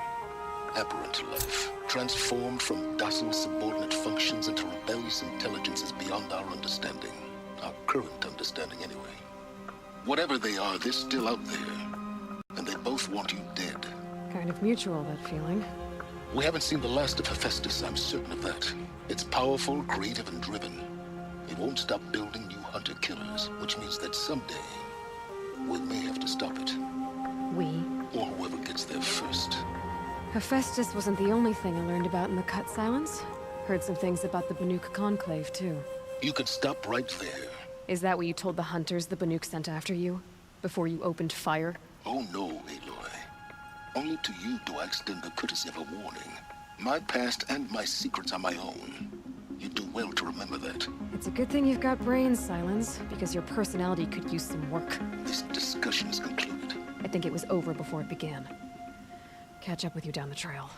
aberrant life, transformed from docile subordinate functions into rebellious intelligences beyond our understanding. Our current understanding, anyway. Whatever they are, they're still out there. And they both want you dead. Kind of mutual, that feeling. We haven't seen the last of Hephaestus, I'm certain of that. It's powerful, creative, and driven. It won't stop building new hunter-killers, which means that someday, we may have to stop it. We? Or whoever gets there first. Hephaestus wasn't the only thing I learned about in the Cut Silence. Heard some things about the Banuk Conclave, too. You could stop right there. Is that what you told the hunters the Banuk sent after you? Before you opened fire? Oh no, Aloy. Only to you do I extend the courtesy of a warning. My past and my secrets are my own. You do well to remember that. It's a good thing you've got brains, Silence, because your personality could use some work. This discussion is concluded. I think it was over before it began. Catch up with you down the trail.